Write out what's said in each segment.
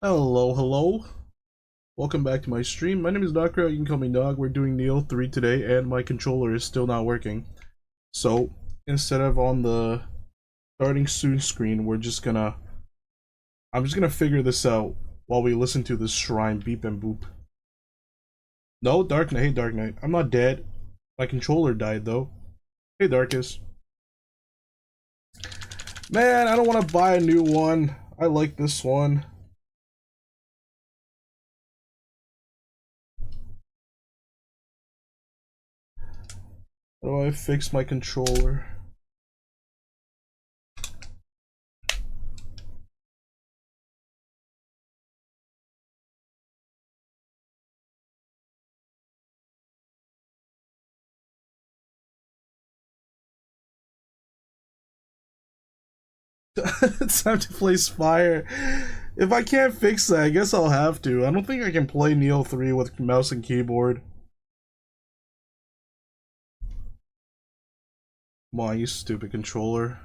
Hello, hello. Welcome back to my stream. My name is Doctor. You can call me Dog. We're doing Nioh 3 today, and my controller is still not working. So, instead of on the starting soon screen, I'm just gonna figure this out while we listen to this shrine beep and boop. No, Dark Knight. Hey, Dark Knight. I'm not dead. My controller died, though. Hey, Darkus. Man, I don't want to buy a new one. I like this one. How do I fix my controller? It's time to play Spire. If I can't fix that, I guess I'll have to. I don't think I can play Nioh 3 with mouse and keyboard. Come on, you stupid controller.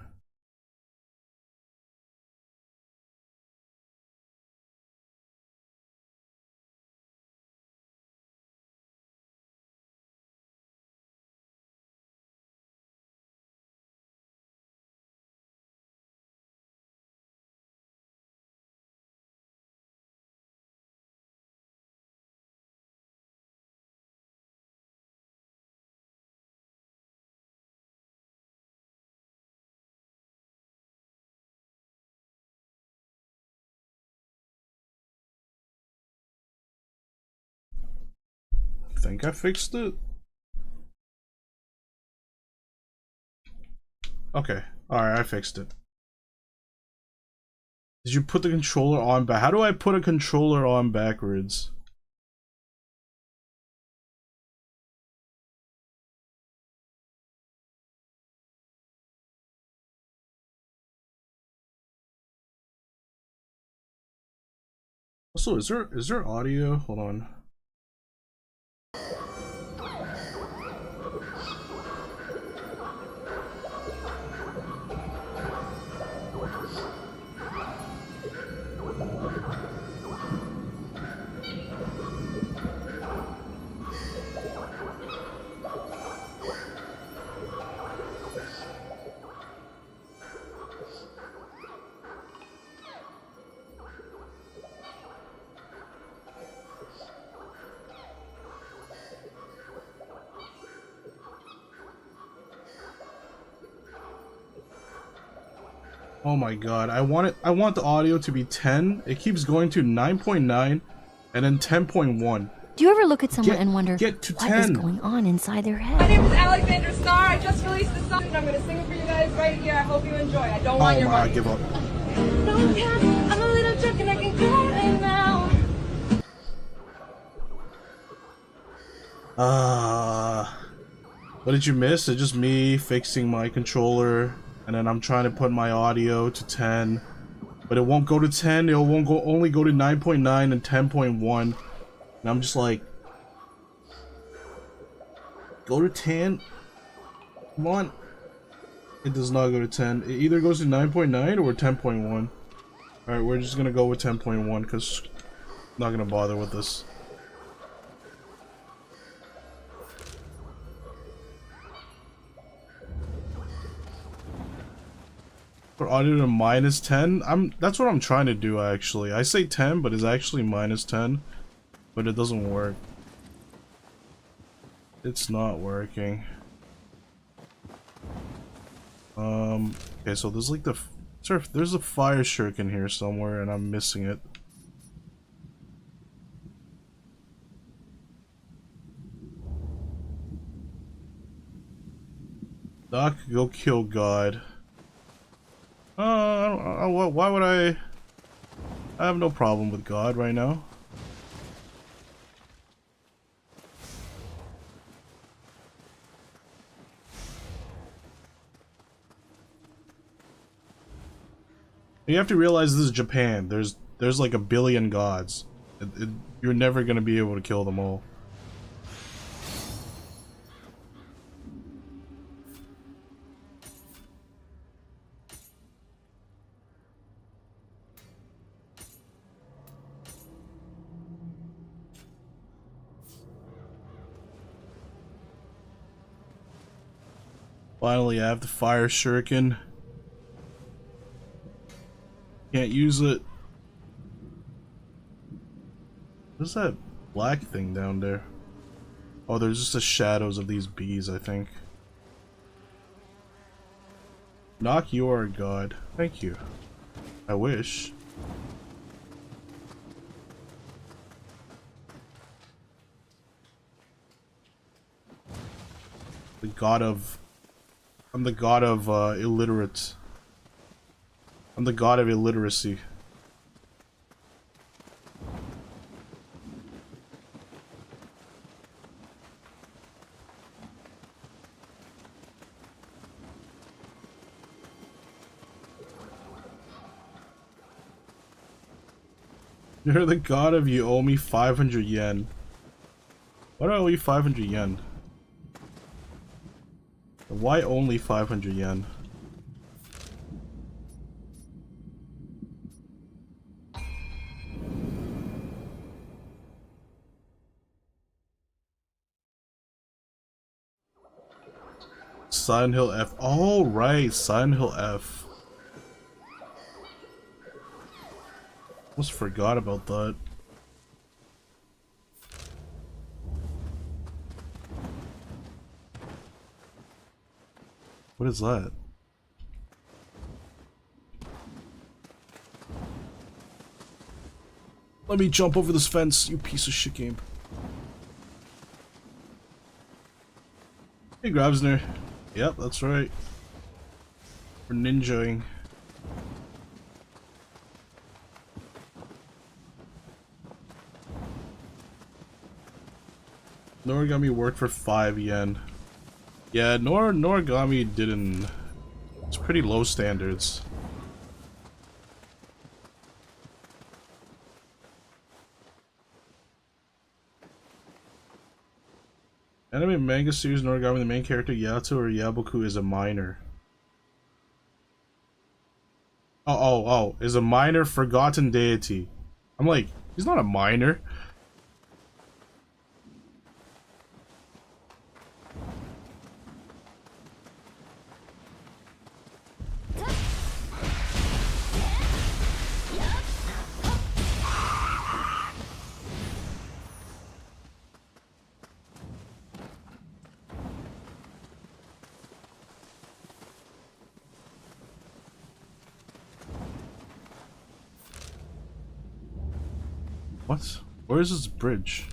I think I fixed it. Okay, alright, I fixed it. Did you put the controller on back? How do I put a controller on backwards? Also, is there audio? Hold on. Oh my god, I want the audio to be 10. It keeps going to 9.9 and then 10.1. Do you ever look at someone and wonder get to what 10. is going on inside their head? My name is Alexander Starr. I just released the song and I'm gonna sing it for you guys right here. I hope you enjoy. I don't want your money. I give up. Don't care. I'm a little drunk and I can go right now. What did you miss? It's just me fixing my controller, and then I'm trying to put my audio to 10, but it won't go to 10. It won't go only go to 9.9 and 10.1, and I'm just like, go to 10. Come on. It does not go to 10. It either goes to 9.9 or 10.1. Alright, we're just gonna go with 10.1 because I'm not gonna bother with this. For audio to -10, that's what I'm trying to do actually. I say 10, but it's actually -10, but it doesn't work. It's not working. Okay, so there's like there's a fire shuriken here somewhere and I'm missing it. Doc, go kill God. Why would I have no problem with God right now. You have to realize this is Japan. There's like a billion gods. You're never gonna be able to kill them all. Finally, I have the fire shuriken. Can't use it. What's that black thing down there? Oh, there's just the shadows of these bees, I think. Knock, you are a god. Thank you. I wish. The god of... I'm the god of illiterate. I'm the god of illiteracy. You're the god of you owe me 500 yen. Why do I owe you 500 yen? Why only 500 yen? Silent Hill F. Oh, right, Silent Hill F. Almost forgot about that. What is that? Let me jump over this fence, you piece of shit game. Hey, Grabsner. Yep, that's right. We're ninjaing. Noragami worked for 5 yen. Yeah, Noragami didn't... It's pretty low standards. Anime manga series Noragami, the main character Yato or Yaboku is a minor. Oh, is a minor forgotten deity. I'm like, he's not a minor. What? Where is this bridge?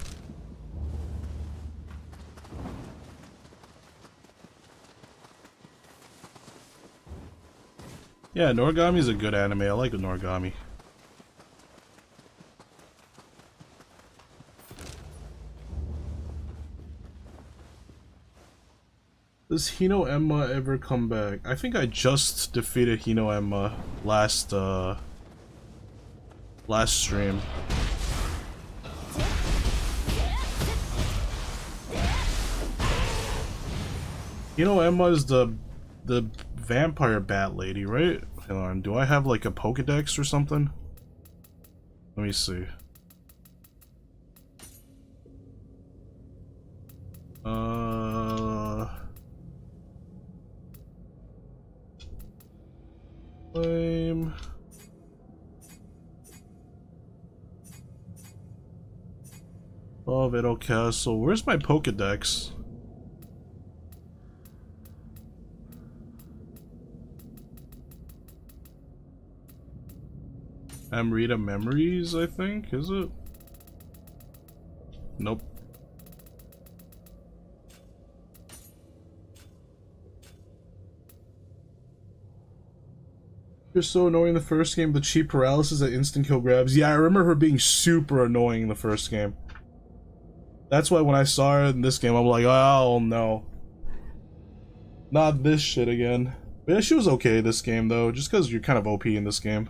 Yeah, Noragami is a good anime. I like Noragami. Does Hino Emma ever come back? I think I just defeated Hino Emma last stream. Hino Emma is the vampire bat lady, right? Hang on, do I have like a Pokedex or something? Let me see. Claim. Oh, Edo Castle. Where's my Pokedex? Amrita Memories, I think? Is it? Nope. You're so annoying the first game, the cheap paralysis at instant kill grabs. Yeah, I remember her being super annoying in the first game. That's why when I saw her in this game, I'm like, oh no. Not this shit again. But yeah, she was okay this game though, just because you're kind of OP in this game.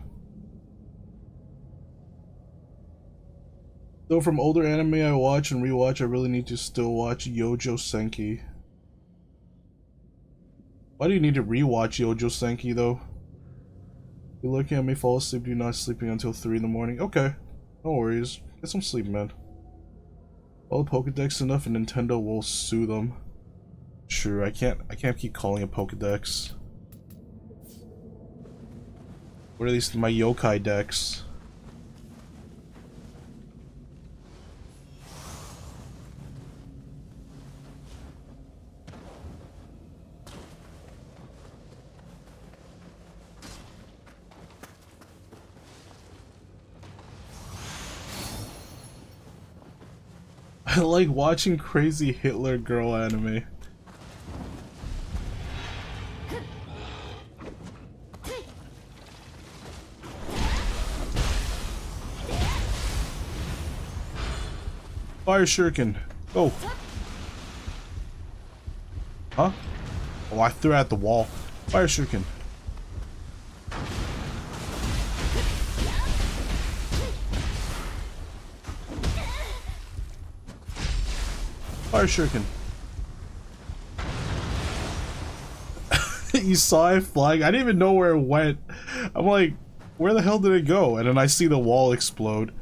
Though from older anime I watch and rewatch, I really need to still watch Yojo Senki. Why do you need to rewatch Yojo Senki though? You're looking at me fall asleep, you're not sleeping until 3 in the morning. Okay, no worries. Get some sleep, man. All the Pokedex enough and Nintendo will sue them. true. I can't keep calling it Pokedex. What are these? My yokai decks. I like watching crazy Hitler girl anime. Fire shuriken. Go. Huh? Oh, I threw it at the wall. Fire shuriken. Fire shuriken. You saw it flying? I didn't even know where it went. I'm like, where the hell did it go? And then I see the wall explode.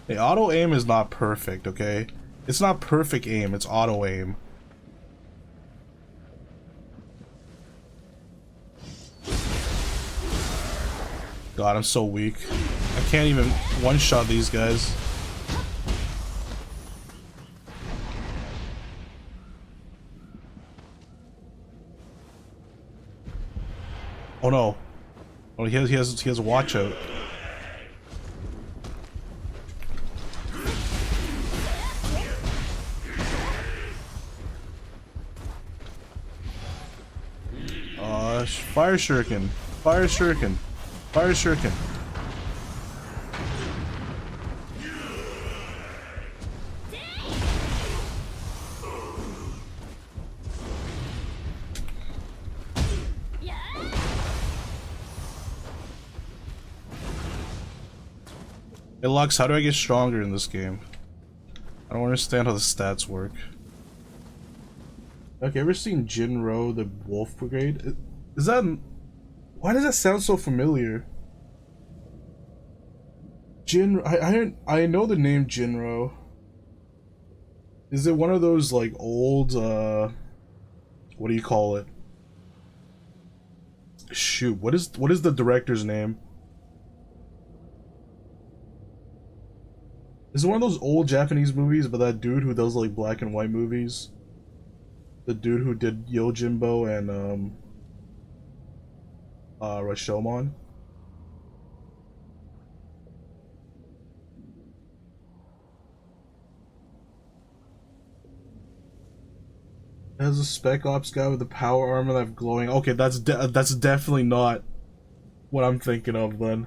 Hey, auto aim is not perfect, okay? It's not perfect aim, it's auto aim. God, I'm so weak. I can't even one-shot these guys. Oh no. Oh, he has a watch out. Fire shuriken. Fire shuriken. Fire shuriken. Hey Lux, how do I get stronger in this game? I don't understand how the stats work. Okay, ever seen Jinro, the Wolf Brigade? Is that... Why does that sound so familiar? I know the name Jinro. Is it one of those like old what do you call it? Shoot, what is the director's name? Is it one of those old Japanese movies about that dude who does like black and white movies? The dude who did Yojimbo and Rashomon? Has a Spec Ops guy with the power armor that's glowing. Okay, that's definitely not what I'm thinking of then.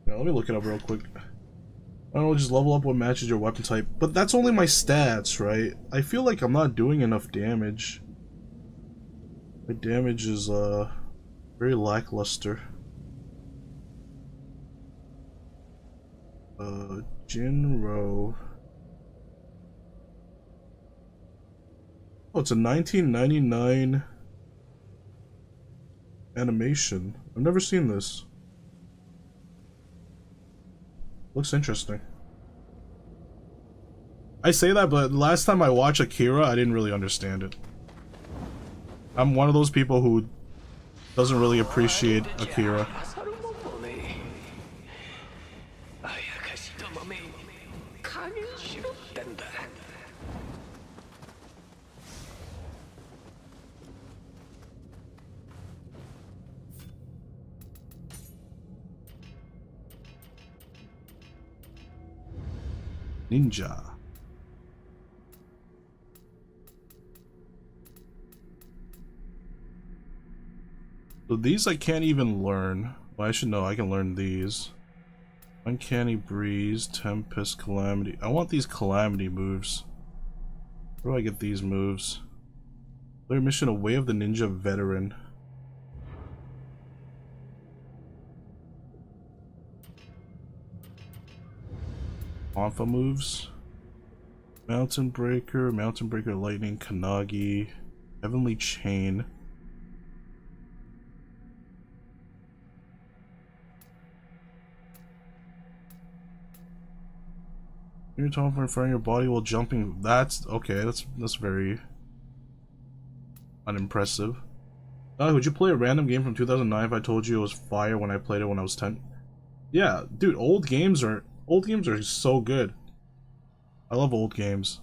Now, let me look it up real quick. I don't know, just level up what matches your weapon type. But that's only my stats, right? I feel like I'm not doing enough damage. My damage is very lackluster. Jinro. Oh, it's a 1999 animation. I've never seen this. Looks interesting. I say that, but last time I watched Akira, I didn't really understand it. I'm one of those people who doesn't really appreciate Akira. Ninja. So these I can't even learn. Well, I should know I can learn these. Uncanny Breeze, Tempest, Calamity. I want these Calamity moves. Where do I get these moves? Player mission, A Way of the Ninja Veteran. Tonfa moves. Mountain Breaker, Lightning, Kanagi, Heavenly Chain. You're talking in front of your body while jumping. That's okay. That's very unimpressive. Would you play a random game from 2009 if I told you it was fire when I played it when I was 10? Yeah, dude, old games are so good. I love old games.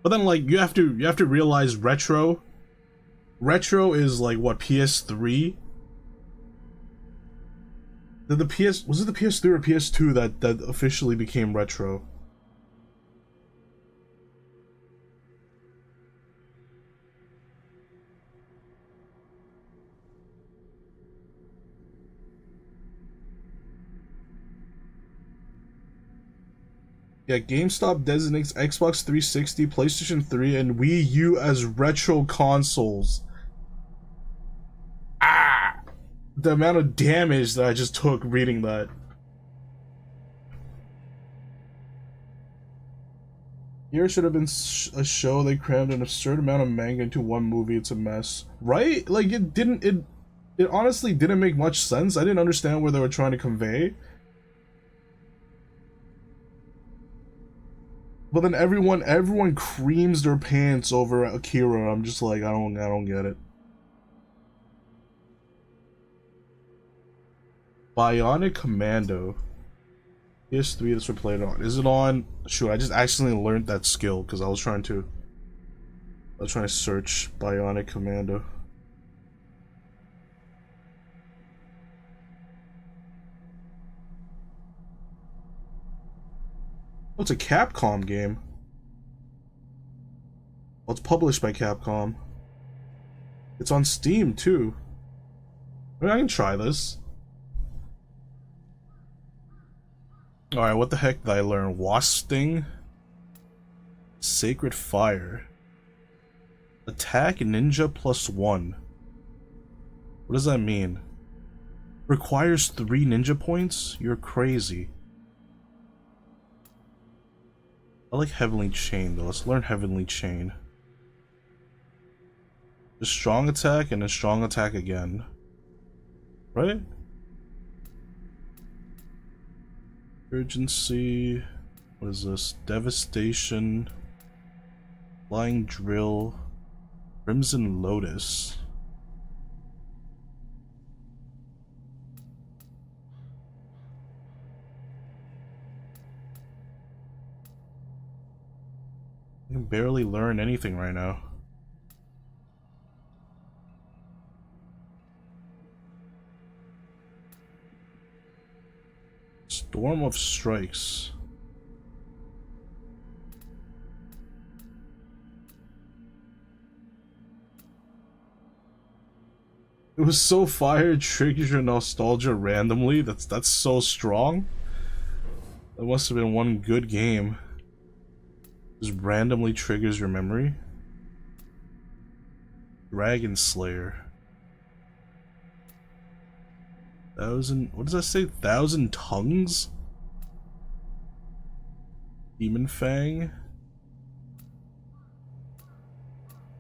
But then like you have to realize retro is like what, PS3? Did the was it the PS3 or PS2 that officially became retro? Yeah, GameStop designates Xbox 360, PlayStation 3, and Wii U as retro consoles. Ah! The amount of damage that I just took reading that. Here should have been a show they crammed an absurd amount of manga into one movie. It's a mess. Right? Like, it honestly didn't make much sense. I didn't understand what they were trying to convey. But then everyone creams their pants over Akira. I'm just like, I don't get it. Bionic Commando. PS3, that's what I played on. Is it on? Shoot, I just accidentally learned that skill because I was trying to search Bionic Commando. Oh, it's a Capcom game. Well, it's published by Capcom. It's on Steam too. I mean, I can try this. Alright, what the heck did I learn? Wasp Sting? Sacred Fire. Attack Ninja +1. What does that mean? Requires 3 ninja points? You're crazy. I like Heavenly Chain though. Let's learn Heavenly Chain. The strong attack and a strong attack again. Right? Urgency. What is this? Devastation. Flying Drill. Crimson Lotus. I can barely learn anything right now. Storm of Strikes. It was so fire, it triggers your nostalgia randomly. That's so strong. That must have been one good game. Just randomly triggers your memory. Dragon Slayer. What does that say? 1,000 tongues? Demon Fang.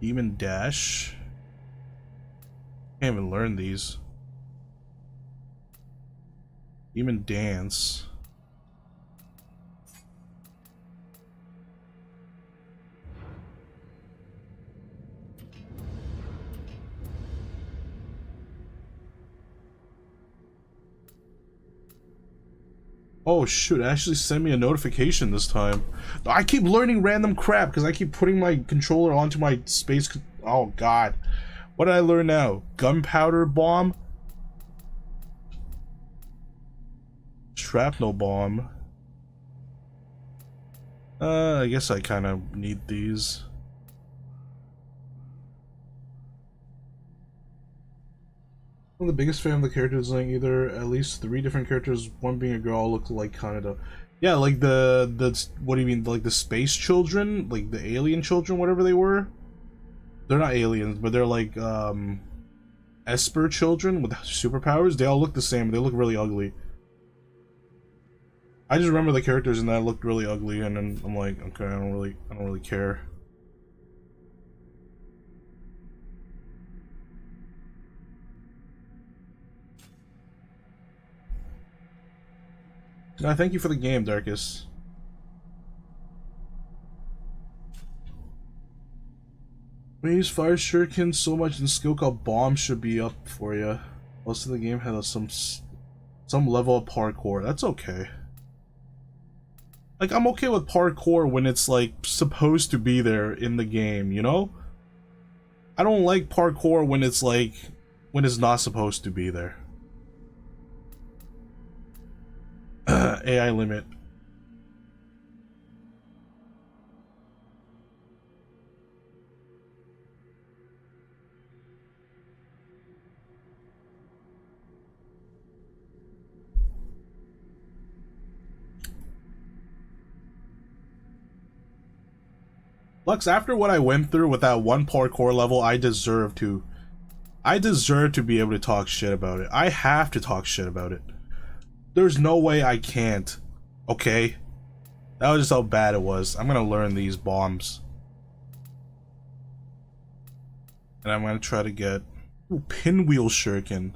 Demon Dash. Can't even learn these. Demon Dance. Oh shoot, actually sent me a notification this time. I keep learning random crap because I keep putting my controller onto my space. Oh god. What did I learn now? Gunpowder bomb? Shrapnel bomb. I guess I kind of need these. I'm the biggest fan of the character design. Either at least 3 different characters, one being a girl, all look like kind of. Yeah, like the what do you mean? Like the space children, like the alien children, whatever they were. They're not aliens, but they're like Esper children with superpowers. They all look the same. They look really ugly. I just remember the characters and that looked really ugly, and then I'm like, okay, I don't really care. Thank you for the game, Darkus. When you use fire shuriken so much in skill called bomb should be up for you. Most of the game has some level of parkour. That's okay. Like, I'm okay with parkour when it's like supposed to be there in the game, you know? I don't like parkour when it's like when it's not supposed to be there. AI limit. Lux, after what I went through with that one parkour level, I deserve to be able to talk shit about it. I have to talk shit about it. There's no way I can't. Okay? That was just how bad it was. I'm gonna learn these bombs. And I'm gonna try to get... Ooh, pinwheel shuriken.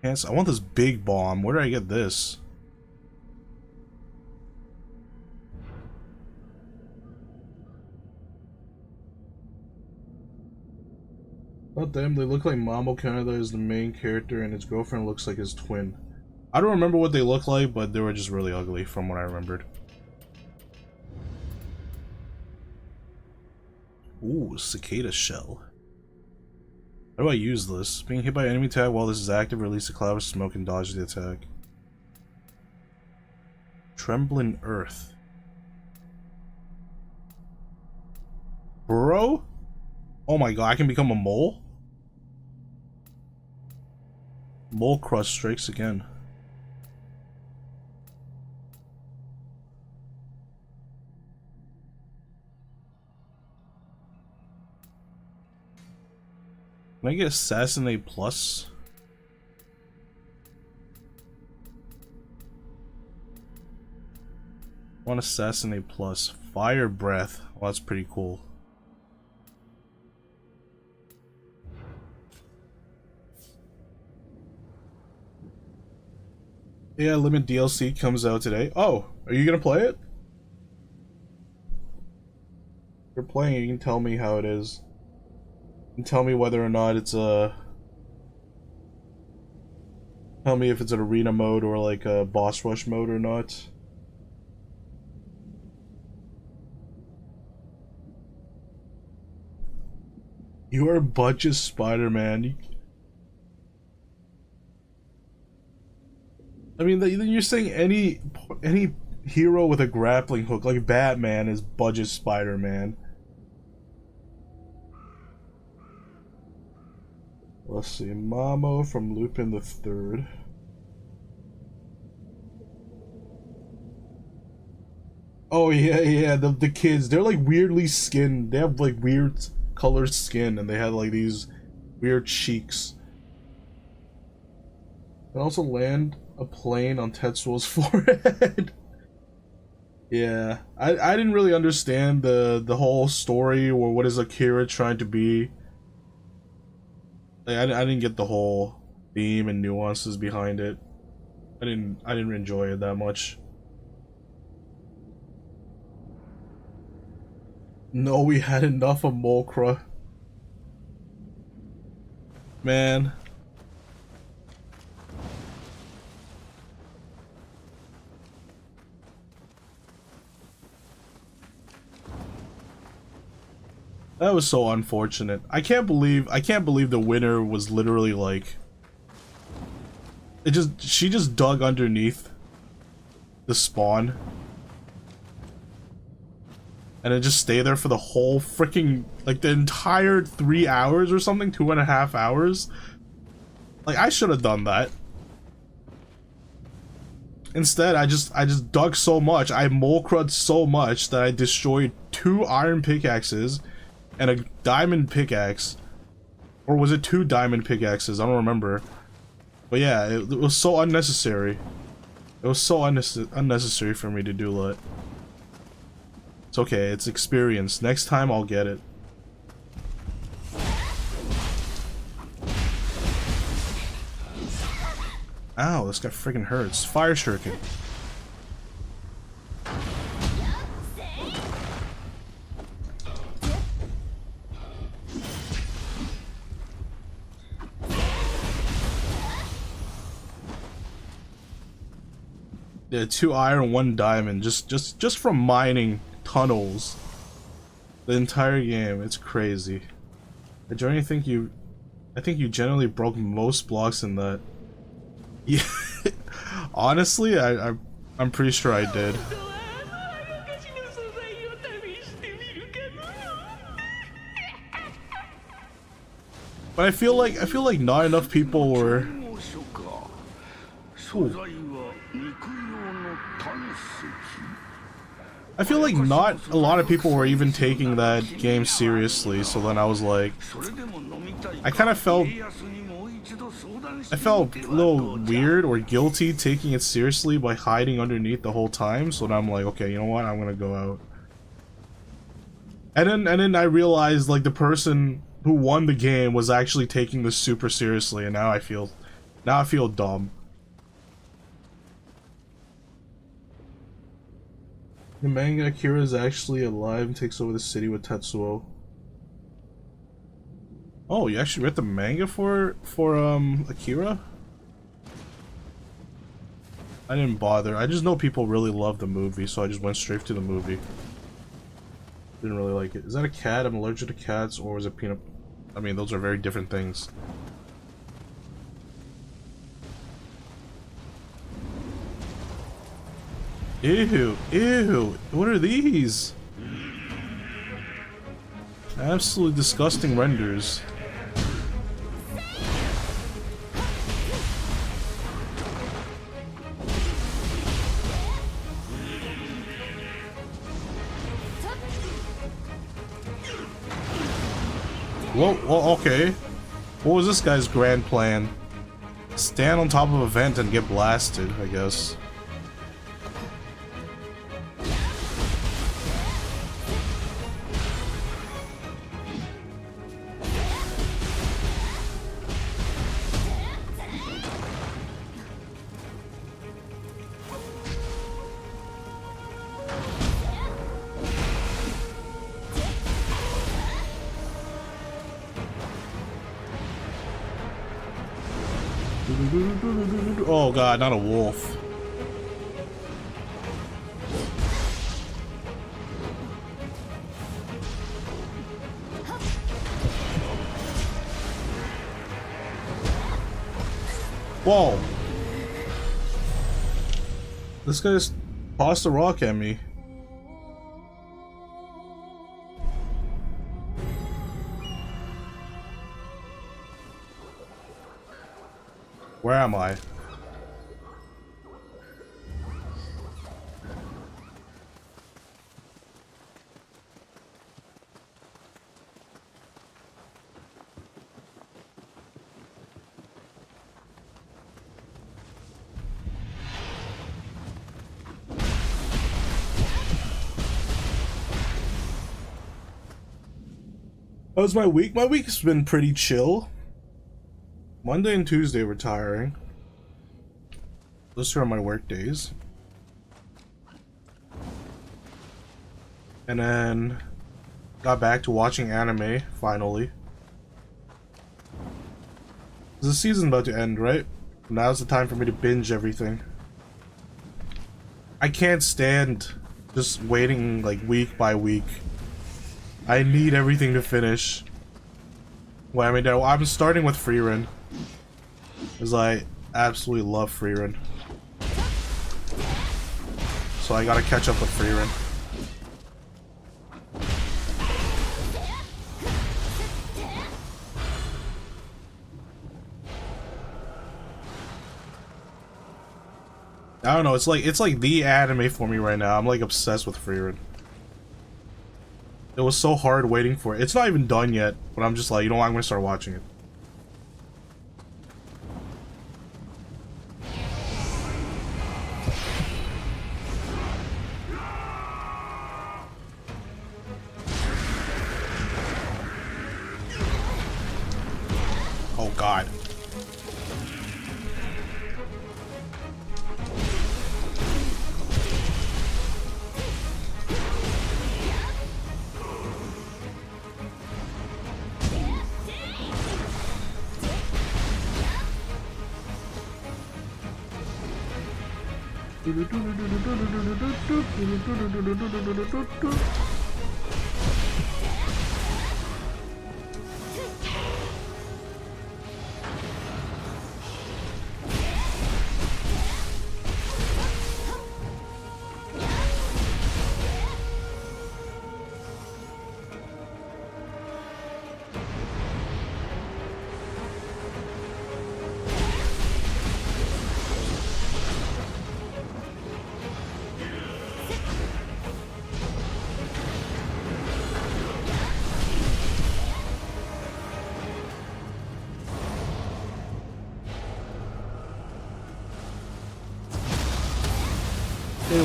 Yes, I want this big bomb. Where did I get this? Oh damn, they look like Mamo Canada is the main character and his girlfriend looks like his twin. I don't remember what they look like, but they were just really ugly from what I remembered. Ooh, cicada shell. How do I use this? Being hit by enemy attack while this is active, release a cloud of smoke and dodge the attack. Trembling earth. Bro? Oh my god, I can become a mole? Mole crust strikes again. Can I get Assassinate Plus? I want Assassinate Plus. Fire Breath. Well, that's pretty cool. Yeah, Limit DLC comes out today. Oh, are you gonna play it? If you're playing it, you can tell me how it is. And tell me whether or not it's a... Tell me if it's an arena mode or like a boss rush mode or not. You are budget Spider-Man. I mean, then you're saying any hero with a grappling hook, like Batman, is budget Spider-Man. Let's see, Mamo from Lupin the Third. Oh yeah, the kids, they're like weirdly skinned. They have like weird colored skin, and they have like these weird cheeks. And also land a plane on Tetsuo's forehead. Yeah, I didn't really understand the whole story or what is Akira trying to be. Like, I didn't get the whole theme and nuances behind it. I didn't enjoy it that much. No, we had enough of Molcra. Man. That was so unfortunate. I can't believe the winner was literally like she just dug underneath the spawn and it just stayed there for the whole freaking like the entire 3 hours or something, 2.5 hours. Like, I should have done that. Instead, I just dug so much, I molcrud so much that I destroyed 2 iron pickaxes and a diamond pickaxe. Or was it 2 diamond pickaxes? I don't remember. But yeah, it was so unnecessary. It was so unnecessary for me to do that. It's okay, it's experience. Next time I'll get it. Ow, this guy freaking hurts. Fire shuriken. Yeah, 2 iron, 1 diamond, just from mining tunnels. The entire game, it's crazy. I generally think you generally broke most blocks in that. Yeah, honestly, I'm pretty sure I did. But I feel like not enough people were. Ooh. I feel like not a lot of people were even taking that game seriously, so then I was like, I kind of felt a little weird or guilty taking it seriously by hiding underneath the whole time, so then I'm like, okay, you know what, I'm gonna go out. And then I realized like the person who won the game was actually taking this super seriously, and now I feel dumb. The manga Akira is actually alive and takes over the city with Tetsuo. Oh, you actually read the manga for Akira? I didn't bother. I just know people really love the movie, so I just went straight to the movie. Didn't really like it. Is that a cat? I'm allergic to cats, or is it peanut? I mean, those are very different things. Ew, ew, what are these? Absolutely disgusting renders. Whoa, okay. What was this guy's grand plan? Stand on top of a vent and get blasted, I guess. Oh god, not a wolf. Whoa. This guy just tossed a rock at me. Where am I? How's my week? My week's been pretty chill. Monday and Tuesday were tiring. Those are my work days. And then got back to watching anime, finally. The season's about to end, right? Now's the time for me to binge everything. I can't stand just waiting like week by week. I need everything to finish. Well, I mean, I'm starting with Frieren, because I absolutely love Frieren. So I gotta catch up with Frieren. I don't know, it's like the anime for me right now. I'm like obsessed with Frieren. It was so hard waiting for it. It's not even done yet, but I'm just like, you know what, I'm gonna start watching it. Oh god.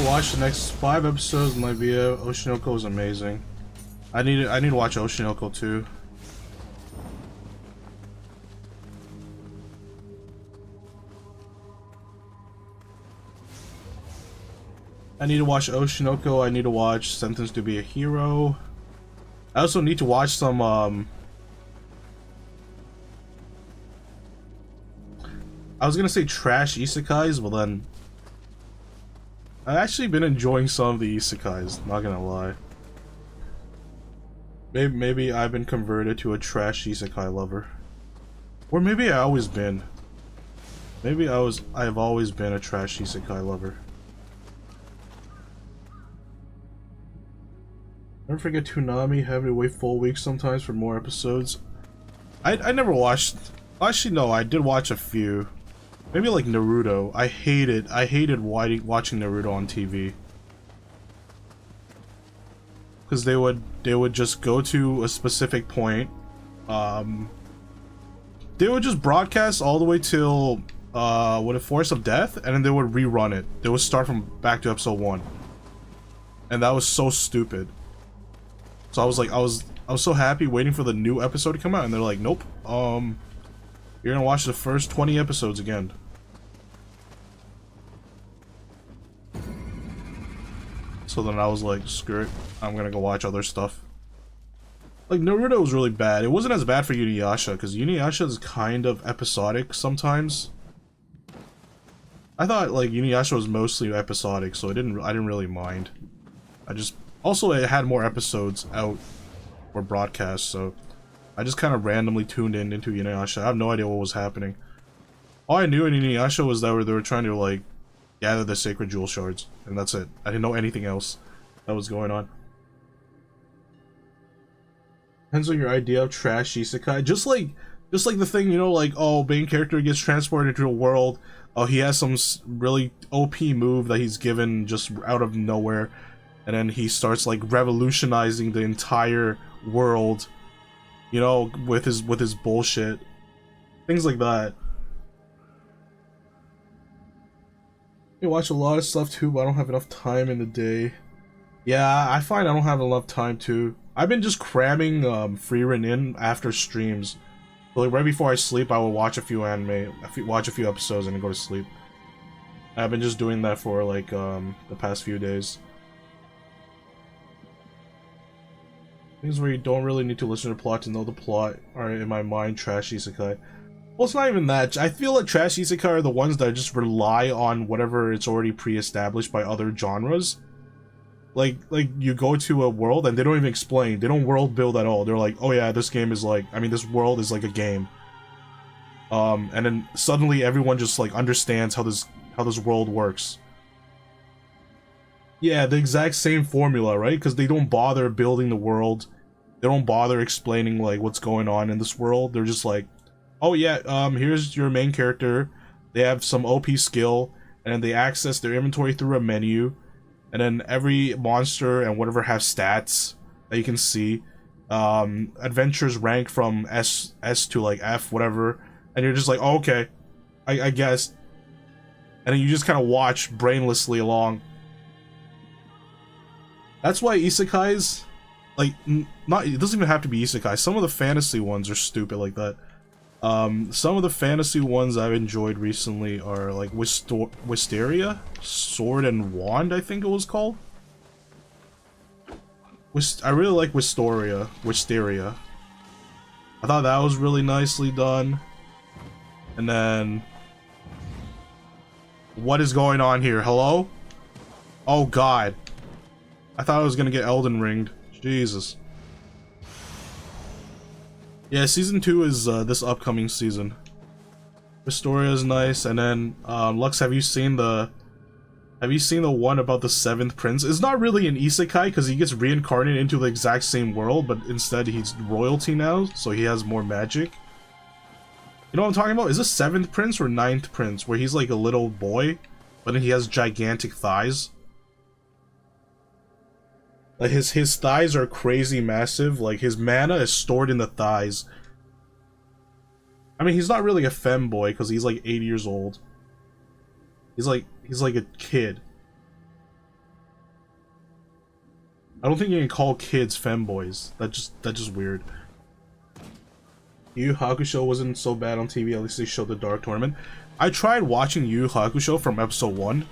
Watch the next 5 episodes of my video. Oshinoko is amazing. I need to watch Oshinoko too. I need to watch Oshinoko. I need to watch Sentenced to Be a Hero. I also need to watch some I was gonna say trash isekais, but then I've actually been enjoying some of the isekais, not gonna lie. Maybe I've been converted to a trash isekai lover. Or maybe I always been. Maybe I've always been a trash isekai lover. Never forget Toonami having to wait full weeks sometimes for more episodes. I never watched, actually no, I did watch a few. Maybe like Naruto. I hated watching Naruto on TV. Because they would just go to a specific point. They would just broadcast all the way till what, a Force of Death, and then they would rerun it. They would start from back to episode 1. And that was so stupid. So I was like, I was so happy waiting for the new episode to come out, and they're like, nope, you're gonna watch the first 20 episodes again. So then I was like, screw it, I'm gonna go watch other stuff. Like, Naruto was really bad. It wasn't as bad for Inuyasha, because Inuyasha is kind of episodic sometimes. I thought, like, Inuyasha was mostly episodic, so I didn't really mind. Also, it had more episodes out or broadcast, so I just kind of randomly tuned into Inuyasha. I have no idea what was happening. All I knew in Inuyasha was that they were trying to, like, gather the sacred jewel shards, and that's it. I didn't know anything else that was going on. Depends on your idea of trash isekai. Just like the thing, you know, like, oh, main character gets transported into a world. Oh, he has some really OP move that he's given just out of nowhere, and then he starts like revolutionizing the entire world, you know, with his bullshit, things like that. I watch a lot of stuff too, but I don't have enough time in the day. Yeah, I find I don't have enough time too. I've been just cramming Freerun in after streams. So, like, right before I sleep, I will watch a few anime, watch a few episodes, and then go to sleep. I've been just doing that for like the past few days. Things where you don't really need to listen to the plot to know the plot are, in my mind, trash isekai. Well, it's not even that. I feel like trash isekai are the ones that just rely on whatever it's already pre-established by other genres. Like you go to a world and they don't even explain. They don't world build at all. They're like, oh yeah, this game is like, I mean, this world is like a game. And then suddenly everyone just like understands how this world works. Yeah, the exact same formula, right? Because they don't bother building the world. They don't bother explaining like what's going on in this world. They're just like, oh yeah, here's your main character. They have some OP skill, and then they access their inventory through a menu. And then every monster and whatever have stats that you can see. Adventures rank from S to like F, whatever. And you're just like, oh, okay, I guess. And then you just kind of watch brainlessly along. That's why isekais, like, it doesn't even have to be isekais. Some of the fantasy ones are stupid like that. Some of the fantasy ones I've enjoyed recently are like Wisteria? Sword and Wand, I think it was called. I really like Wisteria. I thought that was really nicely done. And then What is going on here? Hello? Oh god. I thought I was gonna get Elden Ringed. Jesus. Yeah, season 2 is this upcoming season. Historia is nice, and then Lux, have you seen the one about the 7th prince? It's not really an isekai because he gets reincarnated into the exact same world, but instead he's royalty now, so he has more magic. You know what I'm talking about? Is this 7th prince or 9th prince, where he's like a little boy, but then he has gigantic thighs? Like his thighs are crazy massive, like his mana is stored in the thighs. I mean, he's not really a femboy because he's like 8 years old. He's like a kid. I don't think you can call kids femboys. That's just weird. Yu Yu Hakusho wasn't so bad on TV. At least they showed the Dark Tournament. I tried watching Yu Yu Hakusho from episode 1.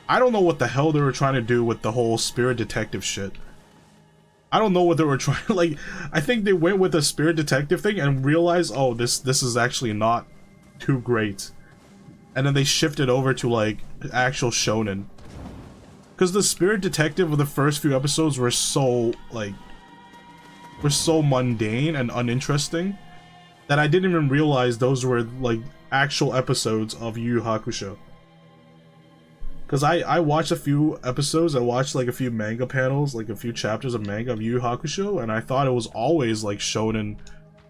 I don't know what the hell they were trying to do with the whole spirit detective shit. I don't know what they were trying, like, I think they went with the spirit detective thing and realized, oh, this is actually not too great. And then they shifted over to, like, actual shonen. Because the spirit detective of the first few episodes were so, like, mundane and uninteresting that I didn't even realize those were, like, actual episodes of Yu Yu Hakusho. Because I watched a few episodes, I watched like a few manga panels, like a few chapters of manga of Yu Yu Hakusho, and I thought it was always like shonen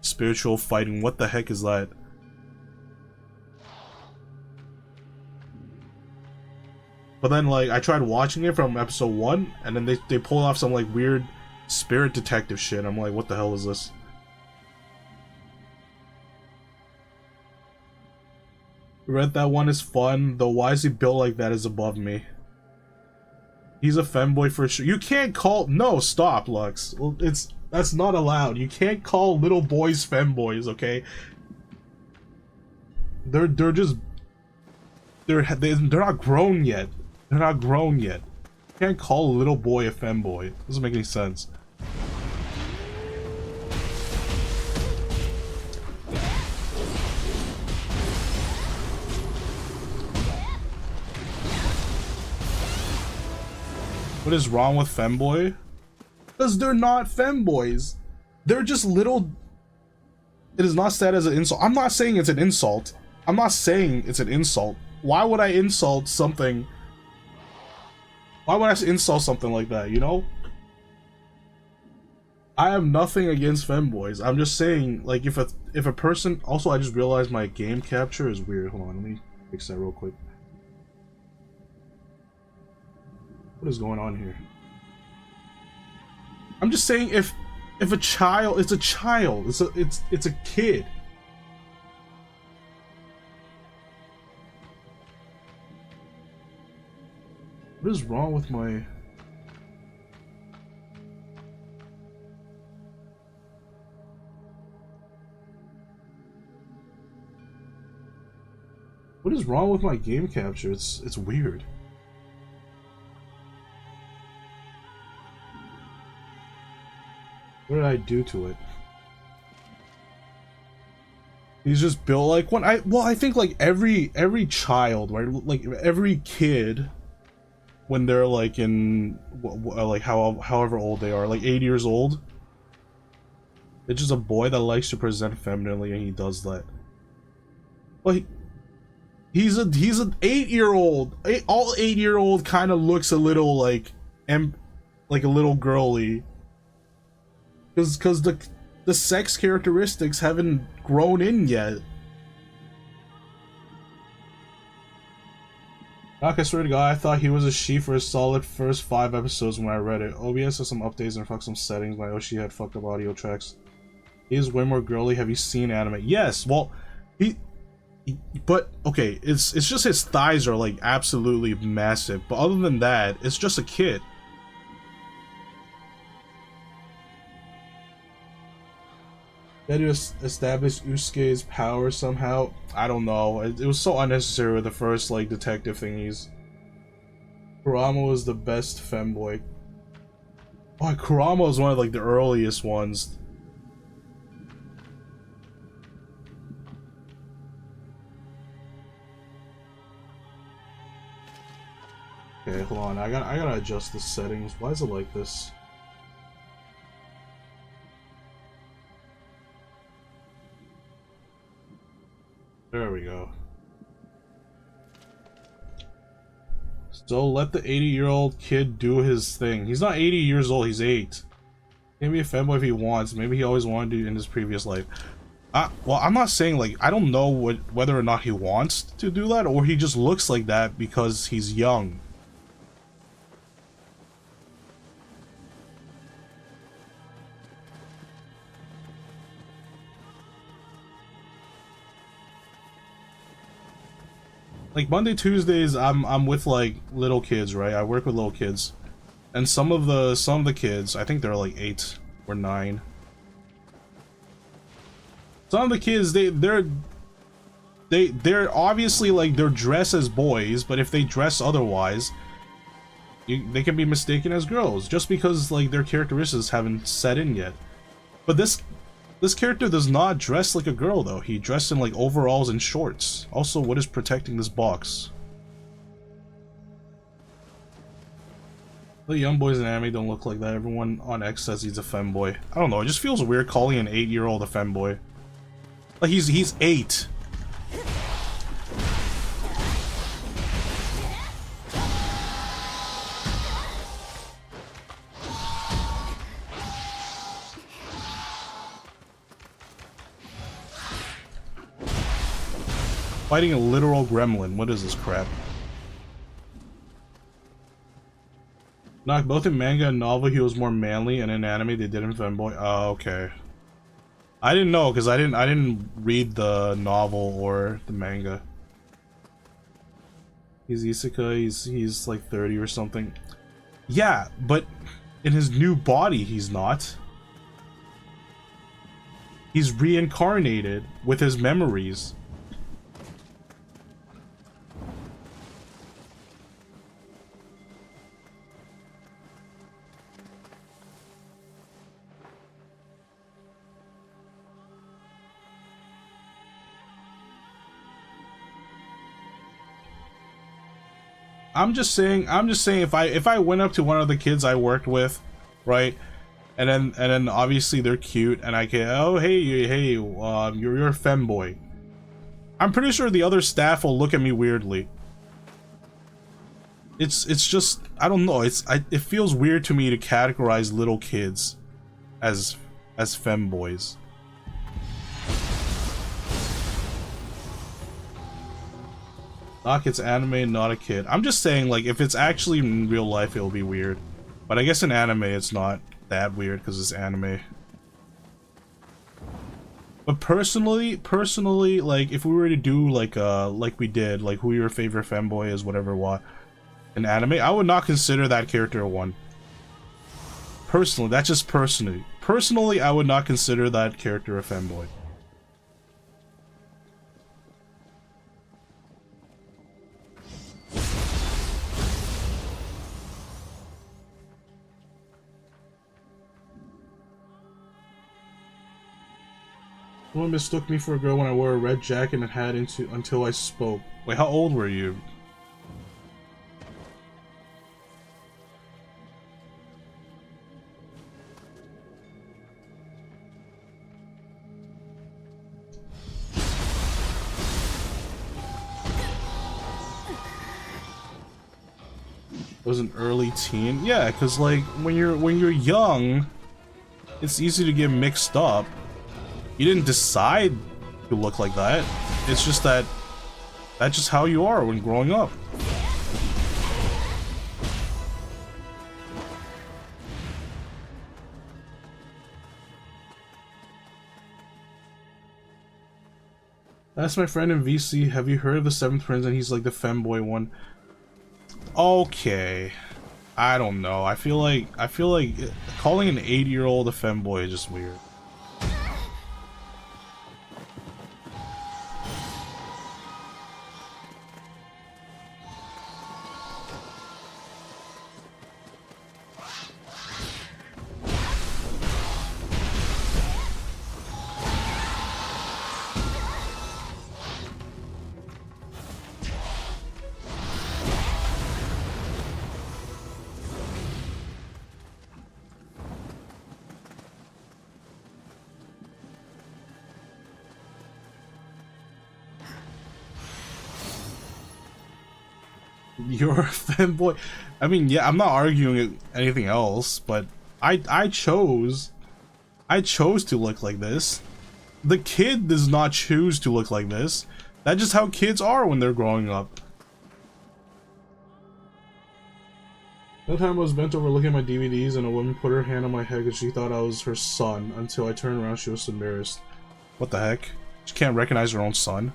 spiritual fighting. What the heck is that? But then like I tried watching it from episode 1, and then they pulled off some like weird spirit detective shit. I'm like, what the hell is this? Read that one is fun, though why is he built like that is above me. He's a femboy for sure. You can't call— no, stop, Lux. Well, that's not allowed. You can't call little boys femboys, okay? They're not grown yet. They're not grown yet. You can't call a little boy a femboy. It doesn't make any sense. What is wrong with femboy? Because they're not femboys. They're just little— it is not said as an insult. I'm not saying it's an insult. I'm not saying it's an insult. Why would I insult something? Why would I insult something like that, you know? I have nothing against femboys. I'm just saying, like, if a person— also, I just realized my game capture is weird. Hold on, let me fix that real quick. What is going on here? I'm just saying, if a child— it's a child, it's a kid. What is wrong with my— what is wrong with my game capture? It's weird. What did I do to it? He's just built like when I think like every child, right? Like every kid, when they're like in like however old they are, like 8 years old, it's just a boy that likes to present femininely, and he does that. Like he's an 8-year-old. All 8-year-old kind of looks a little like a little girly. Because the sex characteristics haven't grown in yet. Doc, I swear to God, I thought he was a she for a solid first 5 episodes when I read it. OBS has some updates and fucked some settings. My Oshi had fucked up audio tracks. He is way more girly. Have you seen anime? Yes. Well, but okay, it's just his thighs are like absolutely massive. But other than that, it's just a kid. Had to establish Usuke's power somehow. I don't know. It was so unnecessary with the first like detective thingies. Kurama was the best femboy. Oh, Kurama was one of like the earliest ones. Okay, hold on. I gotta adjust the settings. Why is it like this? There we go. So let the 80-year-old kid do his thing. He's not 80 years old, he's 8. He can be a fanboy if he wants. Maybe he always wanted to in his previous life. Well, I'm not saying, like, I don't know whether or not he wants to do that, or he just looks like that because he's young. Like Monday, Tuesdays, I'm with like little kids, right? I work with little kids, and some of the kids, I think they're like 8 or 9. Some of the kids, they're obviously like they're dressed as boys, but if they dress otherwise, they can be mistaken as girls just because like their characteristics haven't set in yet. But this character does not dress like a girl, though. He dressed in, like, overalls and shorts. Also, what is protecting this box? The young boys in anime don't look like that. Everyone on X says he's a femboy. I don't know, it just feels weird calling an 8-year-old a femboy. Like, he's 8. Fighting a literal gremlin. What is this crap? Knock, both in manga and novel he was more manly, and in anime they did him femboy. Oh, okay. I didn't know because I didn't read the novel or the manga. He's isekai. He's like 30 or something. Yeah, but in his new body he's not. He's reincarnated with his memories. I'm just saying if I went up to one of the kids I worked with, right, and then obviously they're cute, and I can, oh hey you're a femboy. I'm pretty sure the other staff will look at me weirdly. It's just, I don't know, it feels weird to me to categorize little kids as femboys. Doc, it's anime, not a kid. I'm just saying, like, if it's actually in real life, it'll be weird. But I guess in anime, it's not that weird because it's anime. But personally, like, if we were to do like we did, like who your favorite femboy is, whatever, what, in anime, I would not consider that character one. Personally, that's just personally. Personally, I would not consider that character a femboy. Someone mistook me for a girl when I wore a red jacket and hat until I spoke. Wait, how old were you? It was an early teen? Yeah, because like when you're young, it's easy to get mixed up. You didn't decide to look like that. It's just that's just how you are when growing up. That's my friend in VC. Have you heard of the Seventh Prince? And he's like the femboy one. Okay. I don't know. I feel like calling an 8-year-old a femboy is just weird. You're a fanboy. I mean, yeah, I'm not arguing anything else, but I chose to look like this. The kid does not choose to look like this. That's just how kids are when they're growing up. That time I was bent over looking at my DVDs and a woman put her hand on my head because she thought I was her son. Until I turned around, she was embarrassed. What the heck? She can't recognize her own son?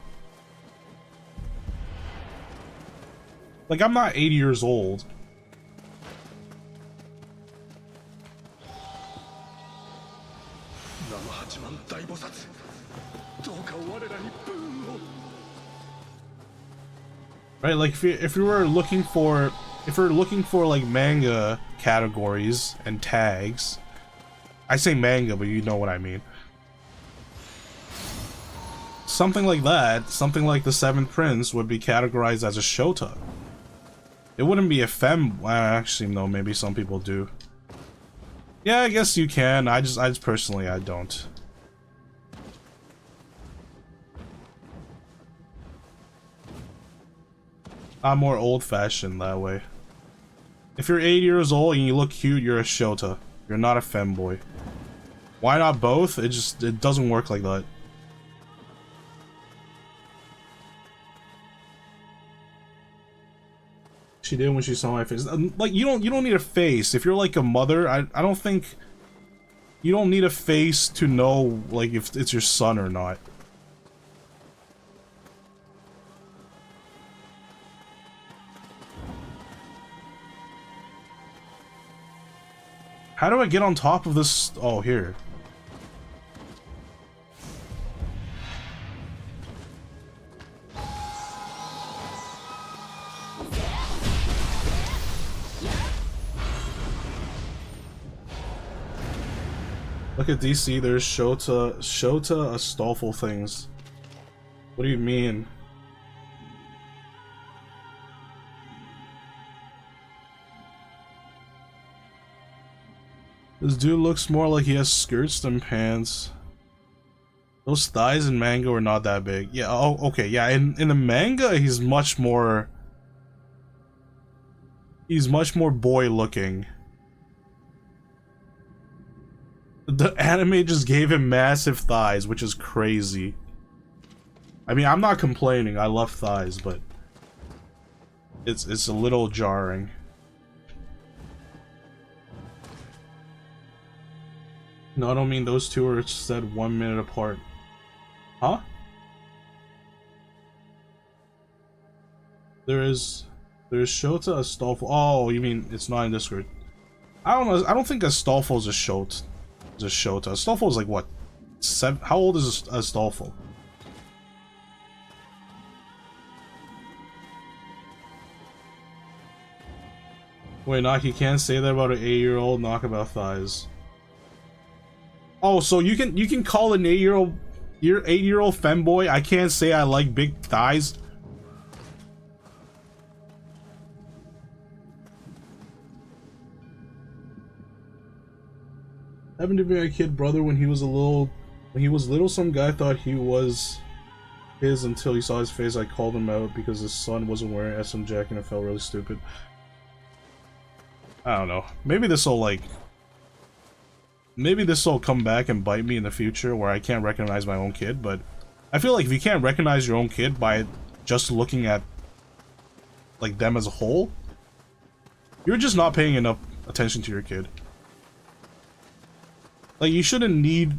Like, I'm not 80 years old. Right, like if you were looking for like manga categories and tags, I say manga, but you know what I mean. Something like that, something like the Seventh Prince would be categorized as a shota. It wouldn't be a fem. Well, actually, no. Maybe some people do. Yeah, I guess you can. I just personally, I don't. I'm more old-fashioned that way. If you're 8 years old and you look cute, you're a shota. You're not a femboy. Why not both? It doesn't work like that. She did when she saw my face. Like, you don't need a face. If you're like a mother, I don't think you don't need a face to know like if it's your son or not. How do I get on top of this? Oh, here. Look at DC, there's Shota Astolfo things. What do you mean? This dude looks more like he has skirts than pants. Those thighs in manga were not that big. Yeah, oh, okay, yeah, in the manga, he's much more boy looking. The anime just gave him massive thighs, which is crazy. I mean, I'm not complaining, I love thighs, but it's a little jarring. No, I don't mean those two are said 1 minute apart. Huh? There's Shota Astolfo. Oh, you mean it's not in Discord? I don't know. I don't think Astolfo's a Shota. Astolfo's like what? 7? How old is Astolfo? Wait, knock. You can't say that about an 8-year-old. Knock about thighs. Oh, so you can call an 8-year-old your 8-year-old femboy. I can't say I like big thighs. Happened to be my kid brother when he was little. Some guy thought he was his until he saw his face. I called him out because his son wasn't wearing SM jacket and it felt really stupid. I don't know. Maybe this will come back and bite me in the future where I can't recognize my own kid, but I feel like if you can't recognize your own kid by just looking at like them as a whole, you're just not paying enough attention to your kid. Like, you shouldn't need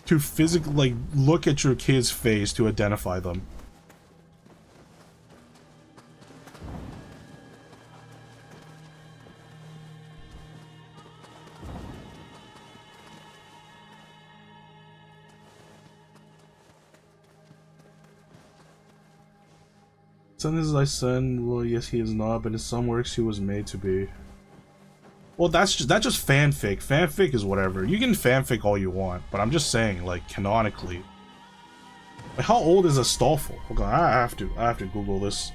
to physically, like, look at your kid's face to identify them. Sentences I send, well, yes, he is not, but in some works he was made to be. Well, that's just fanfic. Fanfic is whatever. You can fanfic all you want, but I'm just saying, like, canonically. Like, how old is Astolfo? Hold on, I have to Google this.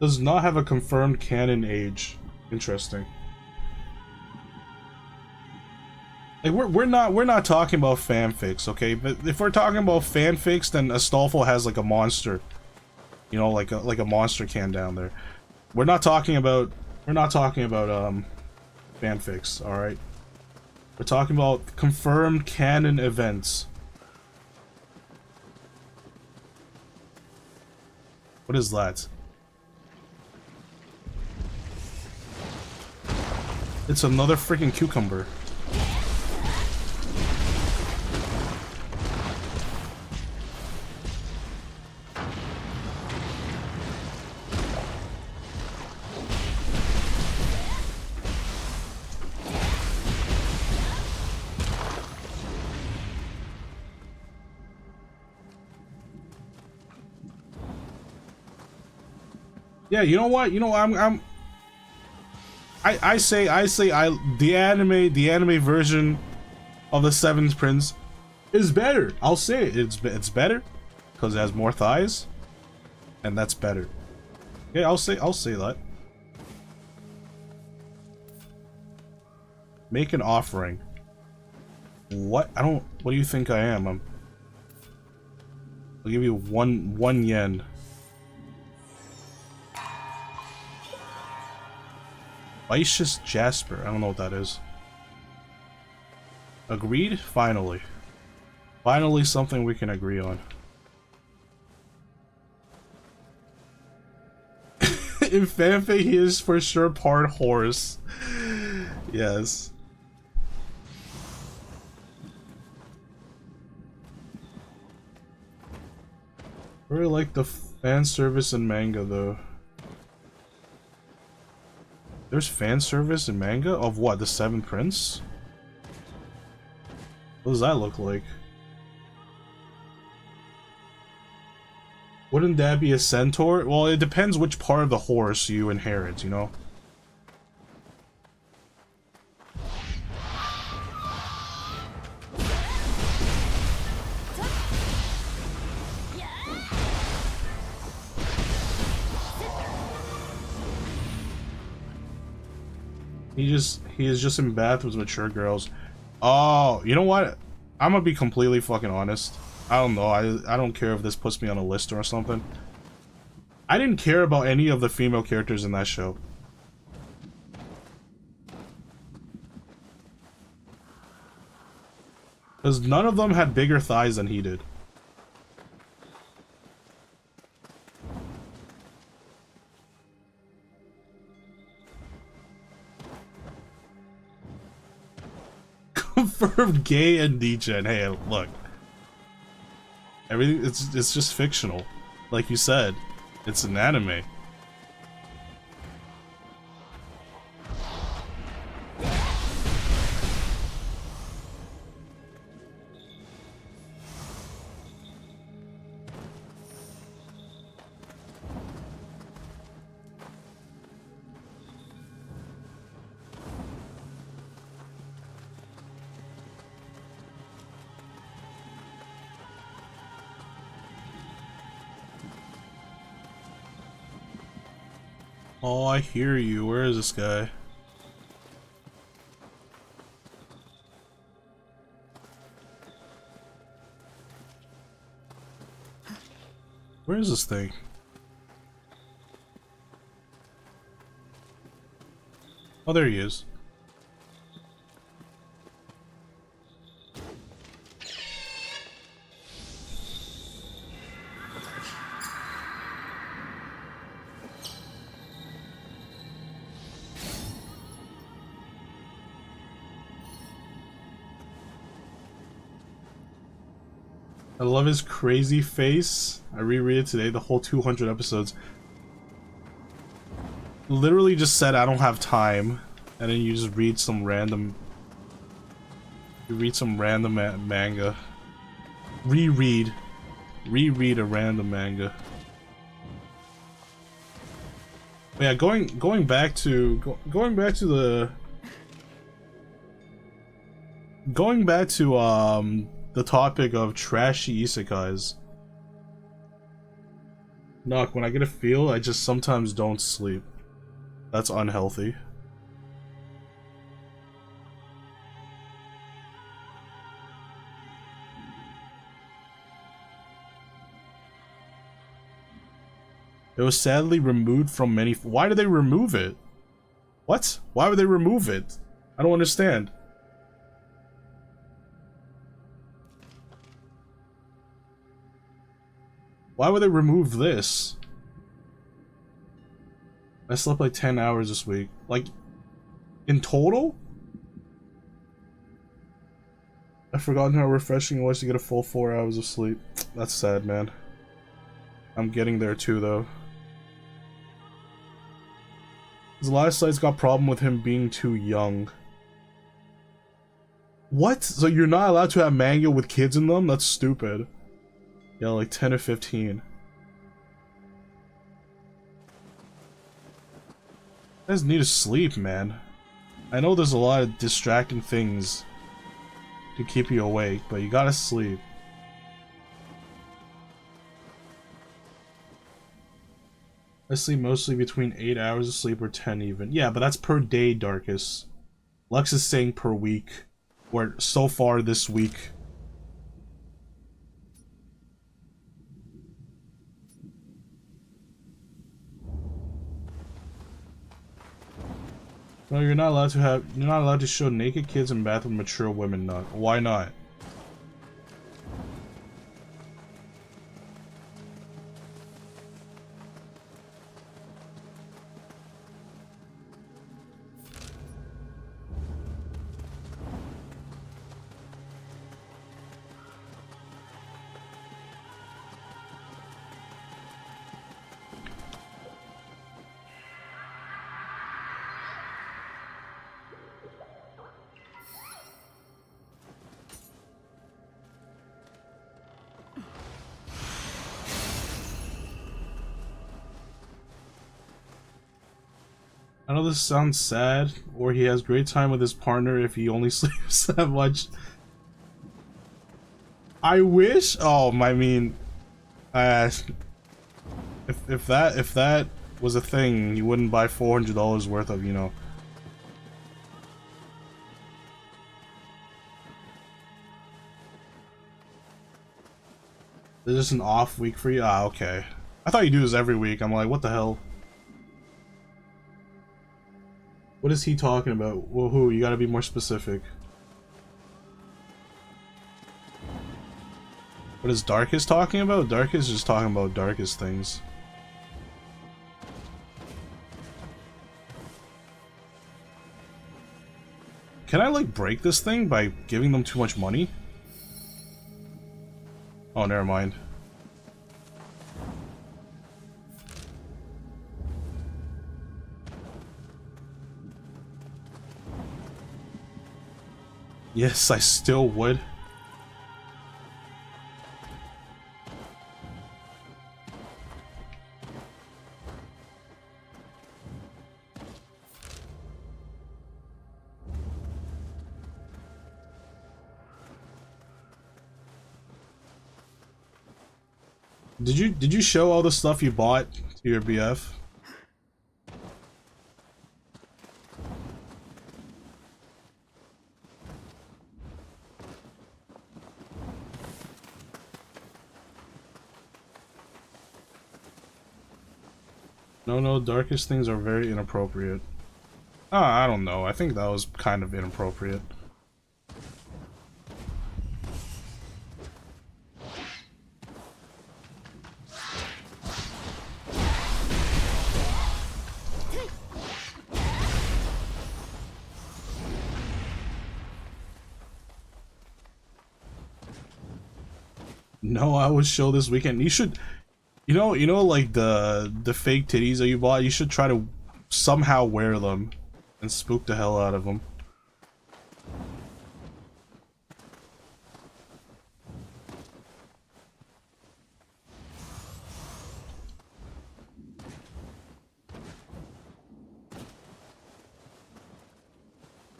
Does not have a confirmed canon age. Interesting. Like we're not talking about fanfics, okay? But if we're talking about fanfics, then Astolfo has like a monster, you know, like a monster can down there. We're not talking about fanfics, all right? We're talking about confirmed canon events. What is that? It's another freaking cucumber. Yeah, you know what? You know, I say the anime version of the Seventh Prince is better. I'll say it. It's better because it has more thighs, and that's better. Yeah, I'll say that. Make an offering. What? What do you think I am? I'll give you one yen. Vicious Jasper. I don't know what that is. Agreed? Finally. Finally something we can agree on. In fanfic, he is for sure part horse. Yes. I really like the fan service in manga, though. There's fan service in manga of what? The Seventh Prince? What does that look like? Wouldn't that be a centaur? Well, it depends which part of the horse you inherit, you know? He is just in bath with mature girls. Oh, you know what? I'm gonna be completely fucking honest. I don't know. I don't care if this puts me on a list or something. I didn't care about any of the female characters in that show. Because none of them had bigger thighs than he did. Confirmed gay and degen. Hey, look. Everything it's just fictional. Like you said, it's an anime. Oh, I hear you. Where is this guy? Where is this thing? Oh, there he is. I love his crazy face. I reread it today, the whole 200 episodes. Literally just said, I don't have time. And then you just read some random... You read some random manga. Reread a random manga. But yeah, going back to the topic of trashy isekais. Knock, when I get a feel, I just sometimes don't sleep. That's unhealthy. It was sadly removed from many. Why did they remove it? What? Why would they remove it? I don't understand. Why would they remove this? I slept like 10 hours this week. Like, in total? I've forgotten how refreshing it was to get a full 4 hours of sleep. That's sad, man. I'm getting there too, though. A lot of sites got problem with him being too young. What? So you're not allowed to have manga with kids in them? That's stupid. Yeah, like 10 or 15. You guys need to sleep, man. I know there's a lot of distracting things to keep you awake, but you gotta sleep. I sleep mostly between 8 hours of sleep or 10 even. Yeah, but that's per day, Darkus. Lux is saying per week. Or so far this week. No, you're not allowed to show naked kids in bath with mature women. Not. Why not? I know this sounds sad, or he has great time with his partner if he only sleeps that much. I wish. Oh, I mean, if that was a thing, you wouldn't buy $400 worth of, you know. This is an off week for you. Ah, okay. I thought you do this every week. I'm like, what the hell? What is he talking about? Well, who? You gotta be more specific. What is Darkus talking about? Darkus is just talking about Darkus things. Can I, like, break this thing by giving them too much money? Oh, never mind. Yes, I still would. Did you show all the stuff you bought to your BF? No, darkest things are very inappropriate. I don't know. I think that was kind of inappropriate. No, I would show this weekend. You should, you know, like the fake titties that you bought. You should try to somehow wear them and spook the hell out of them.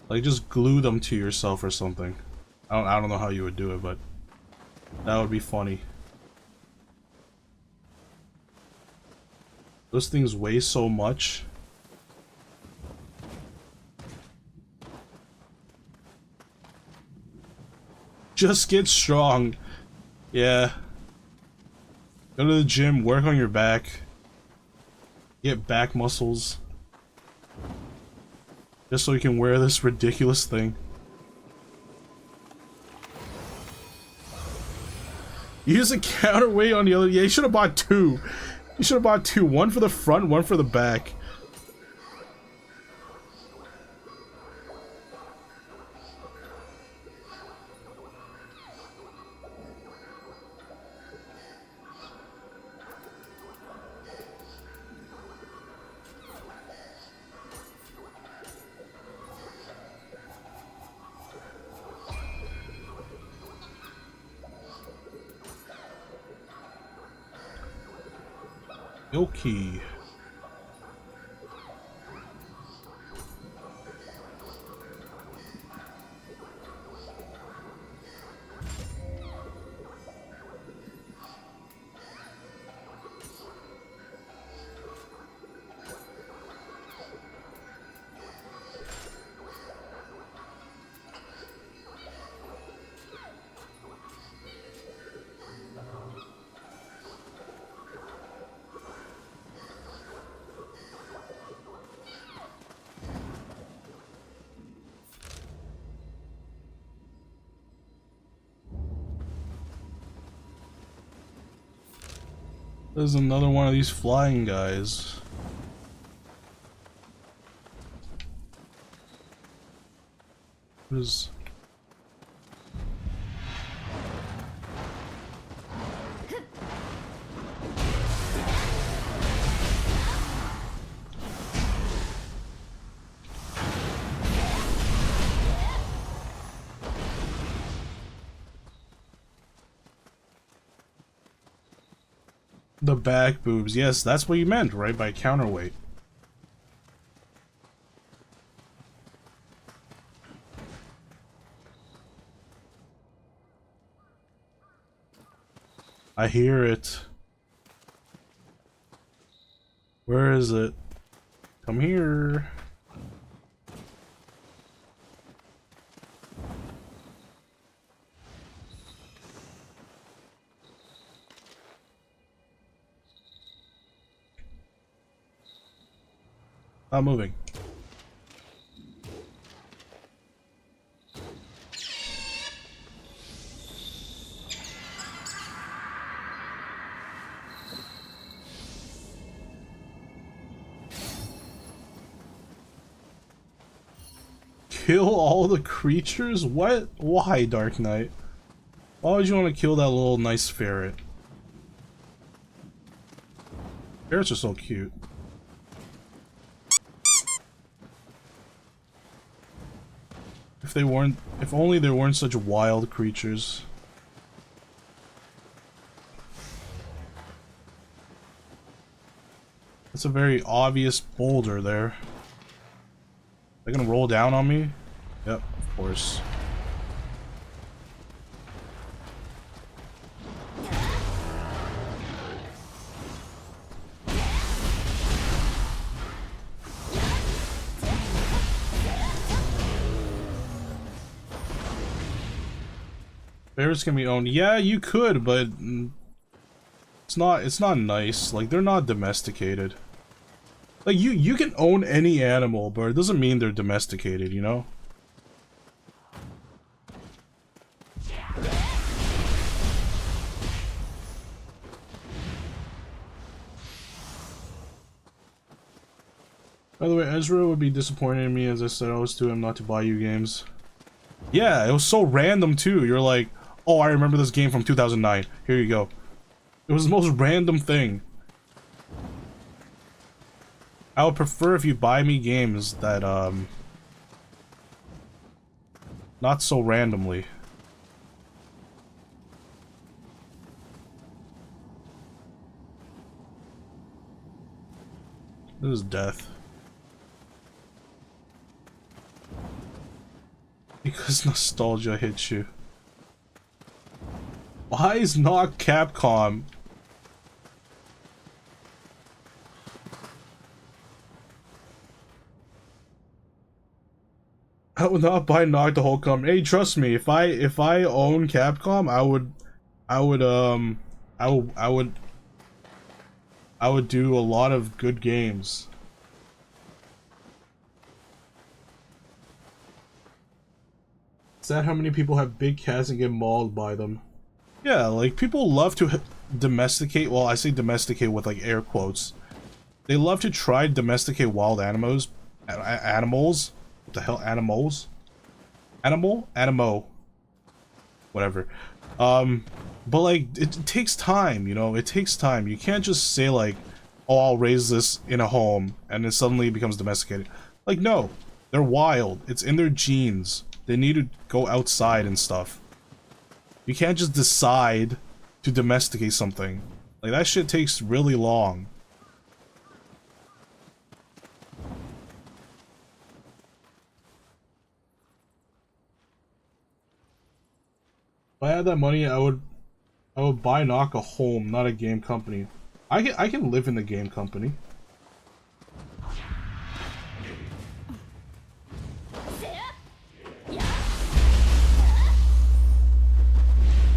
Like, just glue them to yourself or something. I don't know how you would do it, but that would be funny. Those things weigh so much. Just get strong. Yeah. Go to the gym, work on your back. Get back muscles. Just so you can wear this ridiculous thing. Use a counterweight on the other. Yeah, you should have bought two. You should have bought two. One for the front, one for the back. Okay. There's another one of these flying guys. What is... The back boobs. Yes, that's what you meant, right? By counterweight. I hear it. Where is it? Come here. Not moving. Kill all the creatures? What? Why, Dark Knight? Why would you want to kill that little nice ferret? Ferrets are so cute. If only there weren't such wild creatures. That's a very obvious boulder there. They're gonna roll down on me? Yep, of course. Bears can be owned. Yeah, you could, but it's not nice. Like, they're not domesticated. Like, you can own any animal, but it doesn't mean they're domesticated, you know? By the way, Ezra would be disappointed in me, as I said always to him not to buy you games. Yeah, it was so random too. You're like, oh, I remember this game from 2009. Here you go. It was the most random thing. I would prefer if you buy me games that, not so randomly. This is death. Because nostalgia hits you. Why is not Capcom? I would not buy Knock the whole company. Hey, trust me, if I own Capcom, I would I would I would I would do a lot of good games. Is that how many people have big cats and get mauled by them? Yeah, like people love to domesticate. Well, I say domesticate with like air quotes. They love to try to domesticate wild animals. Animals? What the hell? Animals? Animal? Animo. Whatever. But like, it takes time, you know? It takes time. You can't just say like, oh, I'll raise this in a home, and then suddenly it becomes domesticated. Like, no. They're wild. It's in their genes. They need to go outside and stuff. You can't just decide to domesticate something. Like, that shit takes really long. If I had that money, I would buy Knock a home, not a game company. I can live in the game company.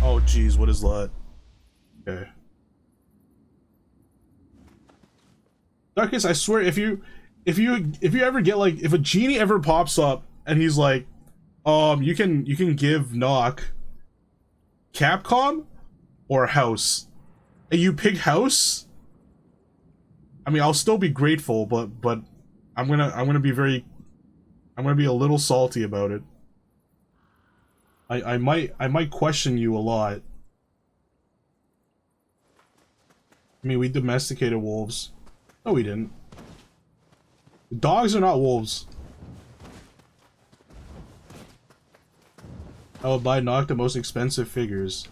Oh jeez, what is that? Okay. Darkus, I swear, if you ever get like, if a genie ever pops up and he's like, you can give Knock Capcom or House, and you pick House, I mean, I'll still be grateful, but I'm gonna be a little salty about it. I might question you a lot. I mean, we domesticated wolves. No, we didn't. Dogs are not wolves. I would buy Knock the most expensive figures.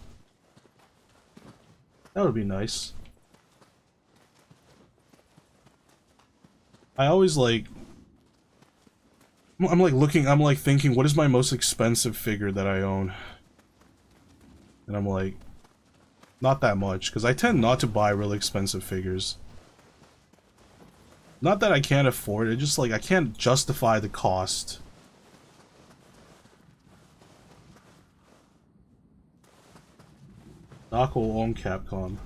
That would be nice. I always like... I'm like thinking, what is my most expensive figure that I own? And I'm like, not that much, because I tend not to buy really expensive figures. Not that I can't afford it, just like I can't justify the cost. Knock will own Capcom.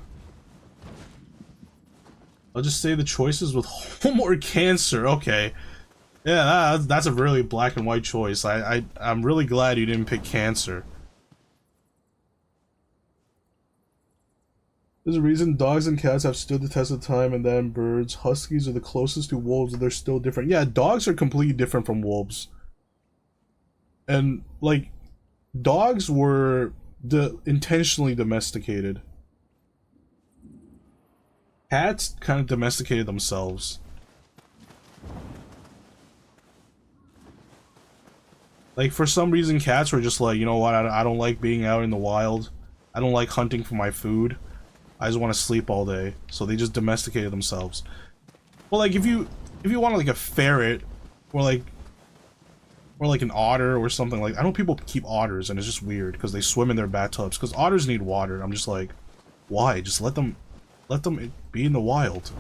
I'll just say the choices with home or cancer. Okay. Yeah, that's a really black and white choice. I'm really glad you didn't pick cancer. There's a reason dogs and cats have stood the test of time, and then birds. Huskies are the closest to wolves, and they're still different. Yeah, dogs are completely different from wolves. And, like, dogs were intentionally domesticated. Cats kind of domesticated themselves. Like, for some reason, cats were just like, you know what, I don't like being out in the wild. I don't like hunting for my food. I just want to sleep all day. So they just domesticated themselves. Well, like, if you want, like, a ferret, or like an otter or something, like, I know people keep otters, and it's just weird, because they swim in their bathtubs, because otters need water. I'm just like, why? Just let them be in the wild.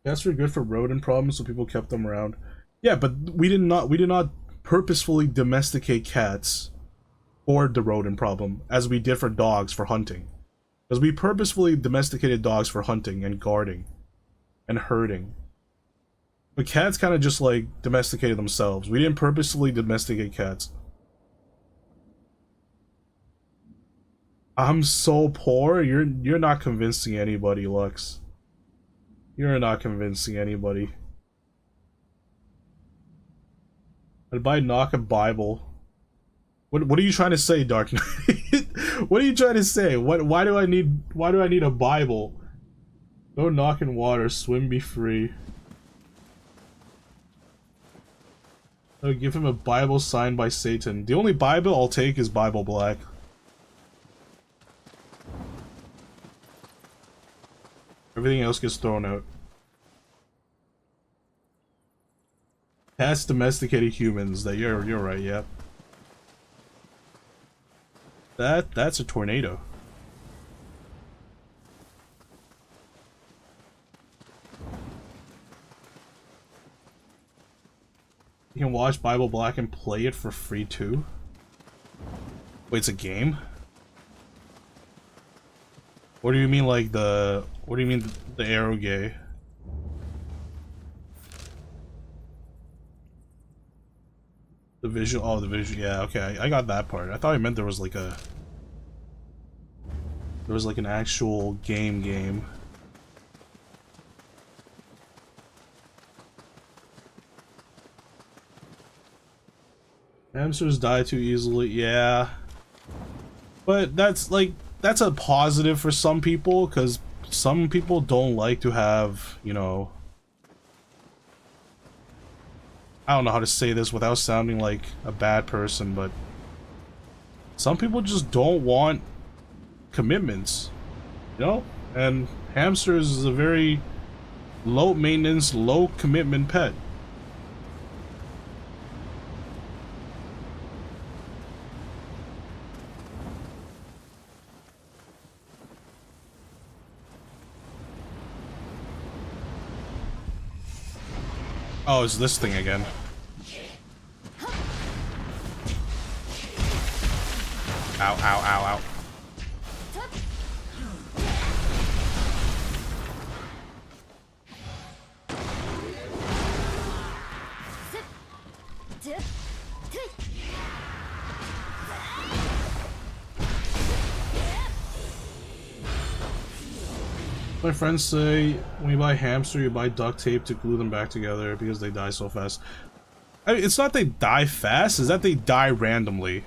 Cats were good for rodent problems, so people kept them around. Yeah, but we did not purposefully domesticate cats for the rodent problem, as we did for dogs for hunting. Because we purposefully domesticated dogs for hunting and guarding and herding. But cats kind of just like domesticated themselves. We didn't purposefully domesticate cats. I'm so poor. You're not convincing anybody, Lux. You're not convincing anybody. I'd buy Knock a Bible. What are you trying to say, Dark Knight? What are you trying to say? Why do I need a Bible? Go knock in water, swim be free. I'll give him a Bible signed by Satan. The only Bible I'll take is Bible Black. Everything else gets thrown out. Cats domesticated humans. That you're right, yeah. That's a tornado. You can watch Bible Black and play it for free too. Wait, it's a game? What do you mean like the... What do you mean the arrow gay? The visual... Oh, the visual... Yeah, okay, I got that part. I thought I meant there was like a... There was like an actual game. Hamsters die too easily, yeah. But that's like, that's a positive for some people, because some people don't like to have, you know... I don't know how to say this without sounding like a bad person, but... Some people just don't want commitments, you know? And hamsters is a very low maintenance, low commitment pet. Oh, it's this thing again. Ow, ow, ow, ow. My friends say when you buy hamster, you buy duct tape to glue them back together because they die so fast. I mean, it's not they die fast, it's that they die randomly.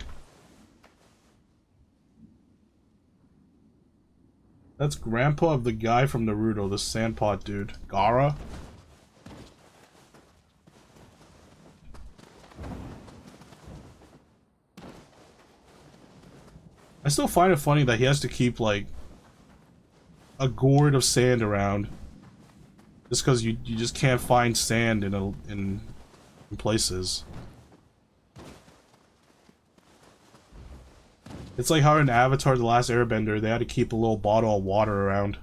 That's grandpa of the guy from Naruto, the sandpot dude. Gaara? I still find it funny that he has to keep, like, a gourd of sand around. Just because you just can't find sand in places. It's like how in Avatar The Last Airbender, they had to keep a little bottle of water around.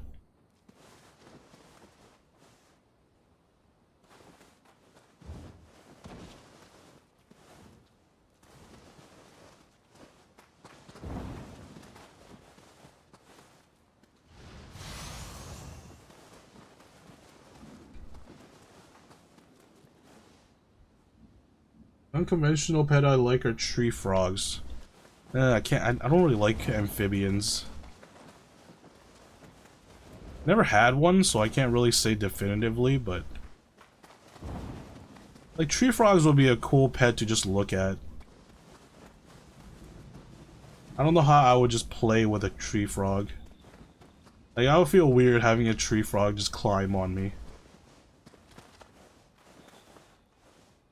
Unconventional pet I like are tree frogs. I don't really like amphibians. Never had one, so I can't really say definitively, but... Like, tree frogs would be a cool pet to just look at. I don't know how I would just play with a tree frog. Like, I would feel weird having a tree frog just climb on me.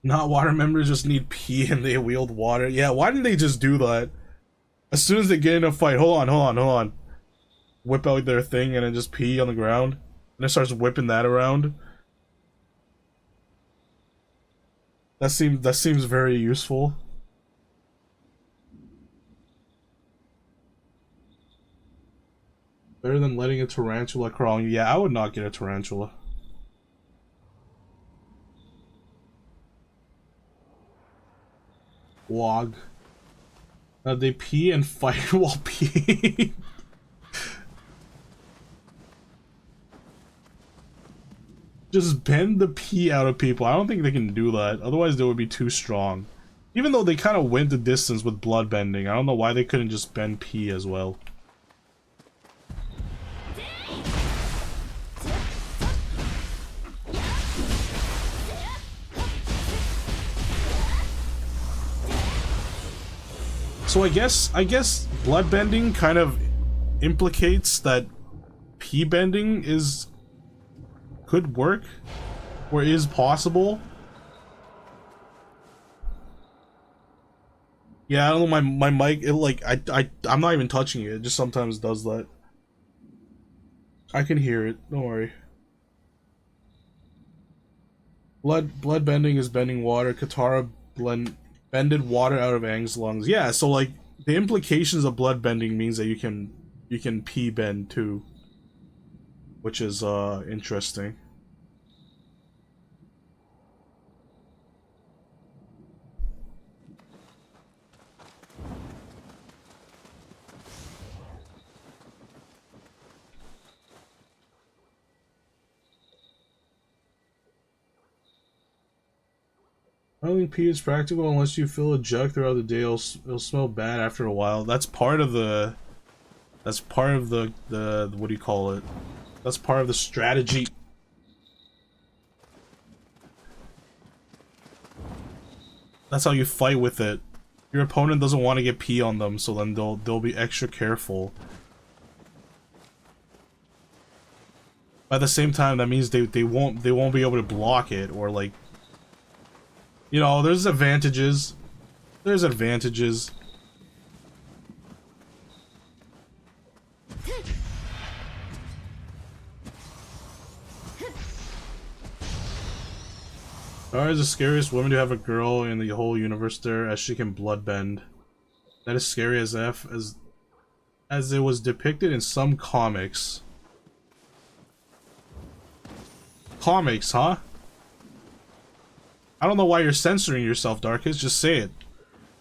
Not water members just need pee and they wield water. Yeah, why didn't they just do that? As soon as they get in a fight, hold on. Whip out their thing and then just pee on the ground. And it starts whipping that around. That seems very useful. Better than letting a tarantula crawl. Yeah, I would not get a tarantula. Wog. They pee and fight while peeing. Just bend the pee out of people. I don't think they can do that. Otherwise, they would be too strong. Even though they kind of went the distance with blood bending, I don't know why they couldn't just bend pee as well. So I guess blood bending kind of implicates that pee bending could work or is possible. Yeah, I don't know, my mic, it like I'm not even touching it. It just sometimes does that. I can hear it. Don't worry. Blood bending is bending water. Katara bended water out of Aang's lungs. Yeah, so like the implications of blood bending means that you can pee bend too, which is interesting. I don't think pee is practical unless you fill a jug throughout the day. It'll smell bad after a while. That's part of the... That's part of the what do you call it? That's part of the strategy. That's how you fight with it. Your opponent doesn't want to get pee on them, so then they'll be extra careful. At the same time, that means they won't be able to block it, or like, you know, there's advantages. There's advantages. Tara is the scariest woman to have a girl in the whole universe there, as she can bloodbend. That is scary as F, as it was depicted in some comics. Comics, huh? I don't know why you're censoring yourself, Darkest. Just say it.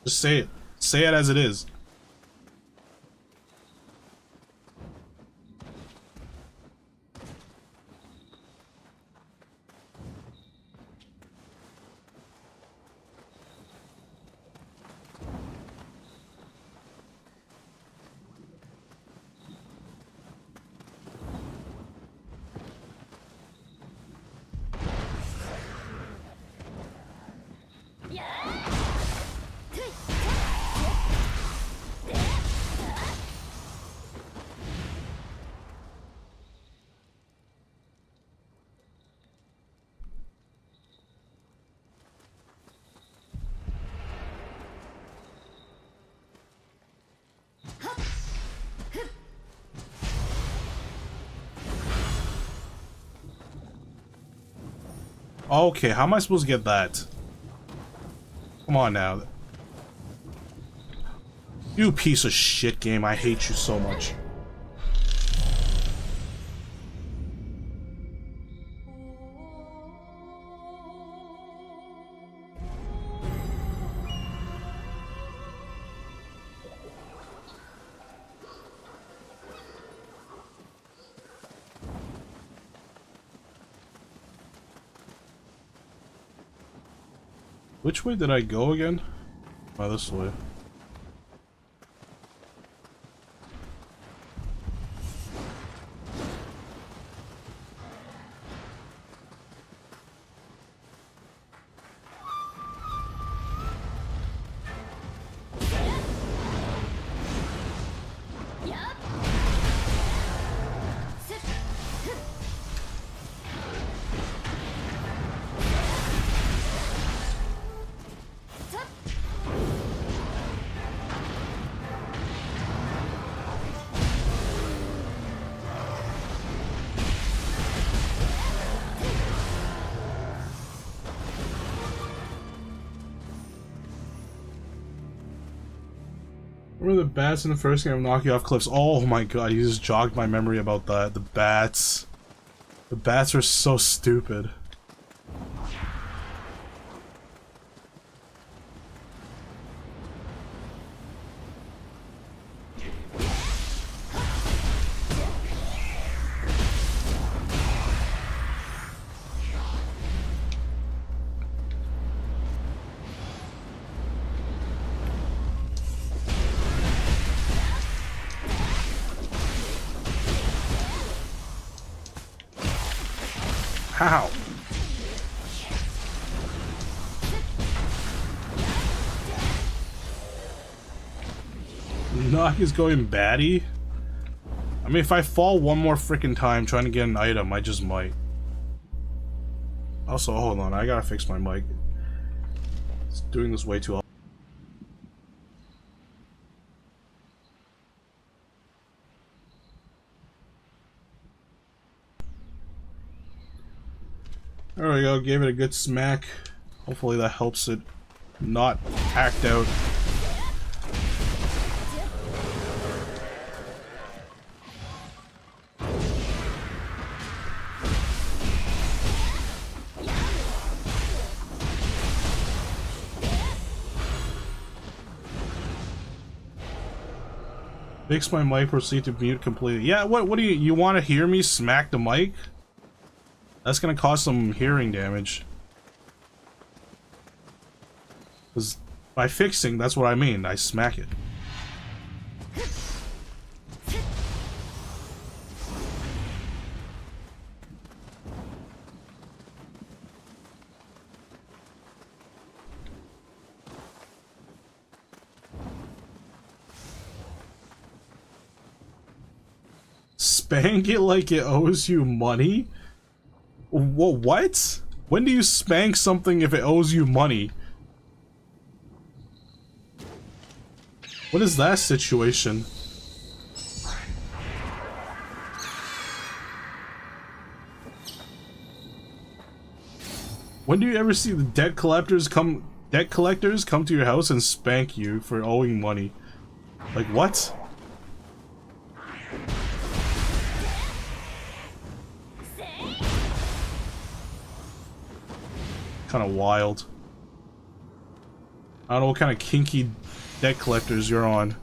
Just say it. Say it as it is. Okay, how am I supposed to get that? Come on now. You piece of shit game, I hate you so much. Which way did I go again? Oh, this way. Remember the bats in the first game knock you off cliffs? Oh my god, you just jogged my memory about that. The bats. The bats are so stupid. How? Knock is going batty? I mean, if I fall one more freaking time trying to get an item, I just might. Also, hold on, I gotta fix my mic. It's doing this way too often. There we go, gave it a good smack. Hopefully that helps it not act out. Fix my mic, proceed to mute completely. Yeah, what do you want to hear me smack the mic? That's gonna cause some hearing damage. Because by fixing, that's what I mean. I smack it. Spank it like it owes you money? What? When do you spank something if it owes you money? What is that situation? When do you ever see the debt collectors come to your house and spank you for owing money? Like what? Kind of wild. I don't know what kind of kinky debt collectors you're on.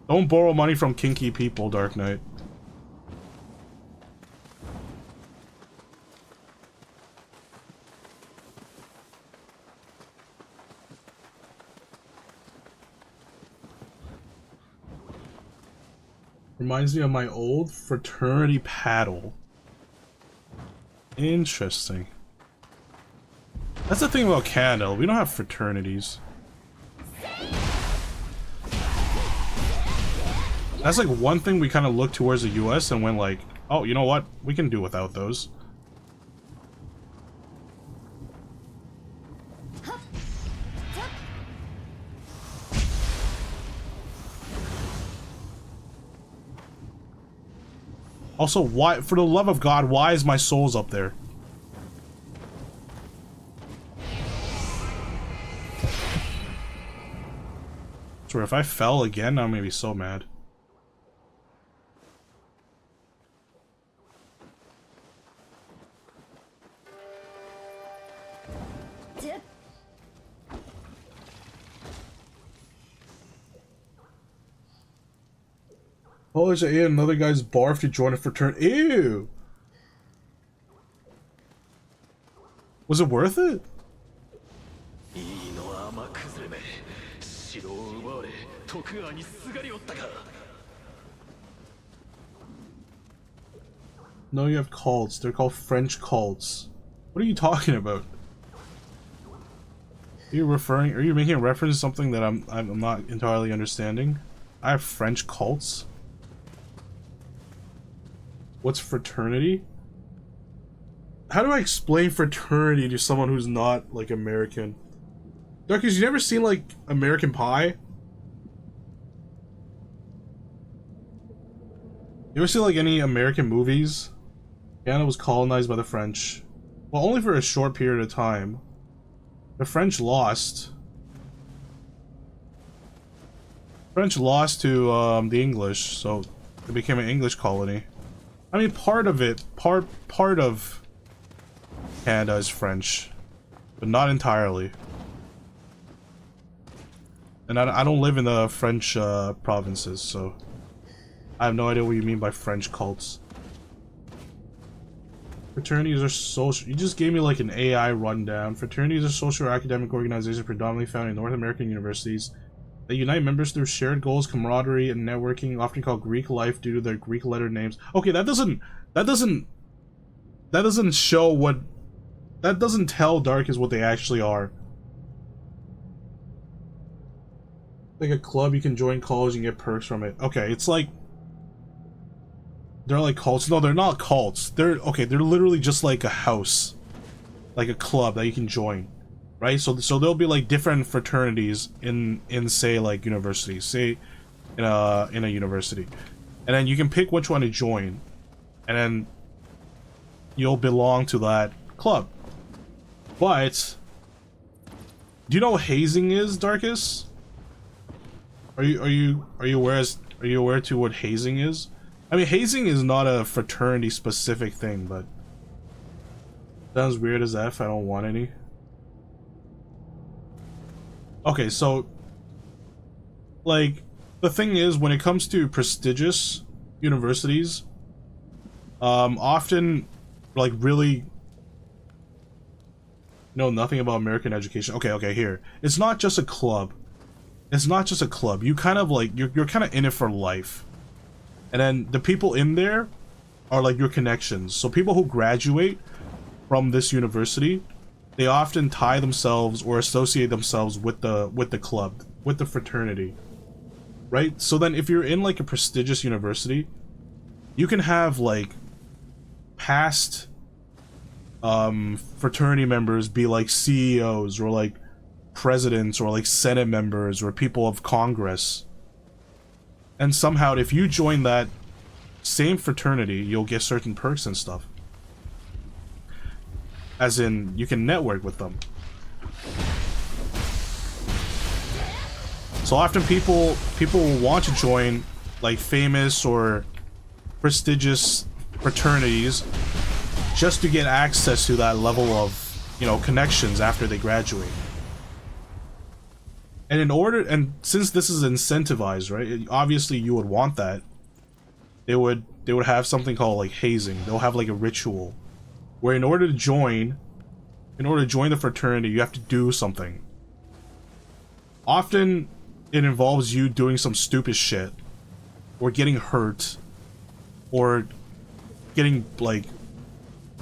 Don't borrow money from kinky people, Dark Knight. Reminds me of my old fraternity paddle. Interesting. That's the thing about Canada. We don't have fraternities. That's like one thing we kind of looked towards the US and went like, oh, you know what? We can do without those. Also, why, for the love of God, why is my souls up there? So if I fell again, I'm gonna be so mad. Oh, there's another guy's barf to join a fraternity. Ew! Was it worth it? No, you have cults. They're called French cults. What are you talking about? Are you making a reference to something that I'm not entirely understanding? I have French cults? What's fraternity? How do I explain fraternity to someone who's not, like, American? Darkies, you never seen, like, American Pie? You ever see, like, any American movies? Canada was colonized by the French. Well, only for a short period of time. The French lost. French lost to, the English, so it became an English colony. I mean, part of Canada is French, but not entirely. And I don't live in the French provinces, so I have no idea what you mean by French cults. Fraternities are social. You just gave me like an AI rundown. Fraternities are social or academic organizations predominantly found in North American universities that unite members through shared goals, camaraderie, and networking, often called Greek life due to their Greek letter names. Okay, that doesn't show what, that doesn't tell Dark is what they actually are. Like a club, you can join college and get perks from it. Okay, it's like, they're like cults. No, they're not cults. They're literally just like a house, like a club that you can join. Right, so there'll be like different fraternities in say like universities, say in a university, and then you can pick which one to join, and then you'll belong to that club. But do you know what hazing is, Darkus? Are you aware to what hazing is? I mean, hazing is not a fraternity specific thing, but sounds weird as F. I don't want any. Okay, so, like, the thing is, when it comes to prestigious universities, often, like, really, Know nothing about American education. Okay, okay, here. It's not just a club. It's not just a club. You kind of like you're kind of in it for life. And then the people in there are like your connections. So people who graduate from this university, they often tie themselves or associate themselves with the club, with the fraternity. Right? So then if you're in like a prestigious university, you can have like past fraternity members be like CEOs or like presidents or like Senate members or people of Congress. And somehow if you join that same fraternity, you'll get certain perks and stuff. As in, you can network with them. So often people will want to join like famous or prestigious fraternities just to get access to that level of, you know, connections after they graduate. And in order, and since this is incentivized, right? Obviously you would want that. They would have something called like hazing. They'll have like a ritual where in order to join the fraternity, you have to do something. Often it involves you doing some stupid shit or getting hurt or getting like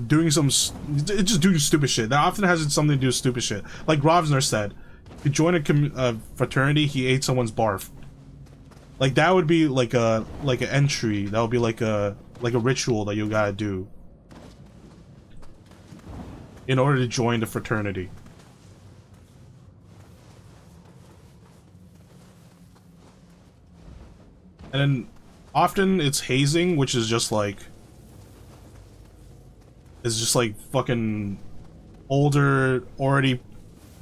doing some just doing stupid shit. That often has something to do with stupid shit. Like Rovsner said, if you join a fraternity, he ate someone's barf. Like that would be like an entry. That would be like a ritual that you gotta do in order to join the fraternity. And then often it's hazing, which is just like fucking older, already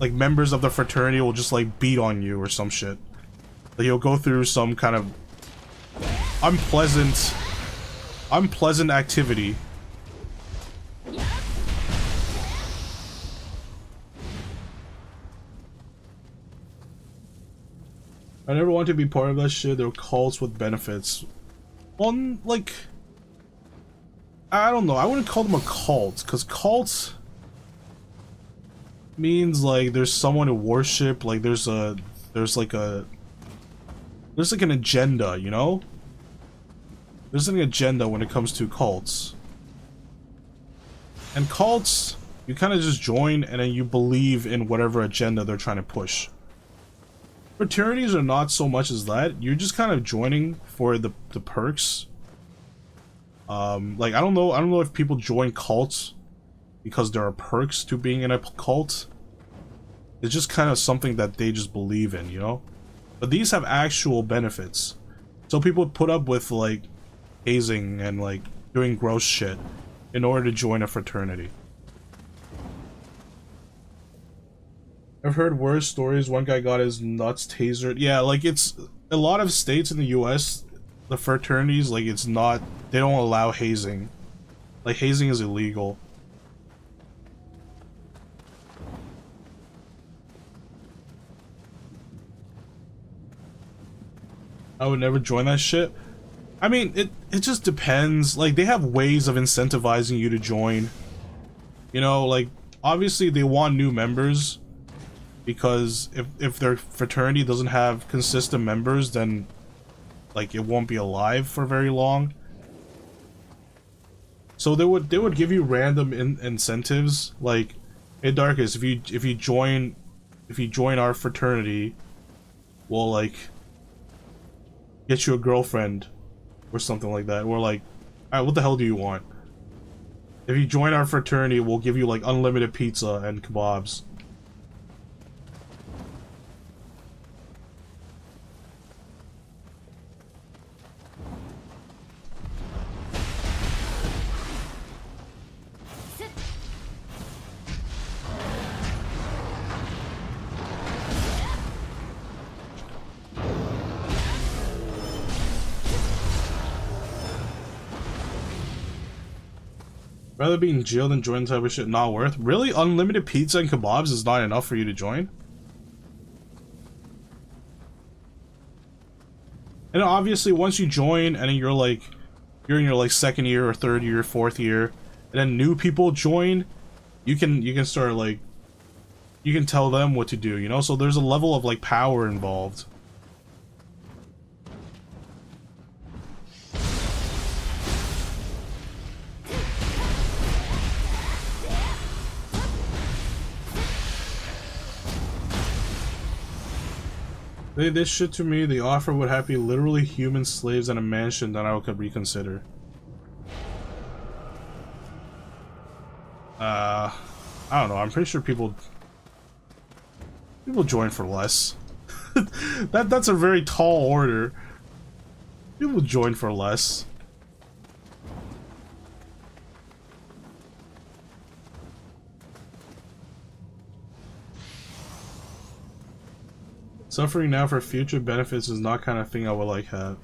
like members of the fraternity will just like beat on you or some shit. Like you'll go through some kind of unpleasant activity. I never wanted to be part of that shit. There were cults with benefits. Well, like, I don't know. I wouldn't call them a cult, because cults means like there's someone to worship. Like there's like an agenda, you know? There's an agenda when it comes to cults. And cults, you kind of just join and then you believe in whatever agenda they're trying to push. Fraternities are not so much as that. You're just kind of joining for the perks. Like I don't know if people join cults because there are perks to being in a cult. It's just kind of something that they just believe in, you know? But these have actual benefits. So people put up with like hazing and like doing gross shit in order to join a fraternity. I've heard worse stories. One guy got his nuts tasered. Yeah, like it's a lot of states in the US, the fraternities, like it's not, they don't allow hazing. Like hazing is illegal. I would never join that shit. I mean, it just depends. Like they have ways of incentivizing you to join. You know, like obviously they want new members. Because if their fraternity doesn't have consistent members, then like it won't be alive for very long. So they would give you random incentives, like, hey Darkus, if you join our fraternity, we'll like get you a girlfriend or something like that. Or like, alright, what the hell do you want? If you join our fraternity, we'll give you like unlimited pizza and kebabs. Rather be in jail than join type of shit. Not worth. Really? Unlimited pizza and kebabs is not enough for you to join? And obviously once you join and then you're in your like second year or third year, fourth year, and then new people join, you can start like you can tell them what to do, you know? So there's a level of like power involved. They did shit to me. The offer would have me literally human slaves and a mansion that I could reconsider. I don't know. I'm pretty sure people join for less. That's a very tall order. People join for less. Suffering now for future benefits is not kind of thing I would like. I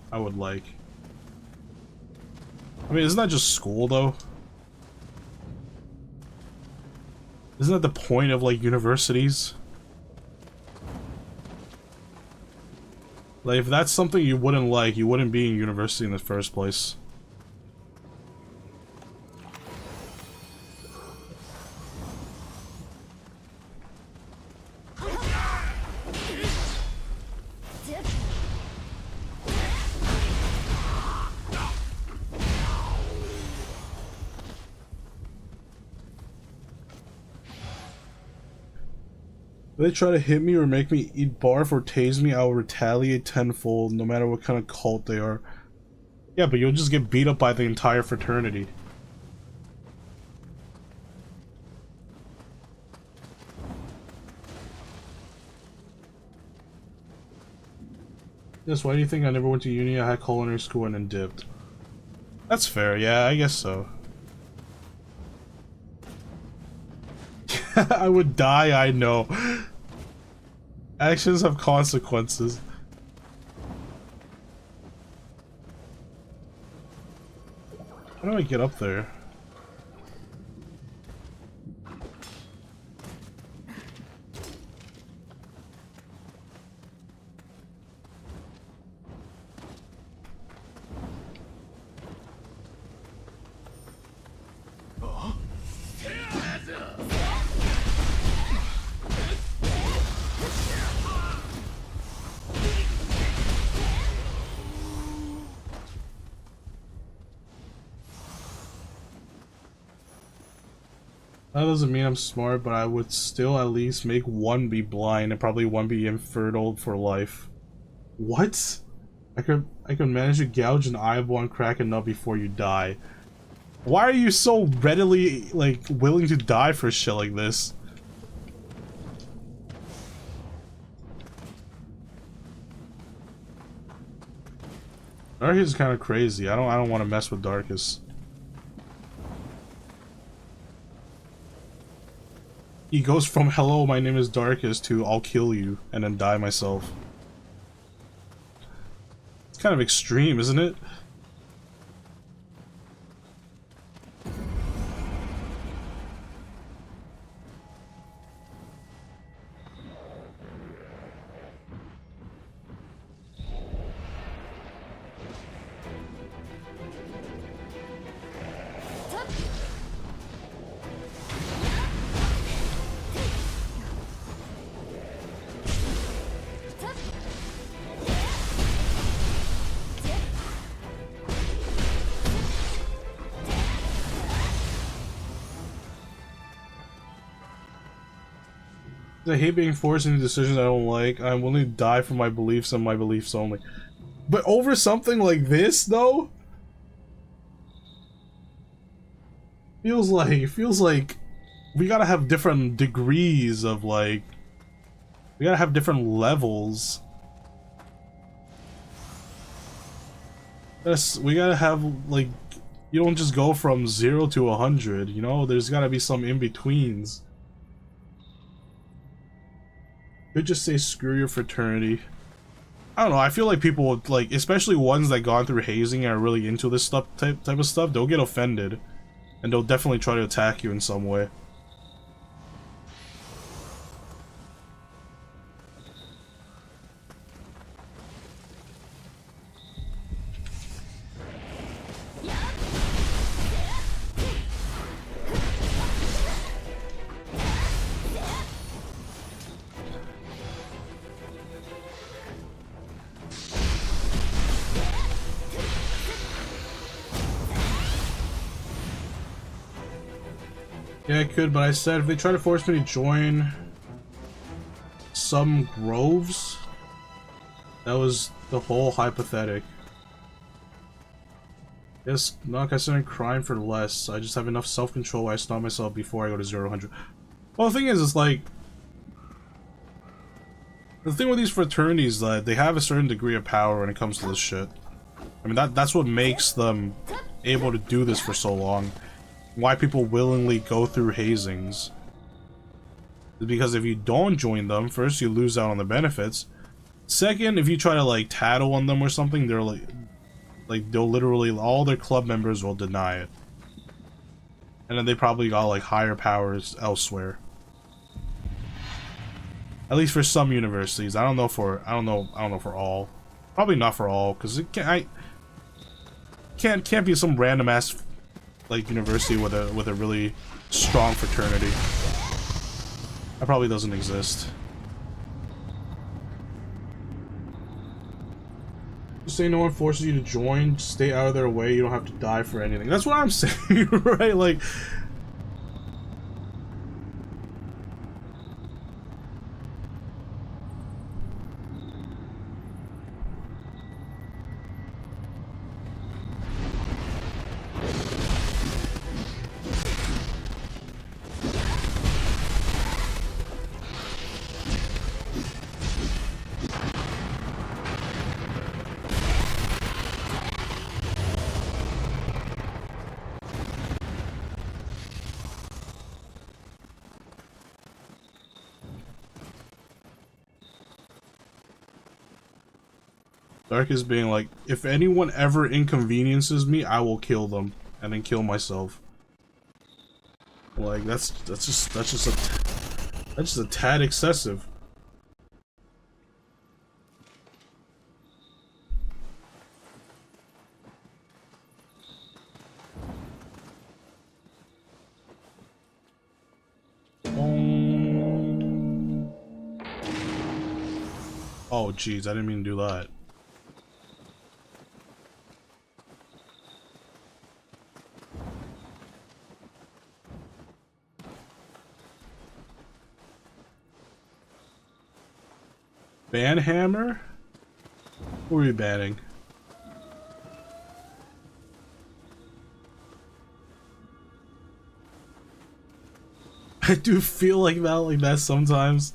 mean, isn't that just school though? Isn't that the point of like universities? Like, if that's something you wouldn't like, you wouldn't be in university in the first place. If they try to hit me or make me eat barf or tase me, I will retaliate tenfold, no matter what kind of cult they are. Yeah, but you'll just get beat up by the entire fraternity. Yes, why do you think I never went to uni? I had culinary school and then dipped. That's fair, yeah, I guess so. I would die, I know. Actions have consequences. How do I get up there? That doesn't mean I'm smart, but I would still at least make one be blind and probably one be infertile for life. What? I could manage to gouge an eyeball and crack a nut before you die. Why are you so readily, like, willing to die for shit like this? Darkus is kind of crazy. I don't want to mess with Darkus. He goes from "hello, my name is Darkus" to "I'll kill you" and then die myself. It's kind of extreme, isn't it? I hate being forced into decisions I don't like. I'm willing to die for my beliefs and my beliefs only. But over something like this, though? Feels like we gotta have different degrees of, like... We gotta have different levels. We gotta have, like... You don't just go from 0 to 100, you know? There's gotta be some in-betweens. Could just say screw your fraternity. I don't know, I feel like people would, like, especially ones that gone through hazing and are really into this stuff type of stuff, they'll get offended. And they'll definitely try to attack you in some way. Yeah, I could, but I said if they try to force me to join some groves, that was the whole hypothetic. Yes, not considering crime for less. I just have enough self-control where I stop myself before I go to 0-100. Well, the thing is, it's like... The thing with these fraternities is that they have a certain degree of power when it comes to this shit. I mean, that's what makes them able to do this for so long. Why people willingly go through hazings. Is because if you don't join them, first, you lose out on the benefits. Second, if you try to, like, tattle on them or something, they're like, they'll literally, all their club members will deny it. And then they probably got, like, higher powers elsewhere. At least for some universities. I don't know for all. Probably not for all, because it can't be some random ass, like, university with a really strong fraternity. That probably doesn't exist. Just say no one forces you to join, stay out of their way, you don't have to die for anything. That's what I'm saying, right? Like... Dark is being like, if anyone ever inconveniences me, I will kill them, and then kill myself. Like, that's just a tad excessive. Oh, jeez, I didn't mean to do that. Ban hammer? Who are we banning? I do feel like that sometimes.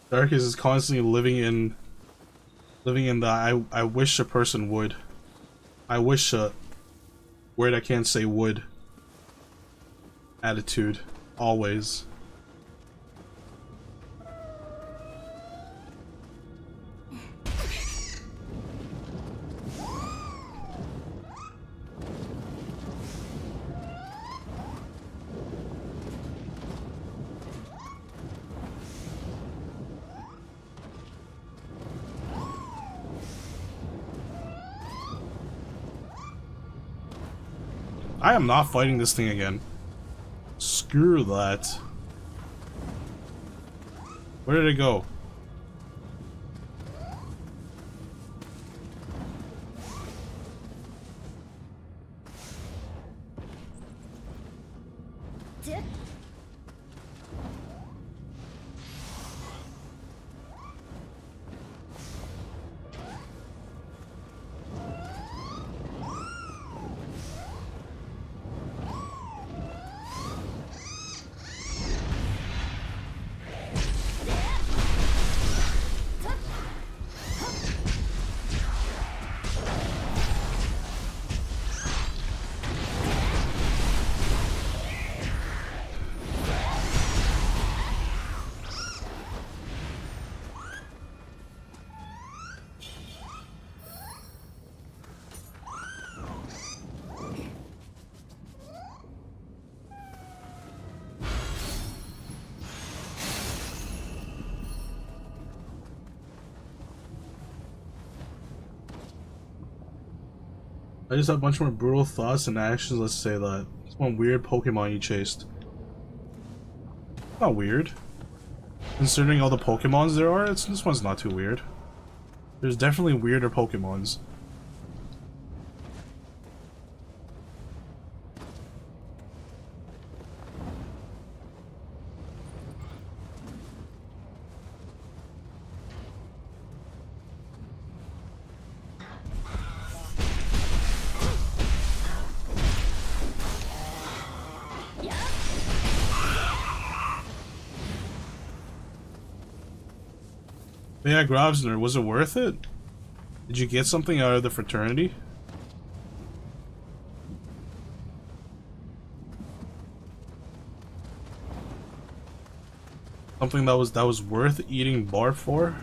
Darkest is constantly living in the I wish a person would. I wish a word I can't say would attitude always. I am not fighting this thing again. Screw that. Where did it go? I just have a bunch more brutal thoughts and actions, let's say that. It's one weird Pokemon you chased. Not weird. Considering all the Pokemons there are, this one's not too weird. There's definitely weirder Pokemons. Yeah, Grobsner, was it worth it? Did you get something out of the fraternity? Something that was worth eating barf for?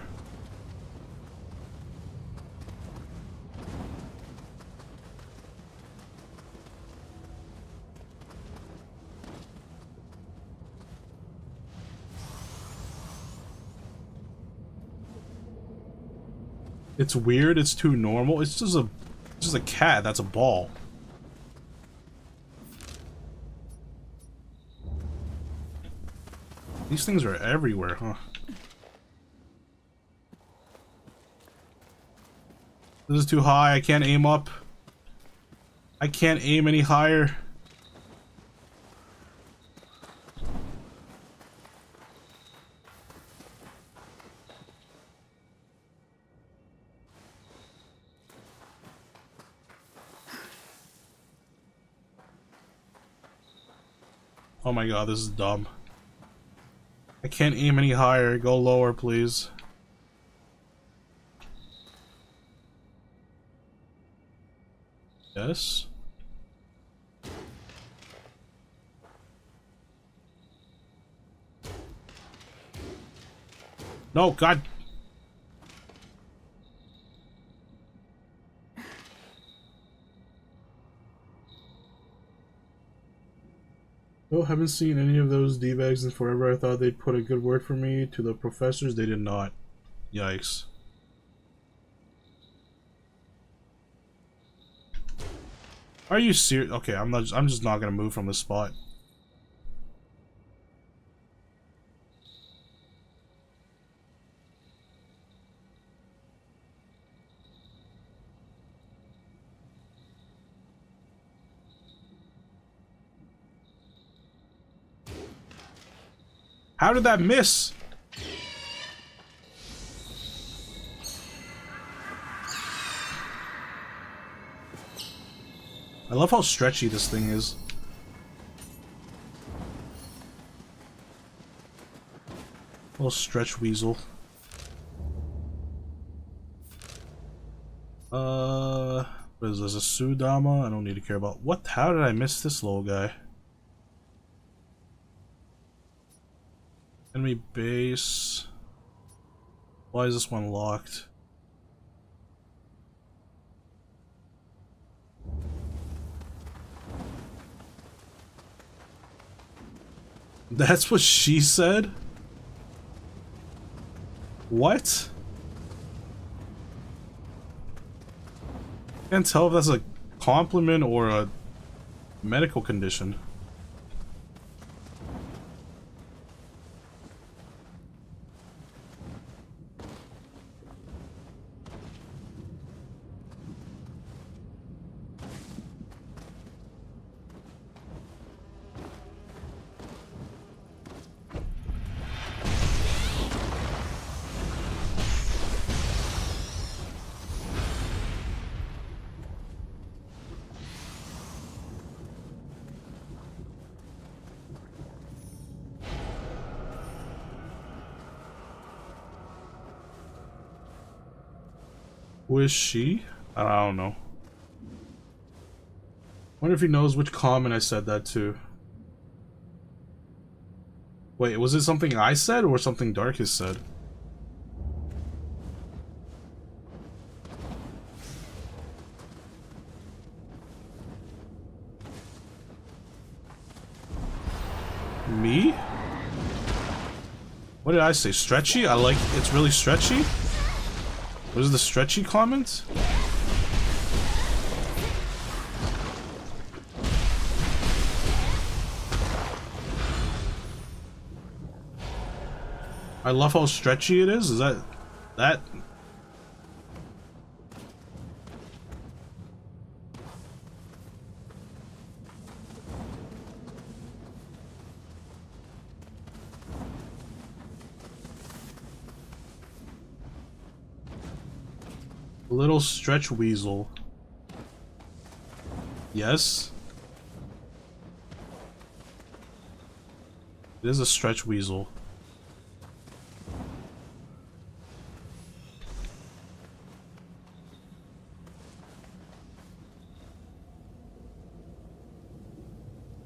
It's weird, it's too normal. It's just a cat, that's a ball. These things are everywhere, huh? This is too high, I can't aim up. I can't aim any higher. Oh my god, this is dumb. I can't aim any higher. Go lower, please. Yes? No, god! Oh, haven't seen any of those D-bags in forever. I thought they'd put a good word for me to the professors. They did not. Yikes. Are you serious? Okay, I'm just not gonna move from this spot. How did that miss? I love how stretchy this thing is. Little stretch weasel. What is this? A Sudama? I don't need to care about. What? How did I miss this little guy? Enemy base. Why is this one locked? That's what she said? What? Can't tell if that's a compliment or a medical condition. Who is she? I don't know. Wonder if he knows which comment I said that to. Wait, was it something I said or something Darkus said? Me? What did I say? Stretchy? I like it's really stretchy? What is the stretchy comment? I love how stretchy it is. Is that that? Little stretch weasel. Yes. It is a stretch weasel.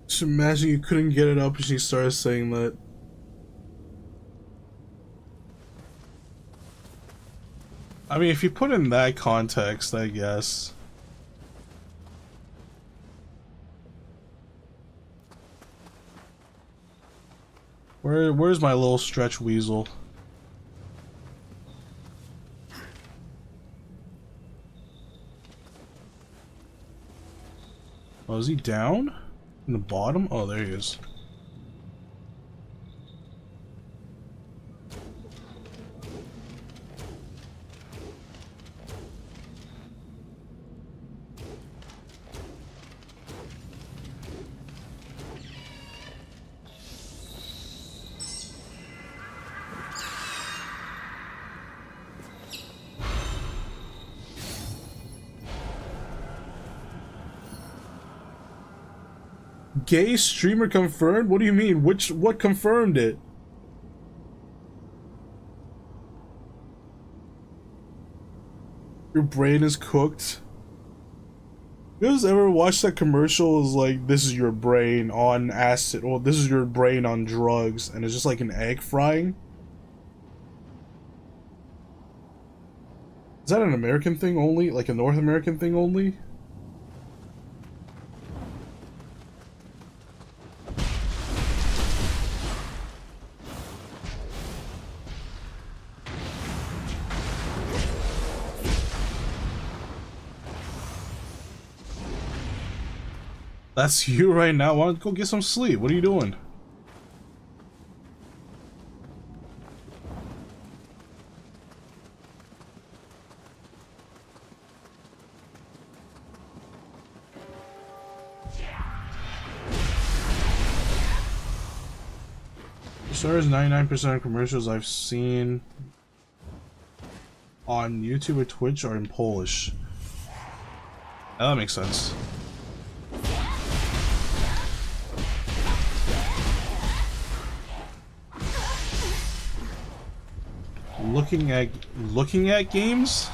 Just imagine you couldn't get it up and she started saying that. I mean, if you put in that context, I guess. Where's my little stretch weasel? Oh, is he down? In the bottom? Oh, there he is. Gay streamer confirmed? What do you mean? What confirmed it? Your brain is cooked. You guys ever watch that commercial? Is like, this is your brain on acid, or this is your brain on drugs, and it's just like an egg frying? Is that an American thing only? Like a North American thing only? That's you right now. Why don't you go get some sleep? What are you doing? As far as 99% of commercials I've seen on YouTube or Twitch are in Polish. That makes sense. Looking at games?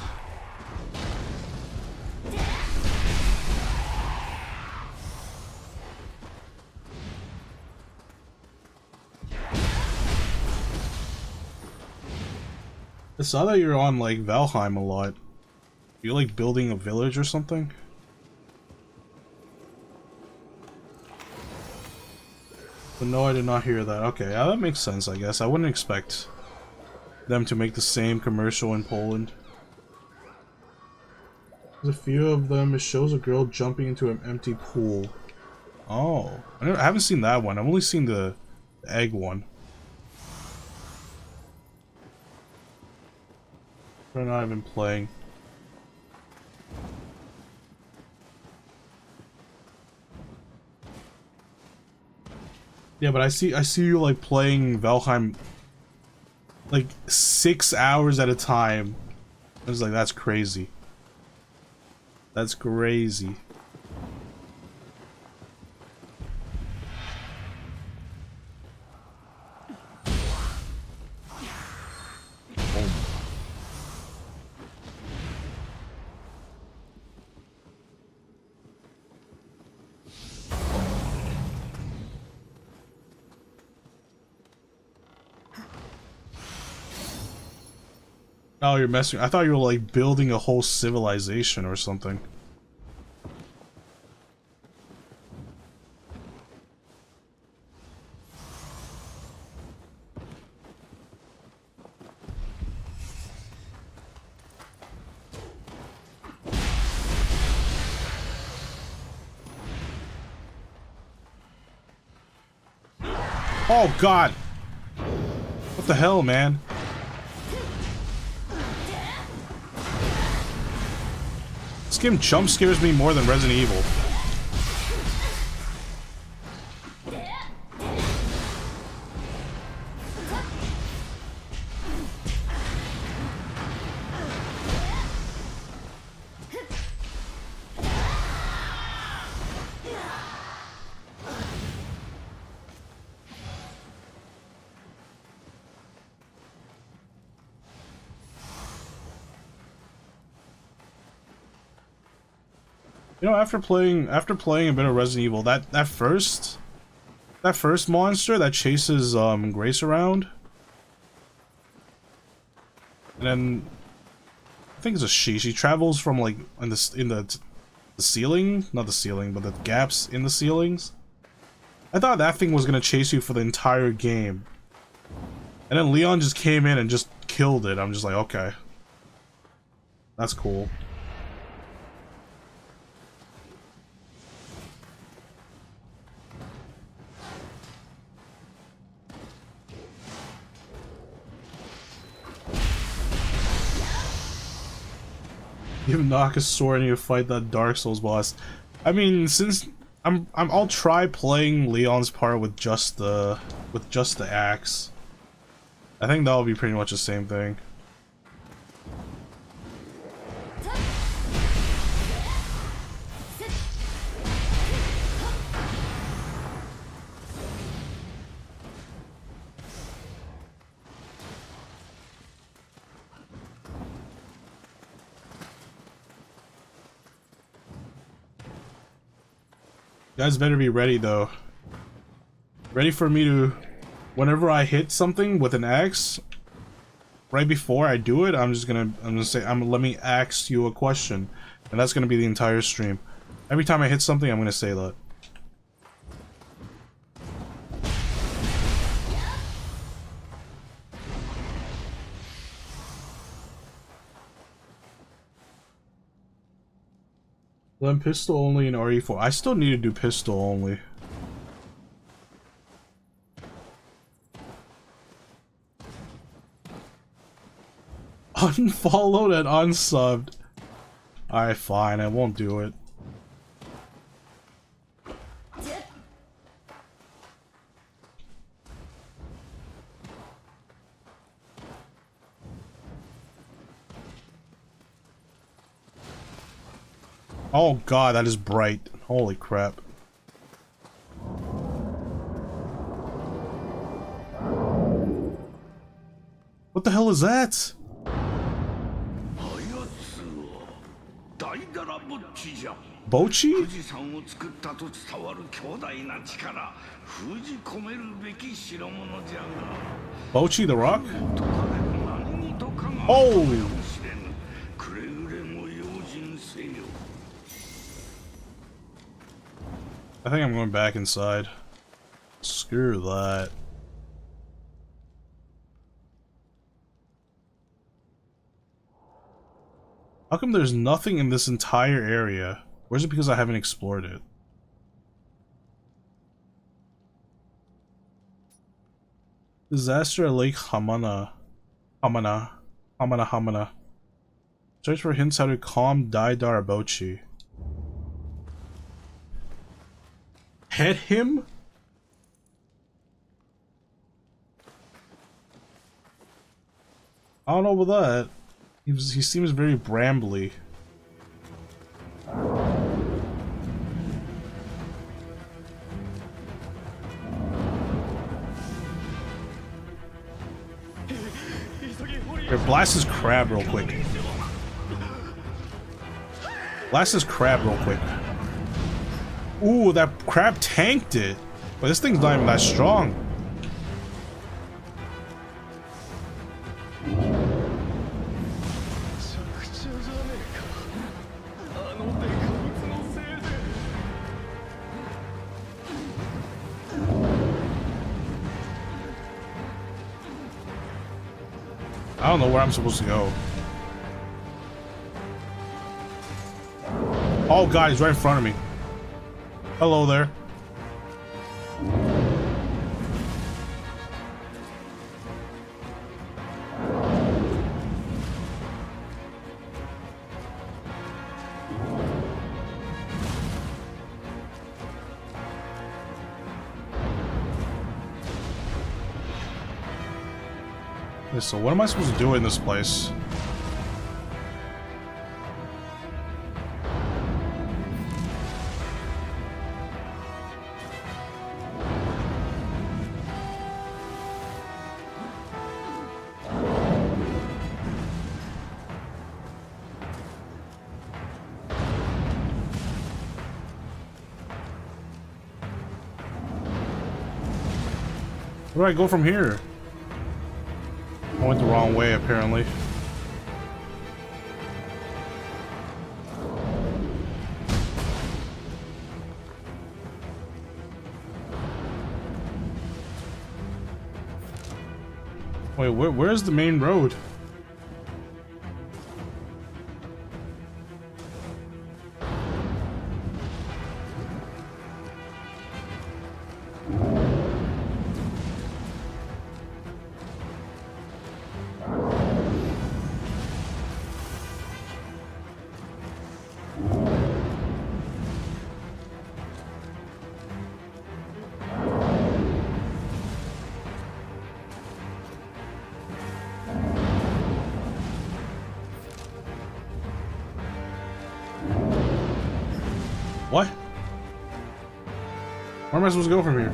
I saw that you're on like Valheim a lot. You're like building a village or something? But no, I did not hear that. Okay, yeah, that makes sense, I guess. I wouldn't expect them to make the same commercial in Poland. There's a few of them. It shows a girl jumping into an empty pool. Oh, I haven't seen that one. I've only seen the egg one. Right now I've been playing. Yeah, but I see you like playing Valheim like 6 hours at a time. I was like, that's crazy. That's crazy. Oh, you're messing. I thought you were like building a whole civilization or something. Oh God. What the hell, man? This game jump scares me more than Resident Evil. You know, after playing a bit of Resident Evil, that first monster that chases Grace around, and then I think it's a she. She travels from like in the ceiling, not the ceiling, but the gaps in the ceilings. I thought that thing was gonna chase you for the entire game, and then Leon just came in and just killed it. I'm just like, okay, that's cool. You knock a sword and you fight that Dark Souls boss. I mean, since I'll try playing Leon's part with just the axe. I think that'll be pretty much the same thing. You guys better be ready though. Ready for me to, whenever I hit something with an axe, right before I do it, I'm gonna say, let me ask you a question. And that's gonna be the entire stream. Every time I hit something, I'm gonna say that. Then pistol only in RE4. I still need to do pistol only. Unfollowed and unsubbed. Alright, fine, I won't do it. Oh god, that is bright. Holy crap. What the hell is that? Bochi? Bochi the Rock? Oh! I think I'm going back inside. Screw that. How come there's nothing in this entire area? Or is it because I haven't explored it? Disaster at Lake Hamana. Hamana. Search for hints how to calm Dai Darabochi. Hit him? I don't know about that. He seems very brambly. Here, blast his crab real quick. Blast his crab real quick. Ooh, that crab tanked it. But this thing's not even that strong. I don't know where I'm supposed to go. Oh god, he's right in front of me. Hello there. Okay, so what am I supposed to do in this place? Where do I go from here? I went the wrong way, apparently. Wait, where's the main road? What? Where am I supposed to go from here?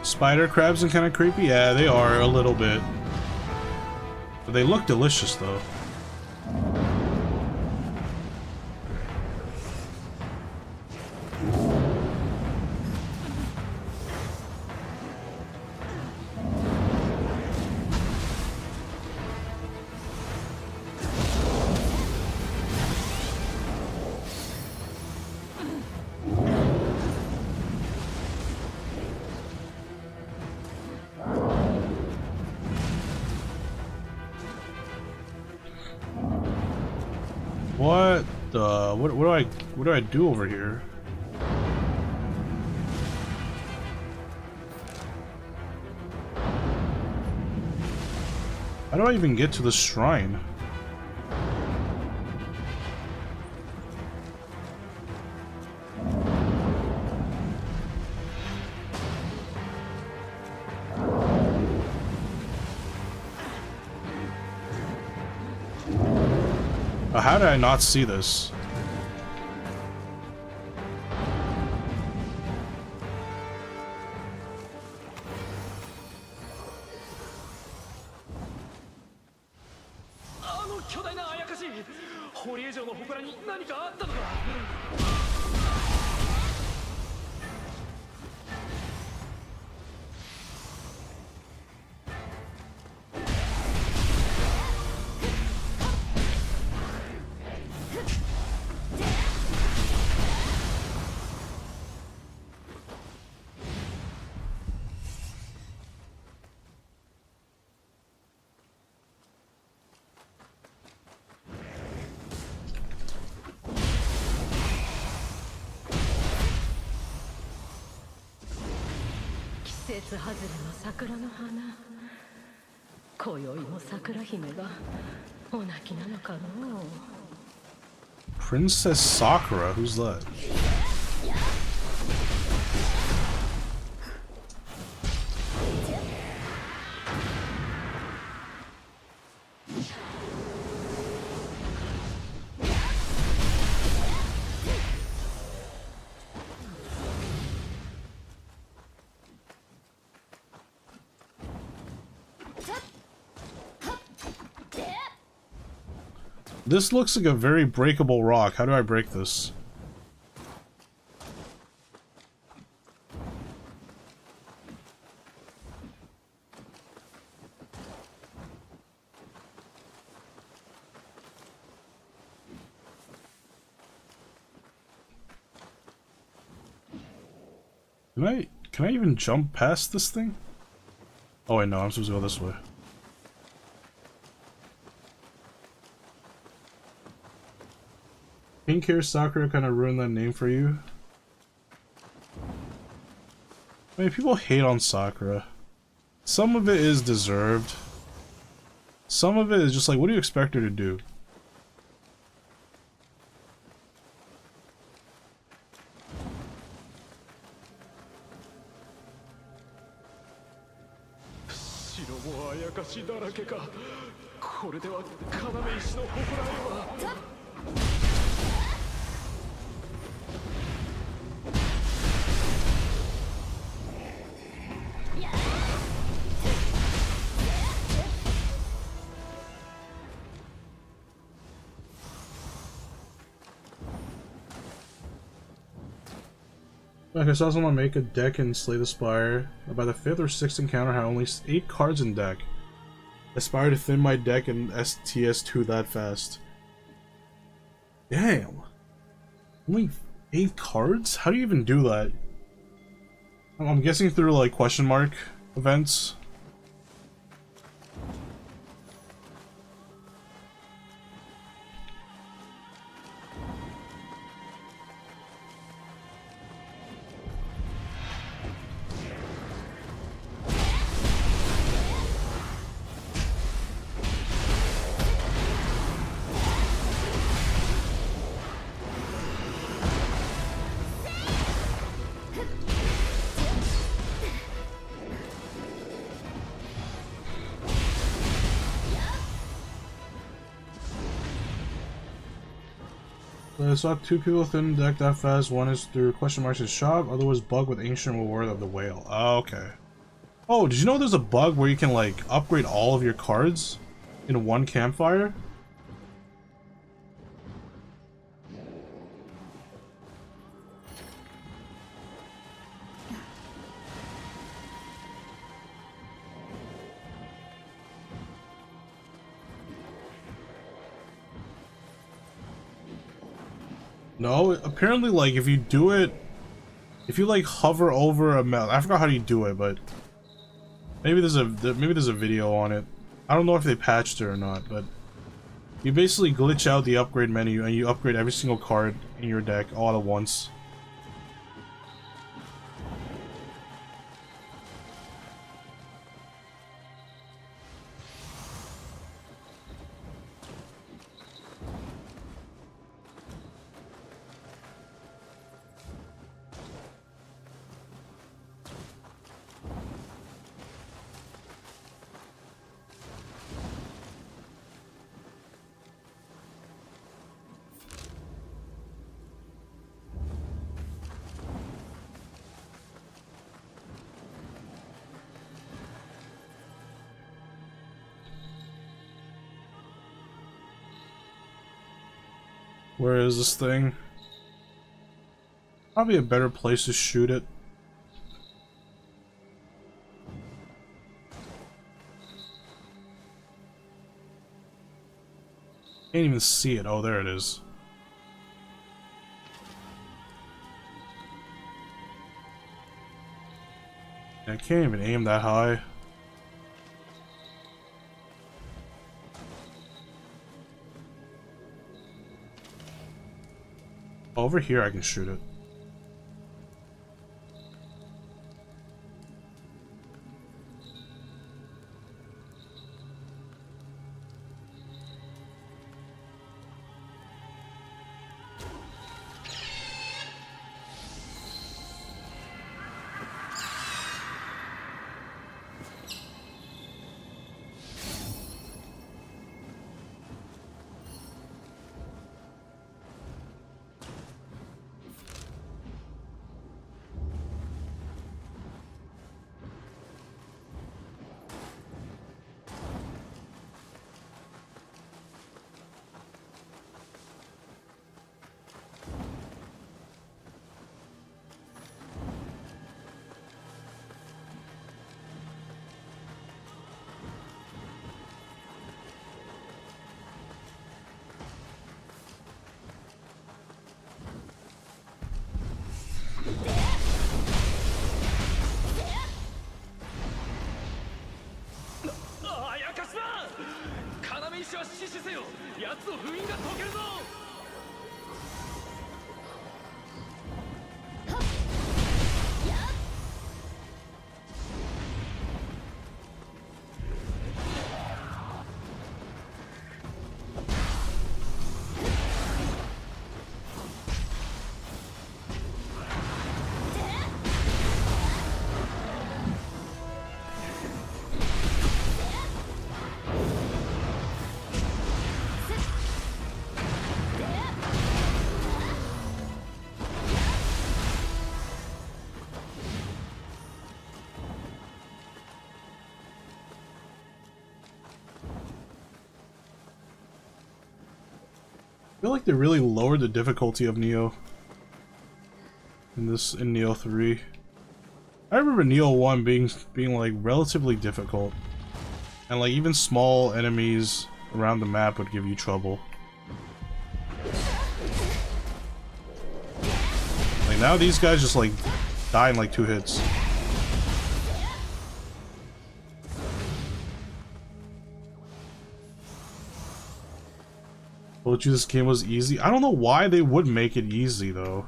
Spider crabs and kind of creepy? Yeah, they are a little bit. But they look delicious, though. What the? What do I do over here? How do I even get to the shrine? How did I not see this? Princess Sakura? Who's that? This looks like a very breakable rock. How do I break this? Can I even jump past this thing? Oh wait, no, I'm supposed to go this way. Pink hair Sakura kind of ruined that name for you. I mean, people hate on Sakura. Some of it is deserved. Some of it is just like, what do you expect her to do? Okay, so I was gonna make a deck and Slay the Spire. By the 5th or 6th encounter, I had only 8 cards in deck. Aspire to thin my deck in STS2 that fast. Damn. Only 8 cards? How do you even do that? I'm guessing through like question mark events. I saw 2 people thin deck that fast. One is through question marks shop, other was bug with ancient reward of the whale. Oh, okay. Oh, did you know there's a bug where you can like upgrade all of your cards in one campfire? No, apparently like if you do it, if you like hover over a map, I forgot how you do it, but maybe there's a video on it. I don't know if they patched it or not, but you basically glitch out the upgrade menu and you upgrade every single card in your deck all at once. Where is this thing? Probably a better place to shoot it. Can't even see it. Oh, there it is. I can't even aim that high. Over here I can shoot it. あやかしだ。要石は死守せよ。奴を封印が解けるぞ。I feel like they really lowered the difficulty of Nioh in Nioh 3. I remember Nioh 1 being like relatively difficult. And like even small enemies around the map would give you trouble. Like now these guys just like die in like 2 hits. Told you this game was easy. I don't know why they would make it easy though.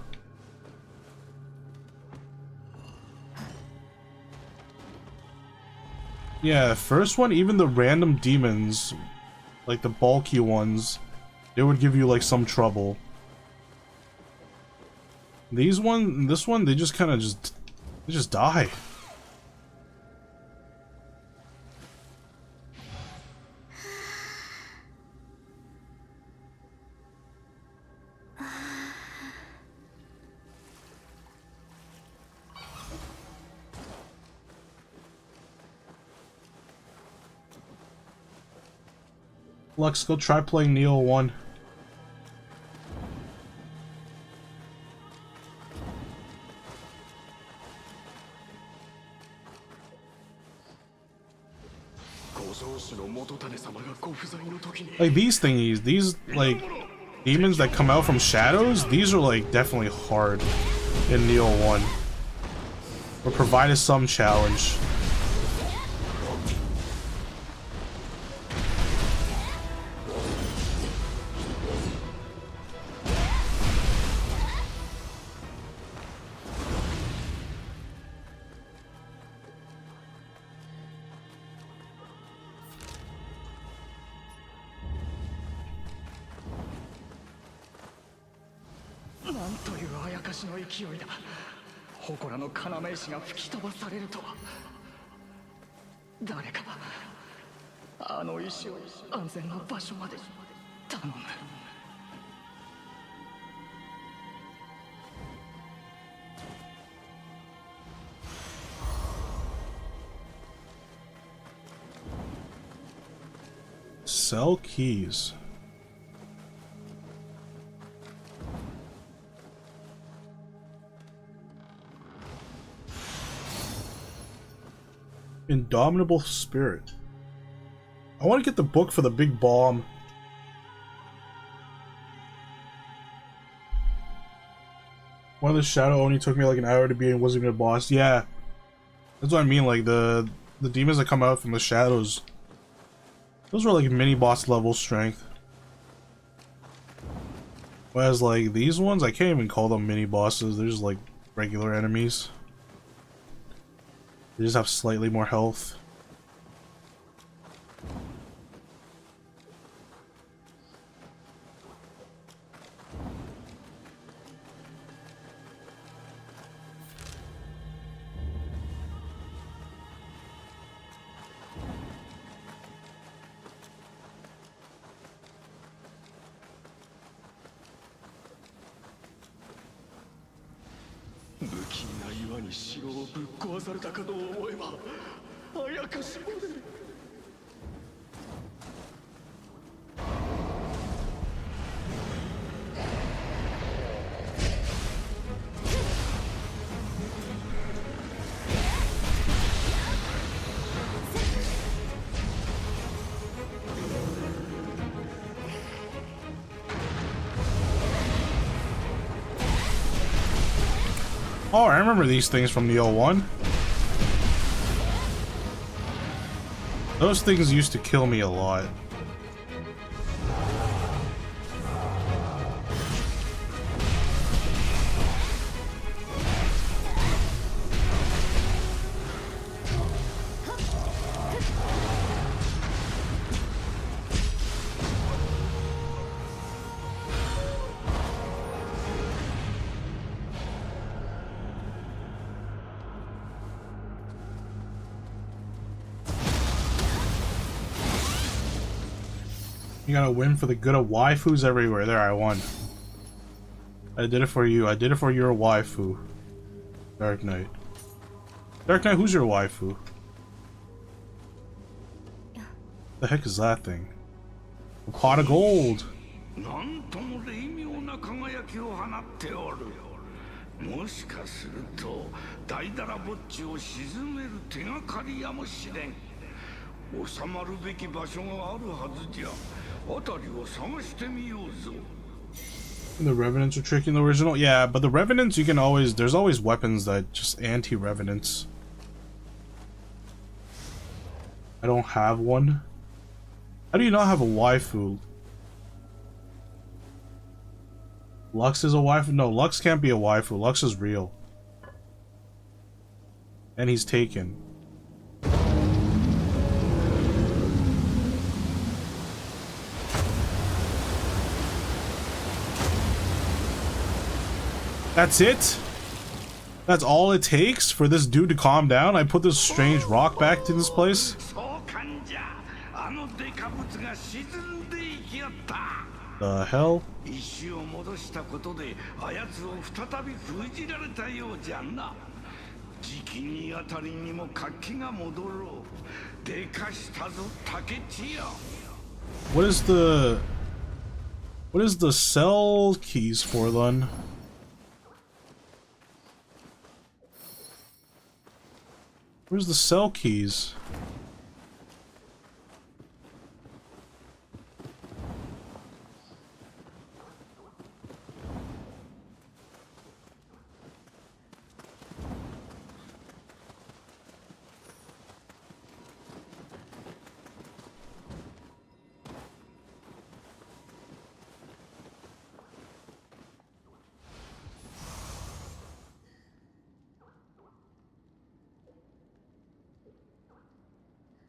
Yeah, first one, even the random demons, like the bulky ones, they would give you like some trouble. This one, they just kind of just die. Lux, go try playing Nioh 1. Like these thingies, these like demons that come out from shadows, these are like definitely hard in Nioh 1. Or provided some challenge. Sell keys. Indomitable Spirit. I want to get the book for the big bomb. One of the shadow only took me like an hour to beat and wasn't even a boss. Yeah. That's what I mean, like the demons that come out from the shadows. Those were like mini boss level strength. Whereas like these ones, I can't even call them mini bosses, they're just like regular enemies. They just have slightly more health. Oh, I remember these things from Nioh 1. Those things used to kill me a lot. You gotta win for the good of waifus everywhere. There, I won. I did it for you. I did it for your waifu. Dark Knight. Dark Knight, who's your waifu? The heck is that thing? A pot of gold. もしかすると大だらぼっちを沈める手がかりやもしれん。収まるべき場所があるはずじゃ。辺りを探してみようぞ。The Revenants are tricky in the original? Yeah, but the Revenants you can always... There's always weapons that just anti-Revenants. I don't have one. How do you not have a waifu? Lux is a waifu? No, Lux can't be a waifu. Lux is real. And he's taken. That's it? That's all it takes for this dude to calm down? I put this strange rock back to this place? The hell? What is the cell keys for then? Where's the cell keys?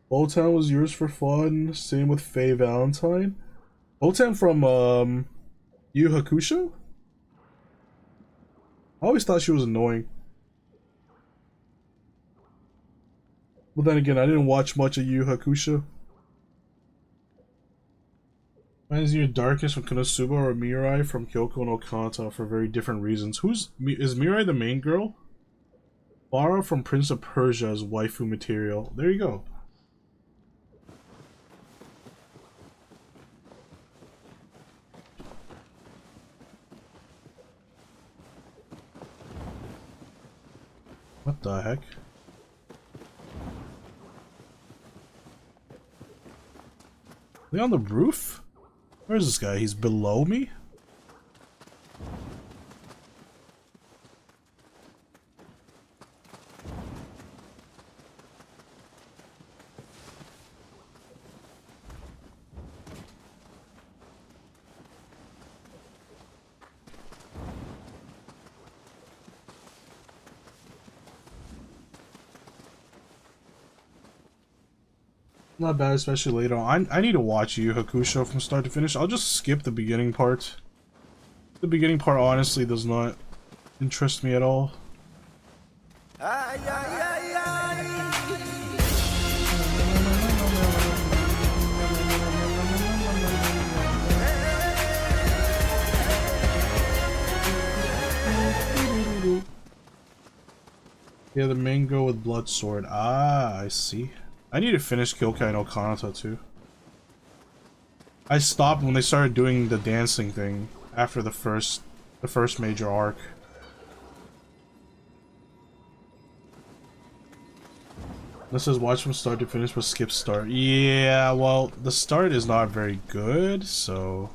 Old Town was yours for fun. Same with Faye Valentine. Old Town from Yu Hakusho? I always thought she was annoying. But then again, I didn't watch much of Yu Hakusho. Mine is either Darkness from Konosuba or Mirai from Kyoko no Kanta for very different reasons. Is Mirai the main girl? Bara from Prince of Persia is waifu material. There you go. What the heck? Are they on the roof? Where's this guy? He's below me? Not bad, especially later on. I need to watch Yu Hakusho from start to finish. I'll just skip the beginning part. The beginning part honestly does not interest me at all. Yeah, the main girl with blood sword. Ah, I see. I need to finish Kyokai no Kanata too. I stopped when they started doing the dancing thing after the first major arc. This says watch from start to finish but skip start. Yeah, well, the start is not very good, so...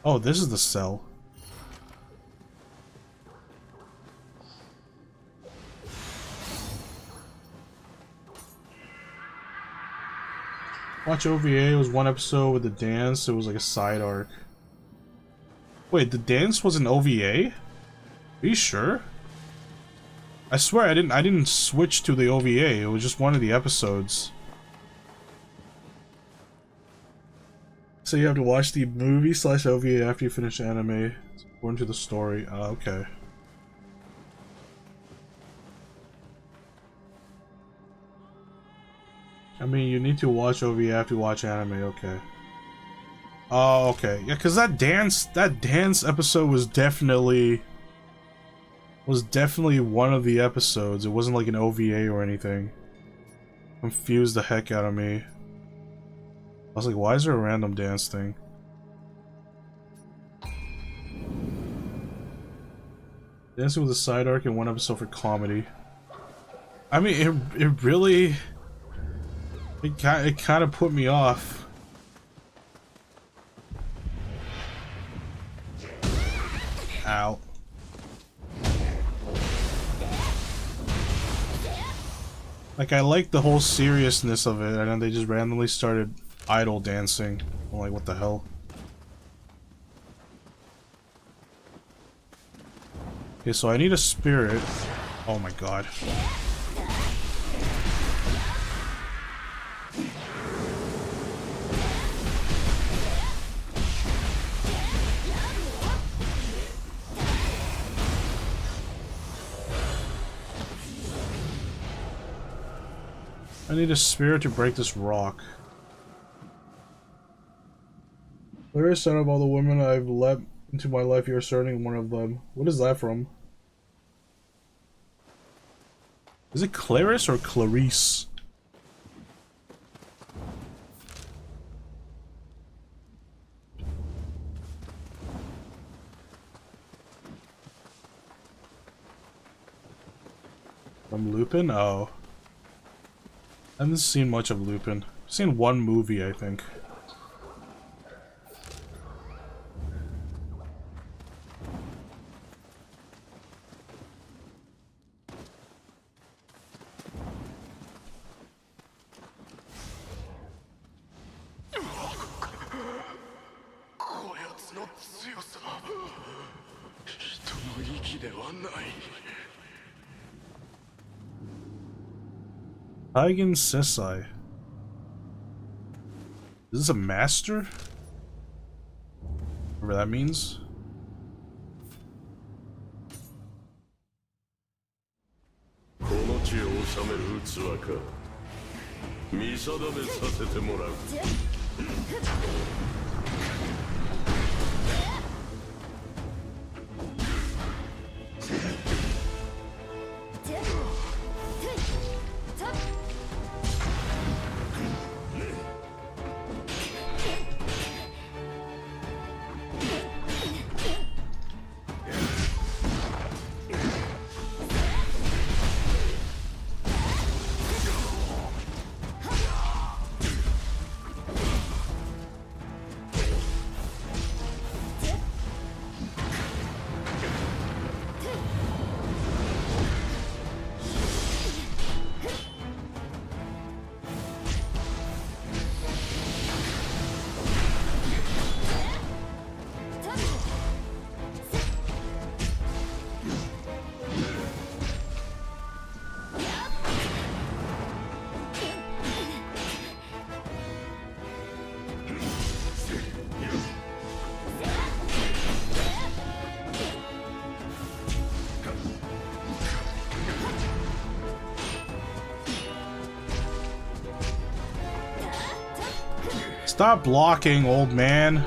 Oh, this is the cell. Watch OVA. It was one episode with the dance. It was like a side arc. Wait, the dance was an OVA? Are you sure? I swear I didn't switch to the OVA. It was just one of the episodes. So you have to watch the movie / OVA after you finish anime. According to the story. Okay. I mean, you need to watch OVA after you watch anime, okay. Oh, okay. Yeah, because that dance episode was definitely one of the episodes. It wasn't like an OVA or anything. Confused the heck out of me. I was like, why is there a random dance thing? Dancing with a side arc and one episode for comedy. I mean, it really... It kind of put me off. Ow. Like, I liked the whole seriousness of it, and then they just randomly started idol dancing. I'm like, what the hell? Okay, so I need a spirit. Oh my god. I need a spirit to break this rock. Clarice, out of all the women I've let into my life, you're certainly one of them. What is that from? Is it Clarice or Clarice? From Lupin? Oh. I haven't seen much of Lupin. I've seen one movie, I think. Eigen Sesai. Is this a master? Whatever that means. この地を治める器か。見定めさせてもらう。Stop blocking, old man.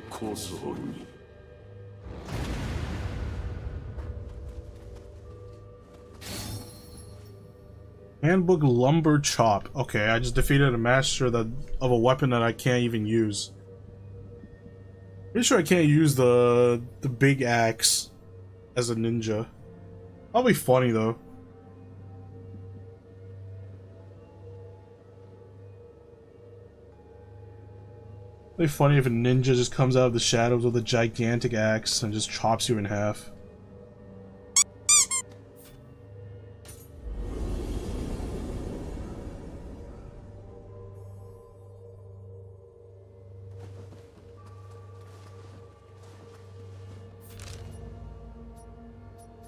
コースホルに。 Handbook Lumber Chop. Okay, I just defeated a master of a weapon that I can't even use. Pretty sure I can't use the big axe as a ninja. That'll be funny though. It'll be funny if a ninja just comes out of the shadows with a gigantic axe and just chops you in half.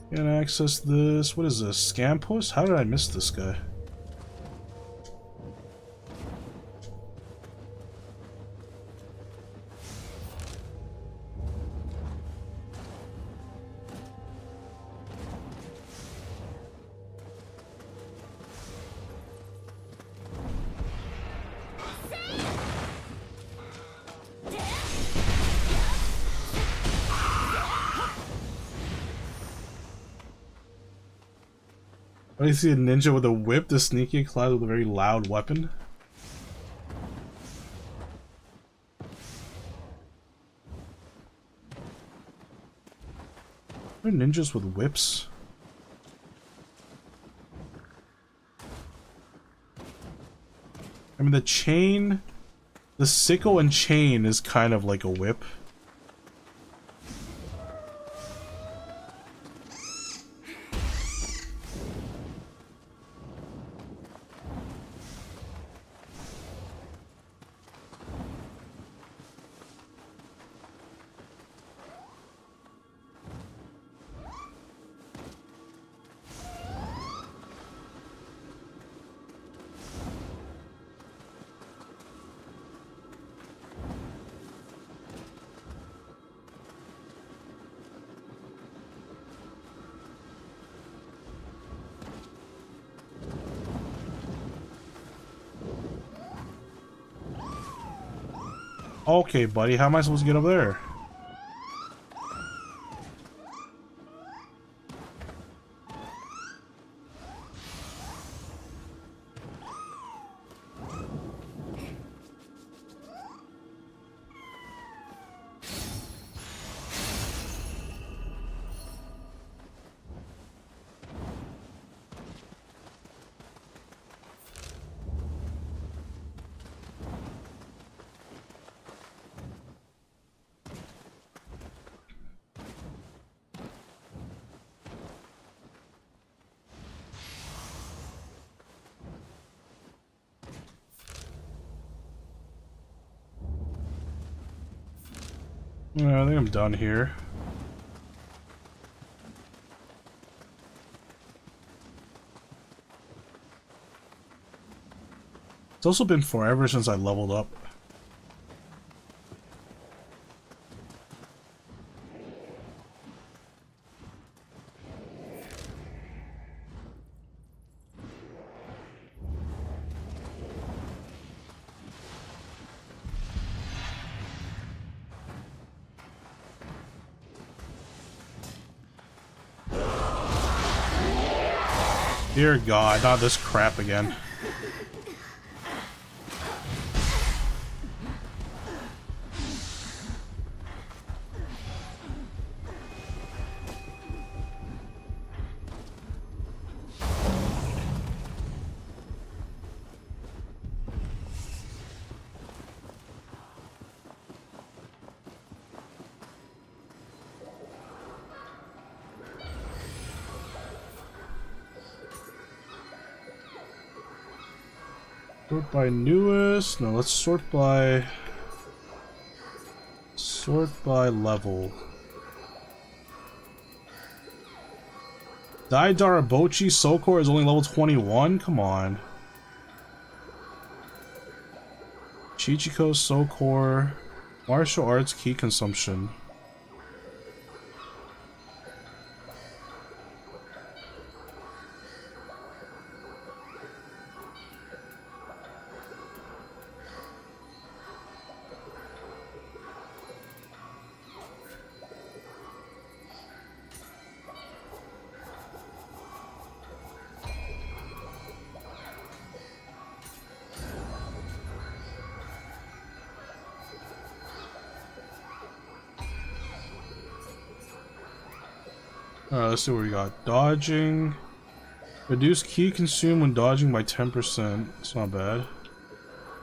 Can't access this. What is this? Scampus? How did I miss this guy? I see a ninja with a whip, the sneaky clad with a very loud weapon. Are there ninjas with whips? I mean, the chain, the sickle and chain is kind of like a whip. Okay, buddy, how am I supposed to get up there? Yeah, I think I'm done here. It's also been forever since I leveled up. Dear God, not this crap again. Sort by newest. No, let's sort by level. Dai Darabochi Sokor is only level 21? Come on. Chichiko Sokor. Martial arts key consumption. Alright, let's see what we got. Dodging. Reduce ki consumed when dodging by 10%. It's not bad.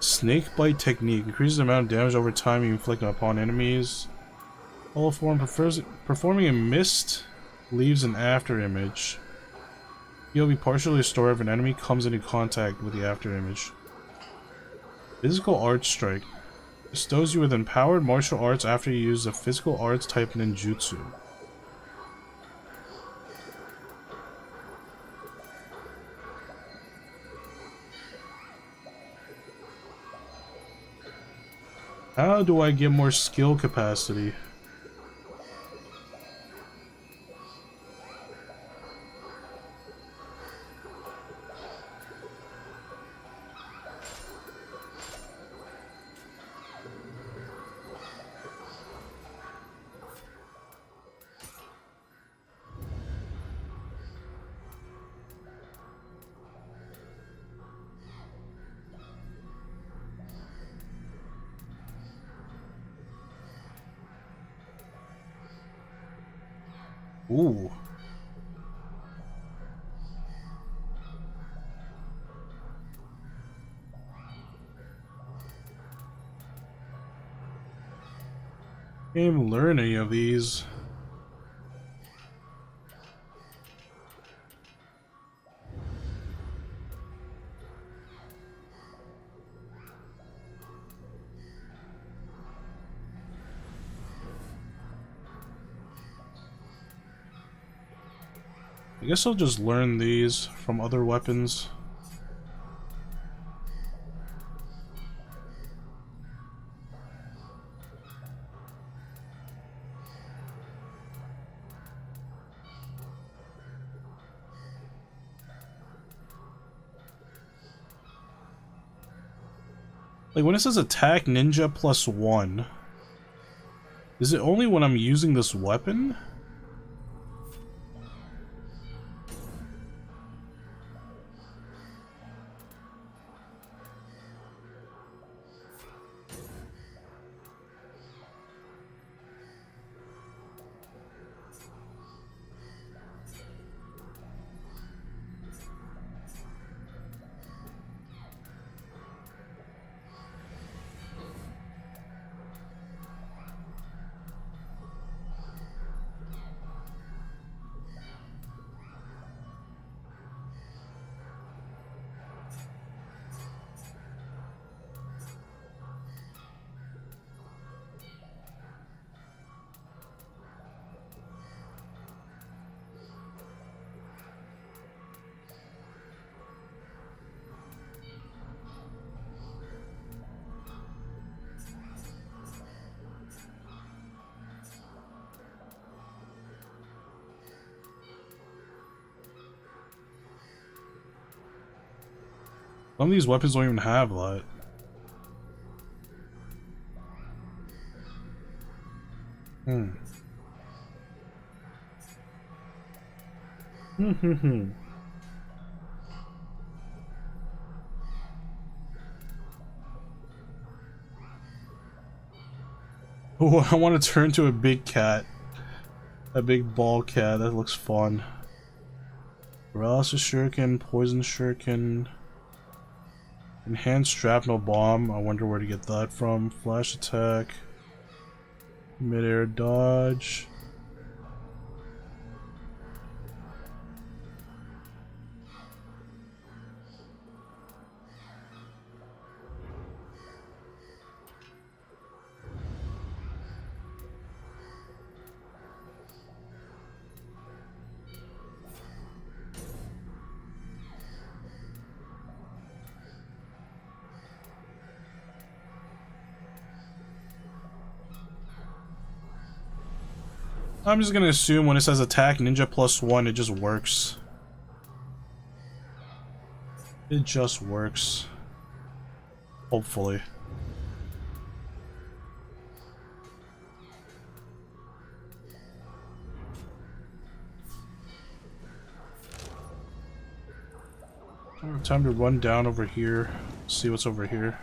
Snake bite technique. Increases the amount of damage over time you inflict upon enemies. Hollow form performing a mist leaves an after image. He'll be partially restored if an enemy comes into contact with the after image. Physical Arts Strike. Bestows you with empowered martial arts after you use the physical arts type ninjutsu. How do I get more skill capacity? Ooh. Can't even learn any of these. I guess I'll just learn these from other weapons. Like when it says attack ninja +1, is it only when I'm using this weapon? Some of these weapons don't even have that. Oh, I want to turn to a big cat. A big ball cat, that looks fun. Paralysis shuriken, poison shuriken. Enhanced shrapnel bomb, I wonder where to get that from. Flash attack. Mid-air dodge. I'm just gonna assume when it says attack ninja +1, it just works. It just works. Hopefully. Time to run down over here, see what's over here.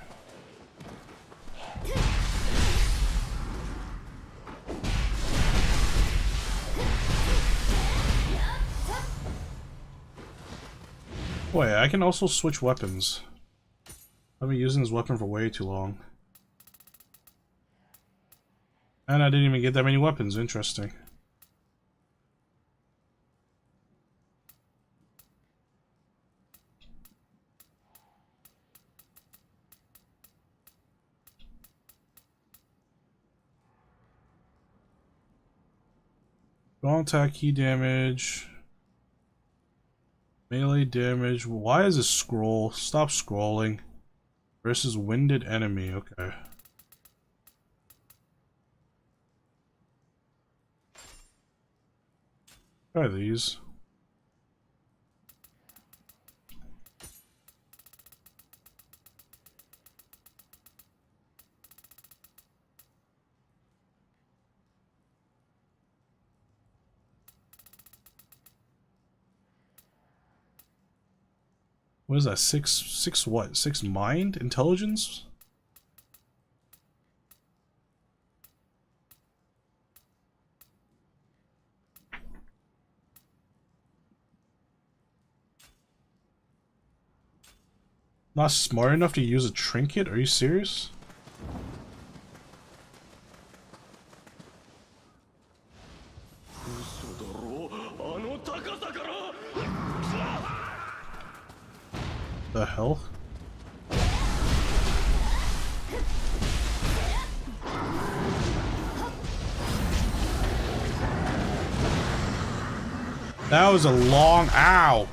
Wait, I can also switch weapons. I've been using this weapon for way too long. And I didn't even get that many weapons. Interesting. Don't attack, key damage. Melee damage. Why is it scroll? Stop scrolling. Versus winded enemy. Okay. Try these. What is that? Six what? 6 mind? Intelligence? Not smart enough to use a trinket? Are you serious? The hell? That was a long ow.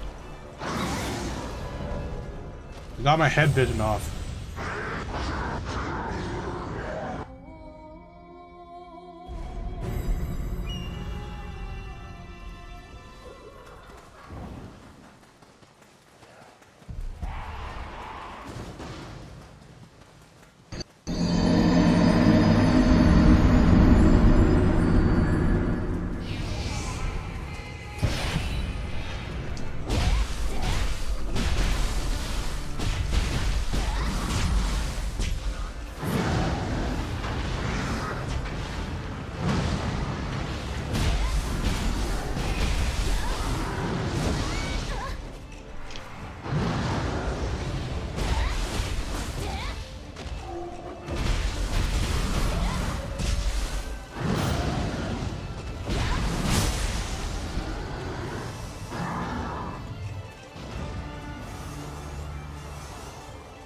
I got my head bitten off.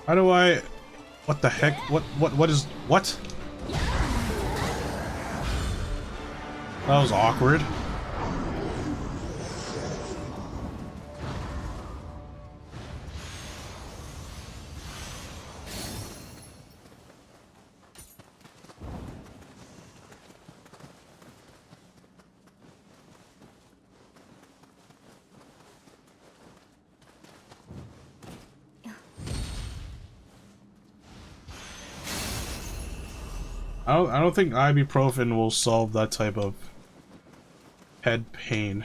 How do I... What the heck? What is... What? That was awkward. I don't think ibuprofen will solve that type of head pain.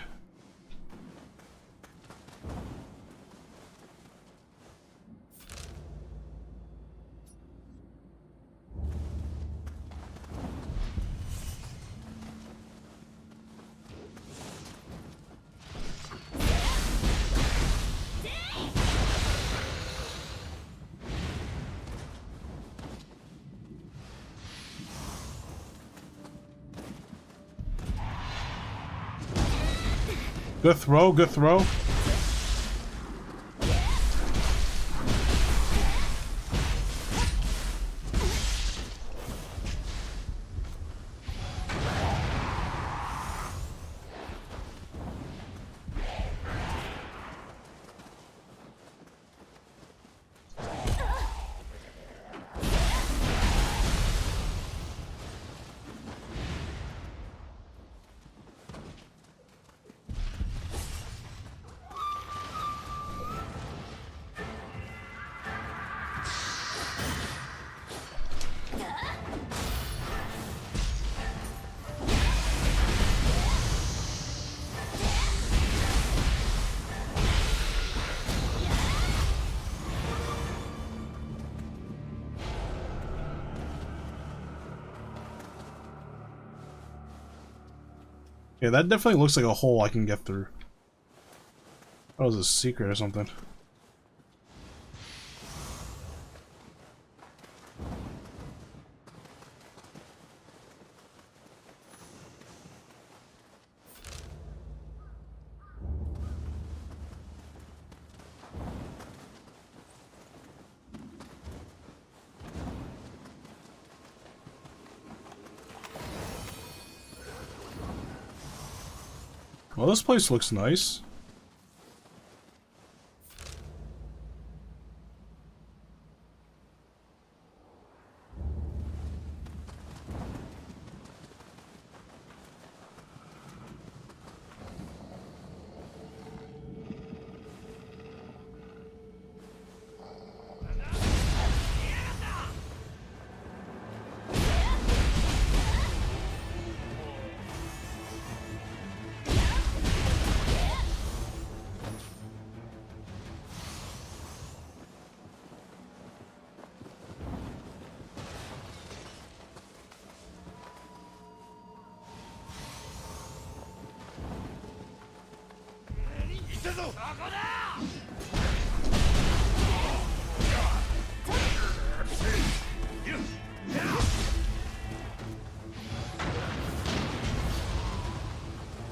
Good throw, good throw. Yeah, that definitely looks like a hole I can get through. That was a secret or something. Well, this place looks nice.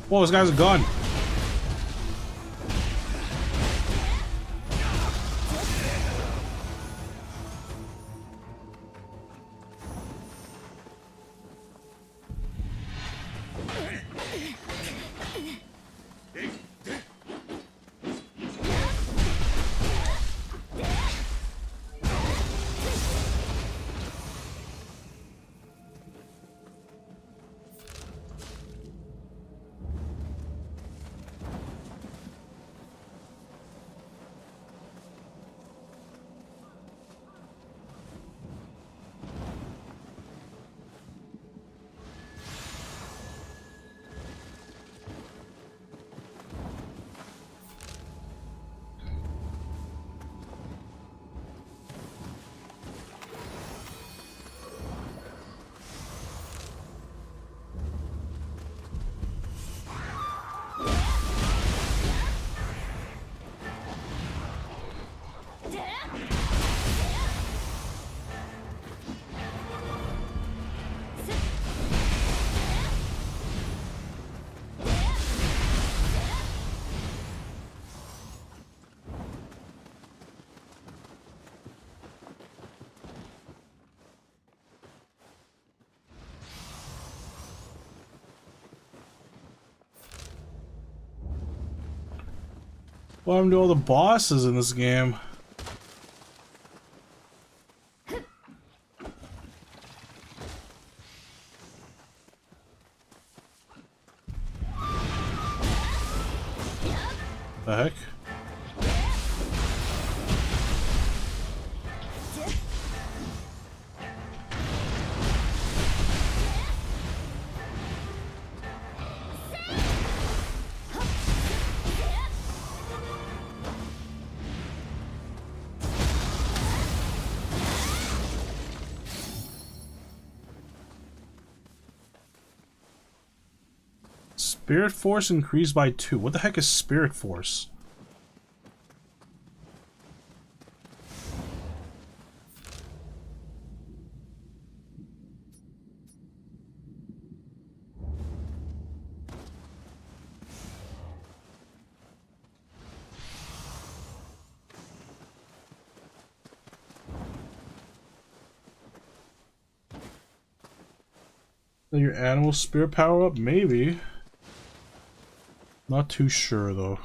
Whoa, this guy's a gun. What happened to all the bosses in this game? The heck? Spirit Force increased by 2. What the heck is Spirit Force? Your animal spirit power up? Maybe. Not too sure though.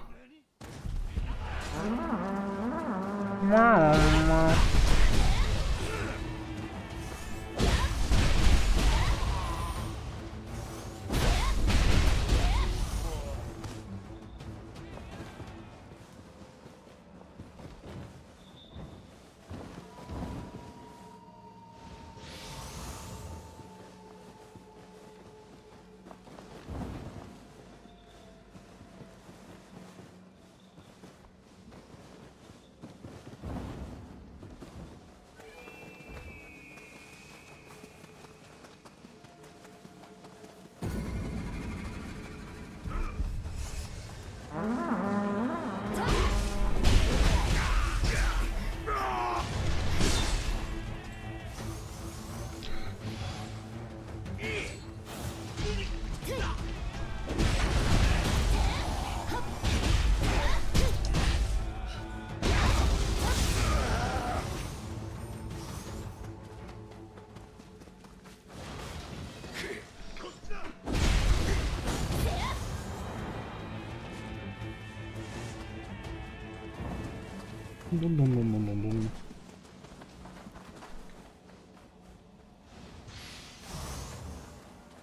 Dum, dum, dum, dum, dum, dum.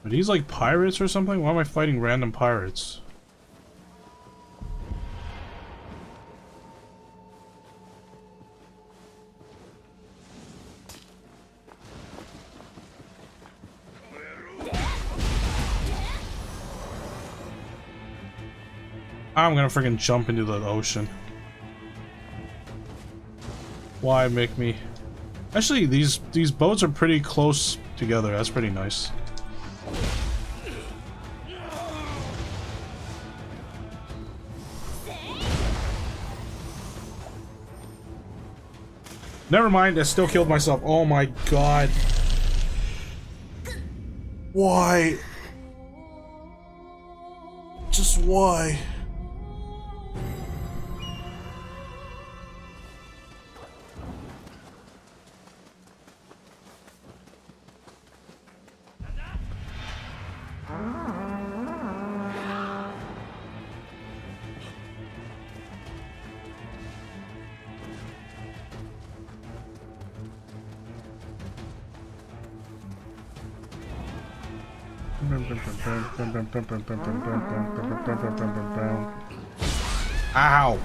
Are these like pirates or something? Why am I fighting random pirates? I'm gonna freaking jump into the ocean. Why make me? Actually, these boats are pretty close together. That's pretty nice. Never mind, I still killed myself. Oh my god. Why? Just why? Ow!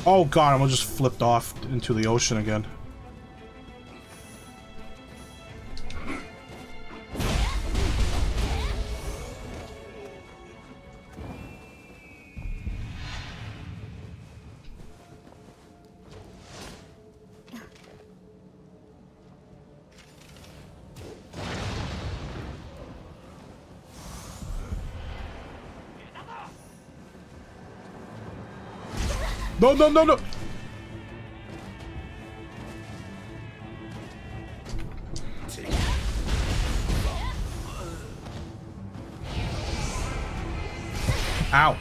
Oh god, I just flipped off into the ocean again. No, no, no, no! Ow.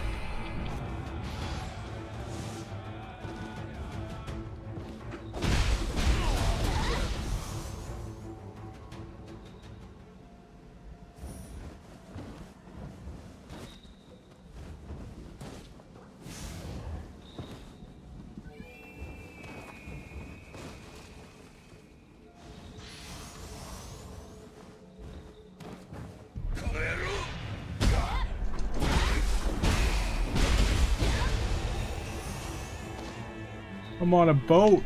I'm on a boat.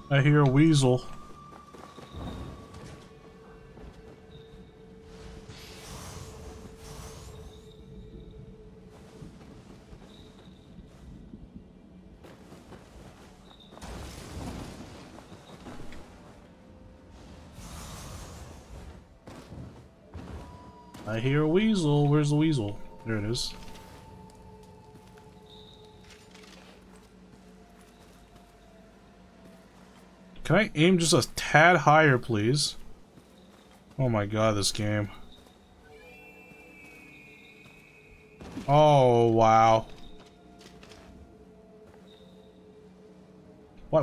I hear a weasel. I hear a weasel. Where's the weasel? There it is. Can I aim just a tad higher, please? Oh my god, this game. Oh, wow.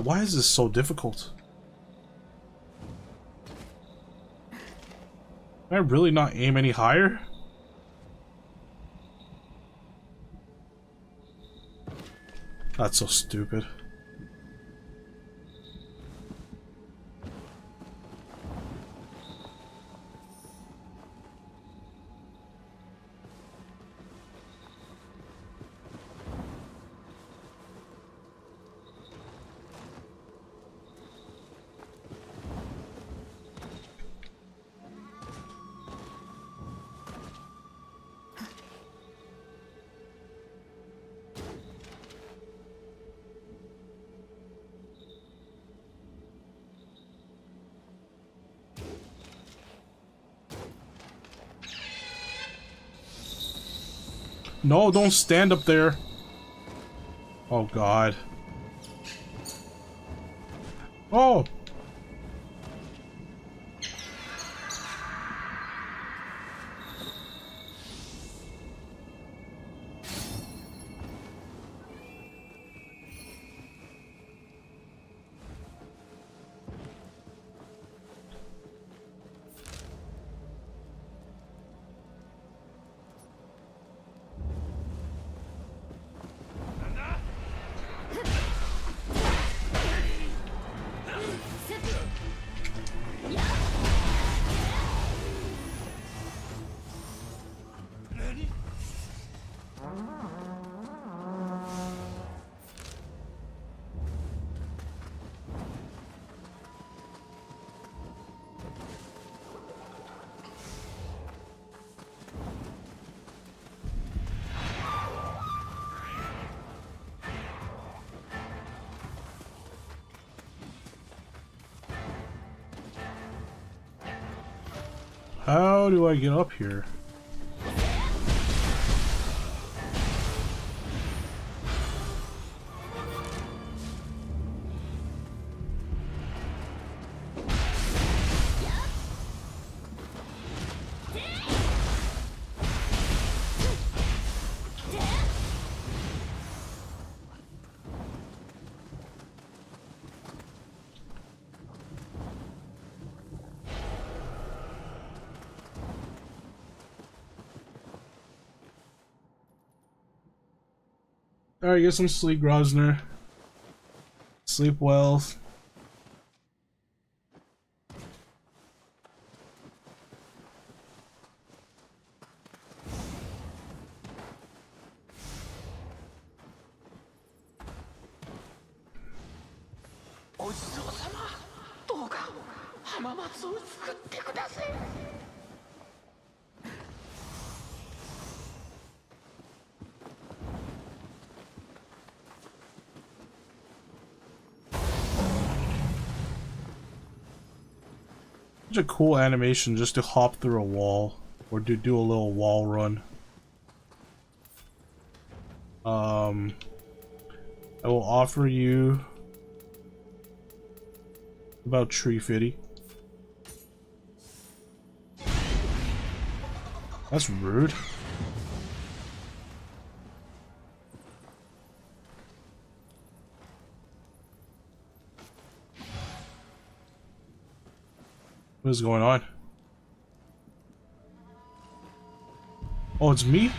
Why is this so difficult? Can I really not aim any higher? That's so stupid. No, don't stand up there. Oh God. Oh! How do I get up here? Alright, get some sleep, Grosner. Sleep well. Such a cool animation just to hop through a wall or to do a little wall run. I will offer you about Tree Fitty. That's rude. What is going on? Oh, it's me?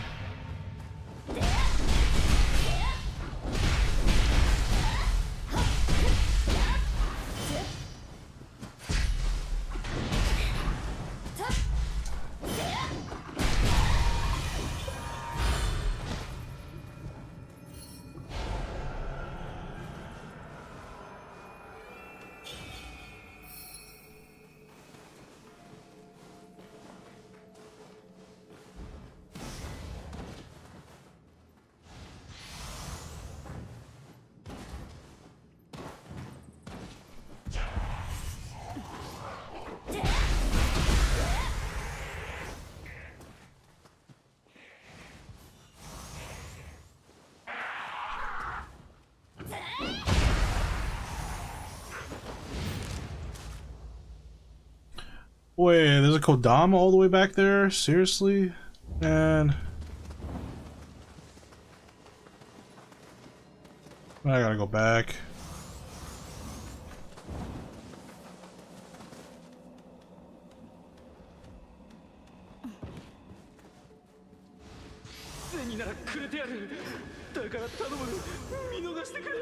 Wait, there's a Kodama all the way back there? Seriously? Man. I gotta go back. いならくれてやる。だから頼む、見逃してくれ。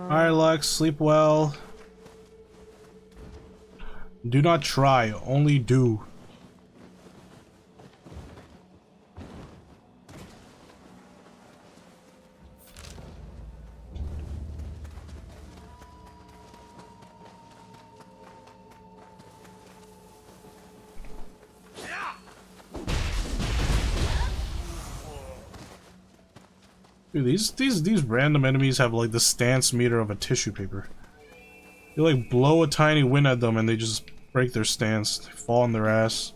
Alright, Lex, sleep well. Do not try, only do. Dude, these random enemies have like the stance meter of a tissue paper. You like blow a tiny wind at them and they just break their stance, they fall on their ass.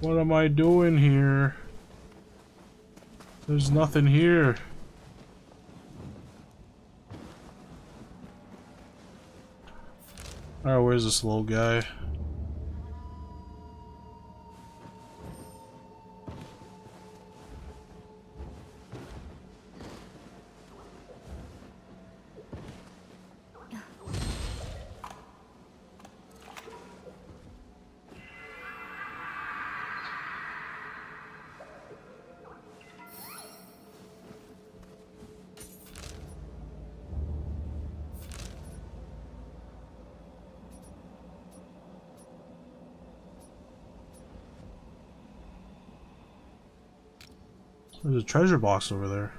What am I doing here? There's nothing here. Alright, where's this little guy? There's a treasure box over there.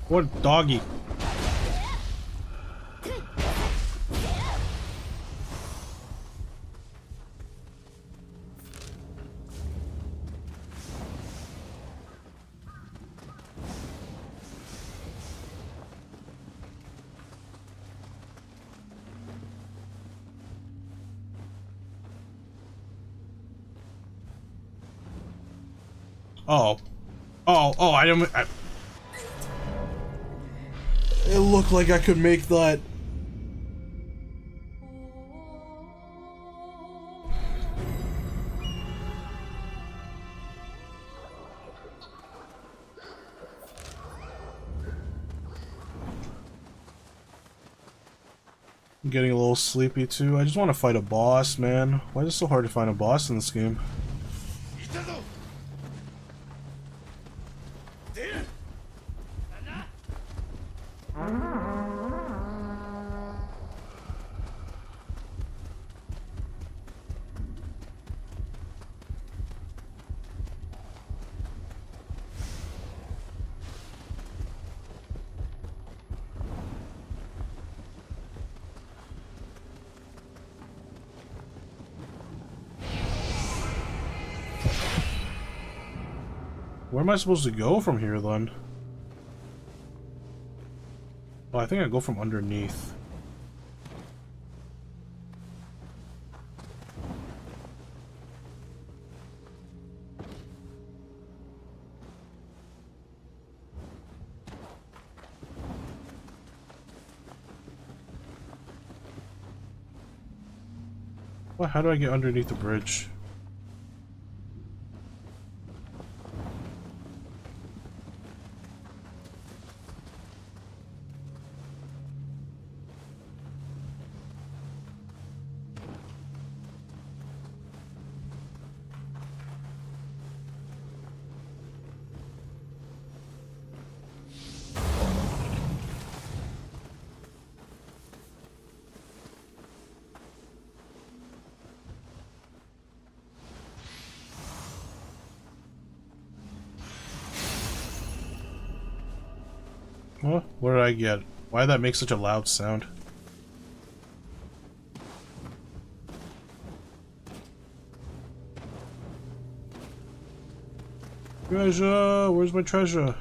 What doggy? Oh, I don't. It looked like I could make that. I'm getting a little sleepy too. I just want to fight a boss, man. Why is it so hard to find a boss in this game? Where am I supposed to go from here, then? Oh, I think I go from underneath. What? How do I get underneath the bridge? What did I get? Why did that make such a loud sound? Treasure! Where's my treasure?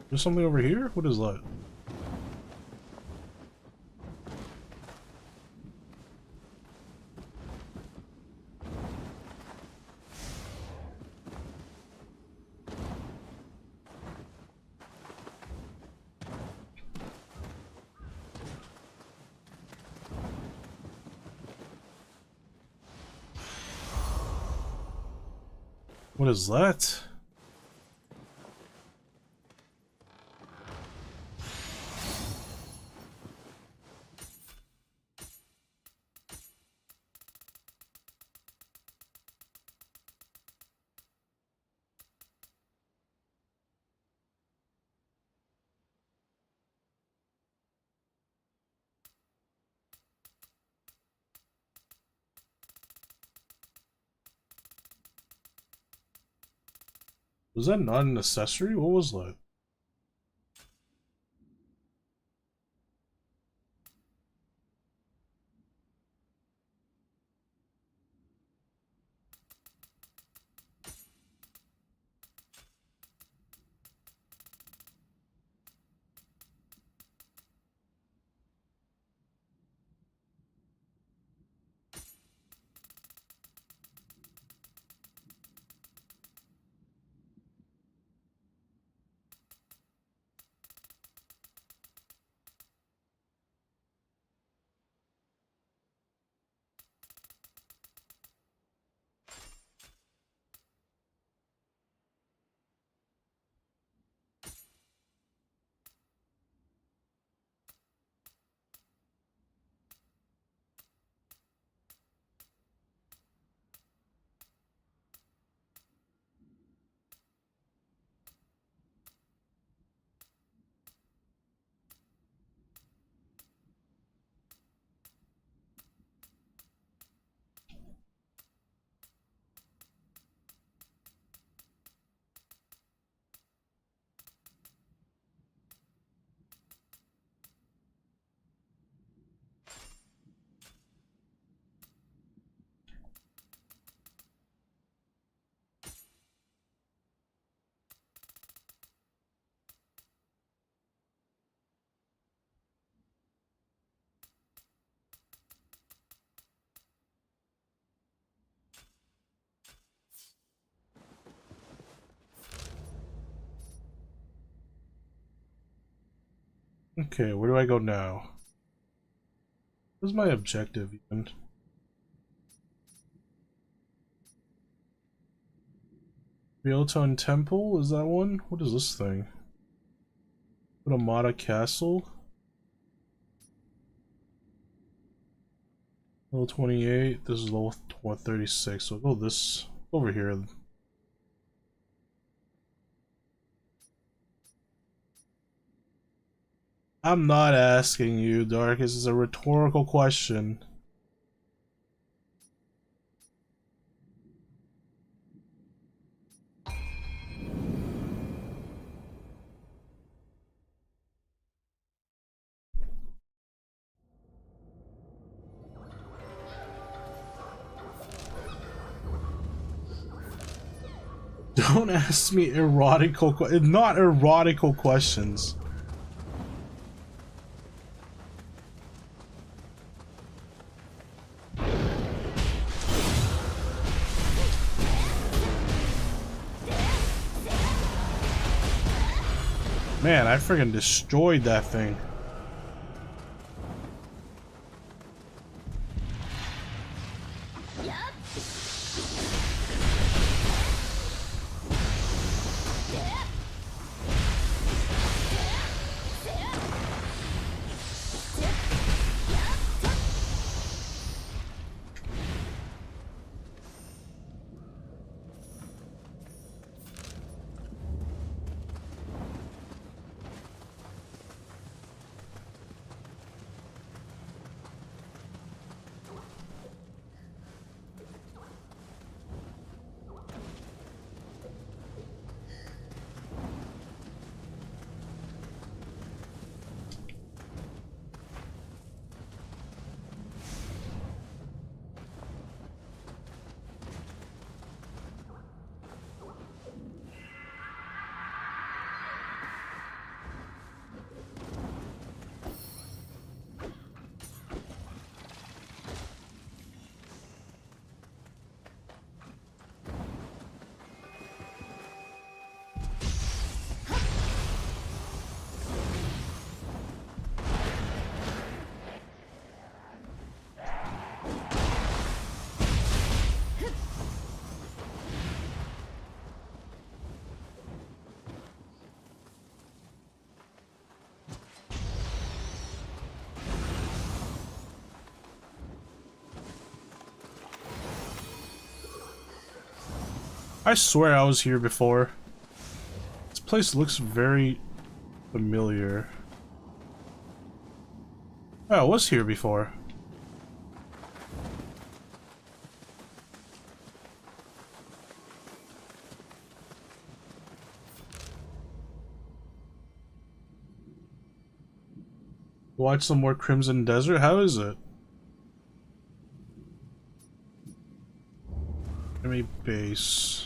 There's something over here? What is that? What is that? Was that not an accessory? What was that? Okay, where do I go now? What's my objective even? Ryoton Temple? Is that one? What is this thing? Uramata Castle? Level 28. This is level 36. So I'll go this over here. I'm not asking you, Dark. This is a rhetorical question. Don't ask me erotical not erotical questions. Man, I friggin' destroyed that thing. I swear I was here before. This place looks very familiar. Oh, I was here before. Watch some more Crimson Desert? How is it? Enemy base.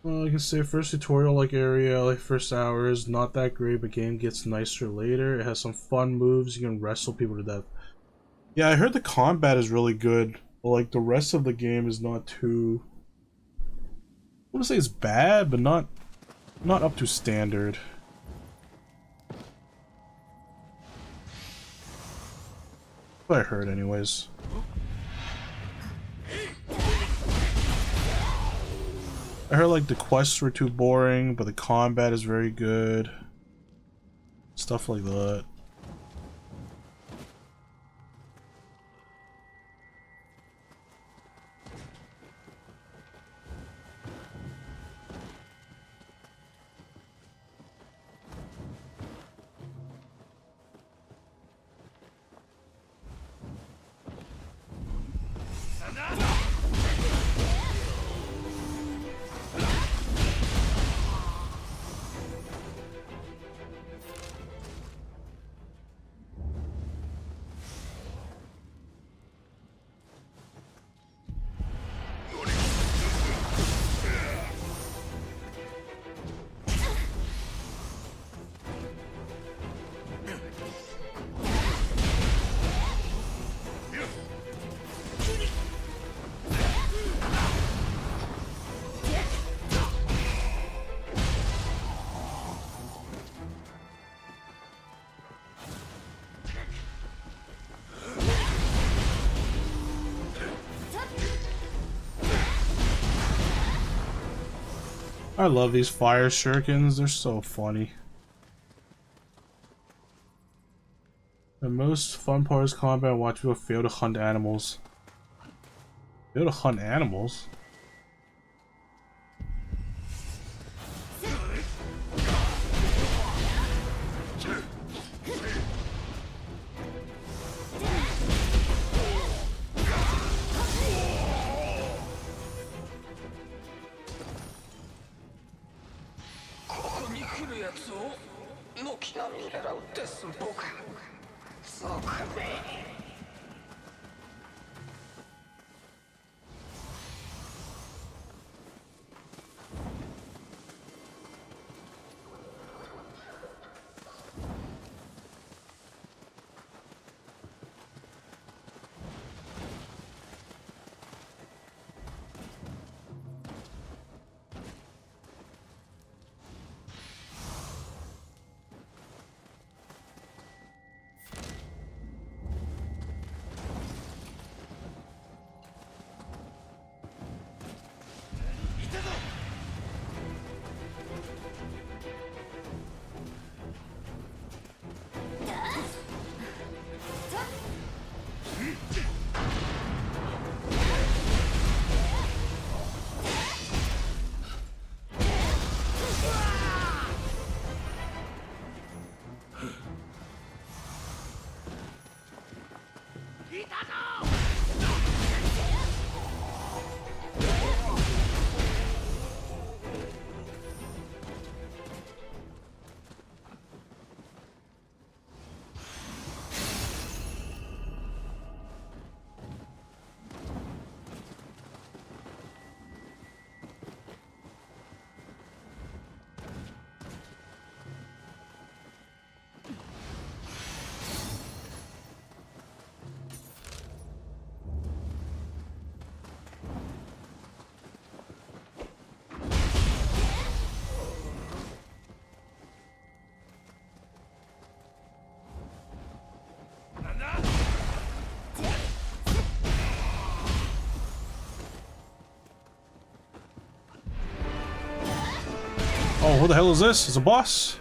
Well, I can say first tutorial like area, like first hour is not that great, but game gets nicer later. It has some fun moves, you can wrestle people to death. Yeah, I heard the combat is really good, but like the rest of the game is not too... I wouldn't say it's bad, but not up to standard. What I heard anyways. I heard like the quests were too boring, but the combat is very good. Stuff like that. I love these fire shurikens, they're so funny. The most fun part is combat. Watch people fail to hunt animals. Fail to hunt animals? ち並み狙うデスボクゾクめ。Oh, what the hell is this? It's a boss?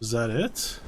Is that it?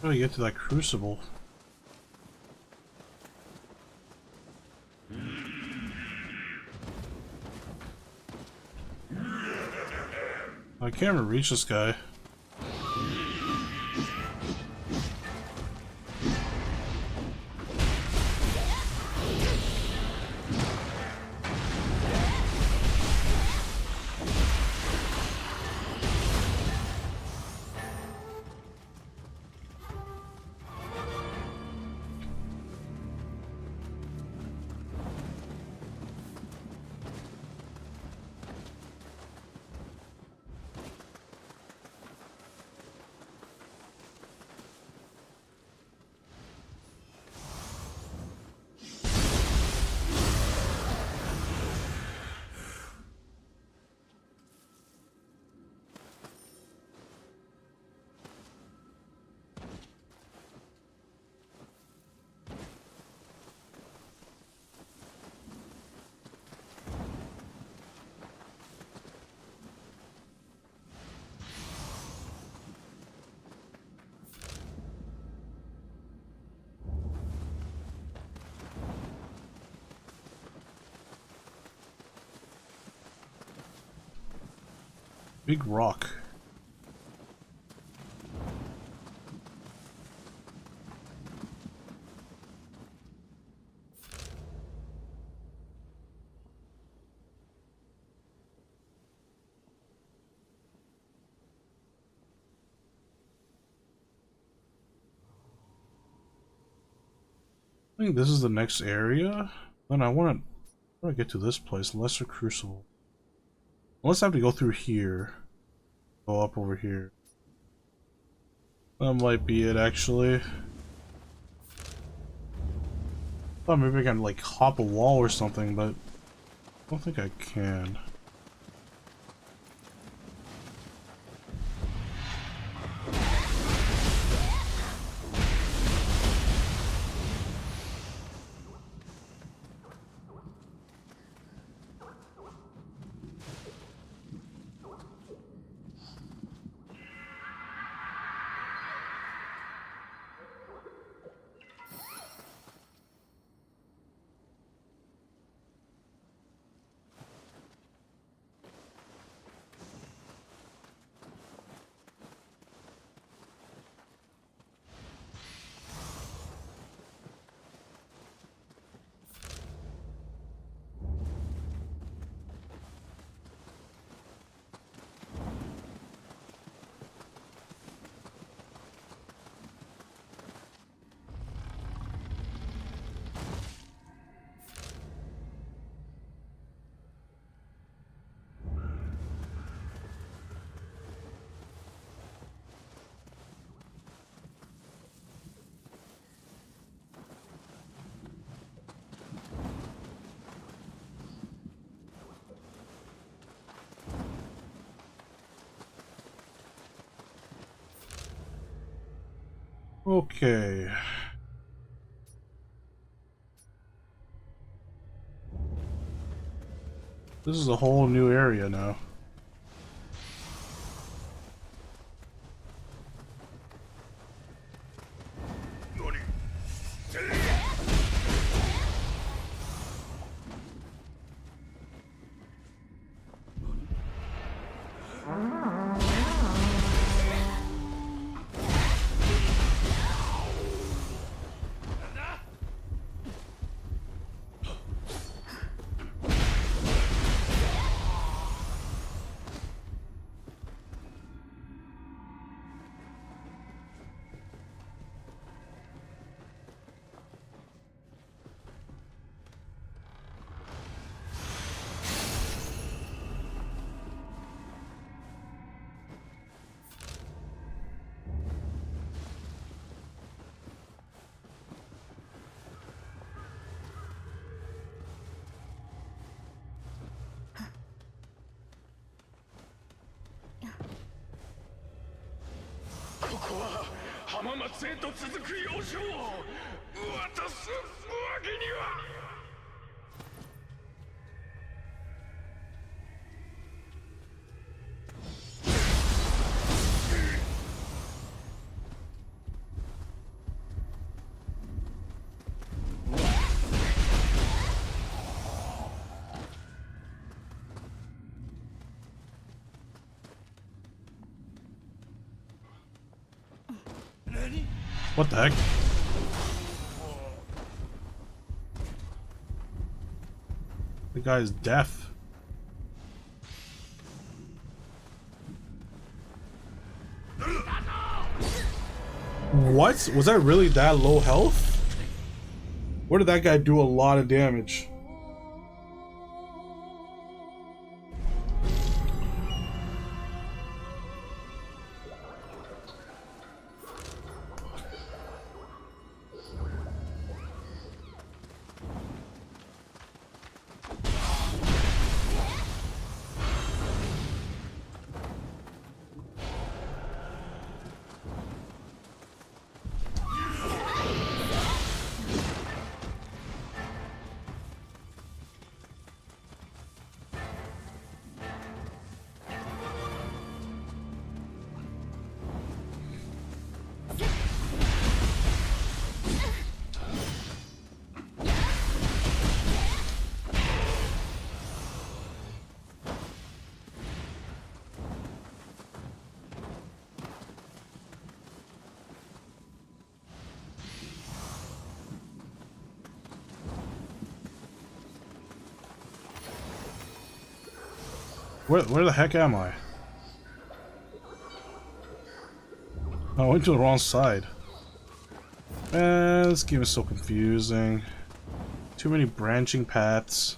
How do I get to that crucible? I can't even reach this guy. Big rock. I think this is the next area. Then I want to get to this place, Lesser Crucible. Unless I have to go through here. Go up over here. That might be it, actually. Thought maybe I can, like, hop a wall or something, but I don't think I can. Okay. This is a whole new area now.ここは浜松へと続く要衝を渡すわけには。What the heck? The guy's deaf. What? Was that really that low health? Where did that guy do a lot of damage? Where the heck am I? I went to the wrong side. Man, this game is so confusing. Too many branching paths.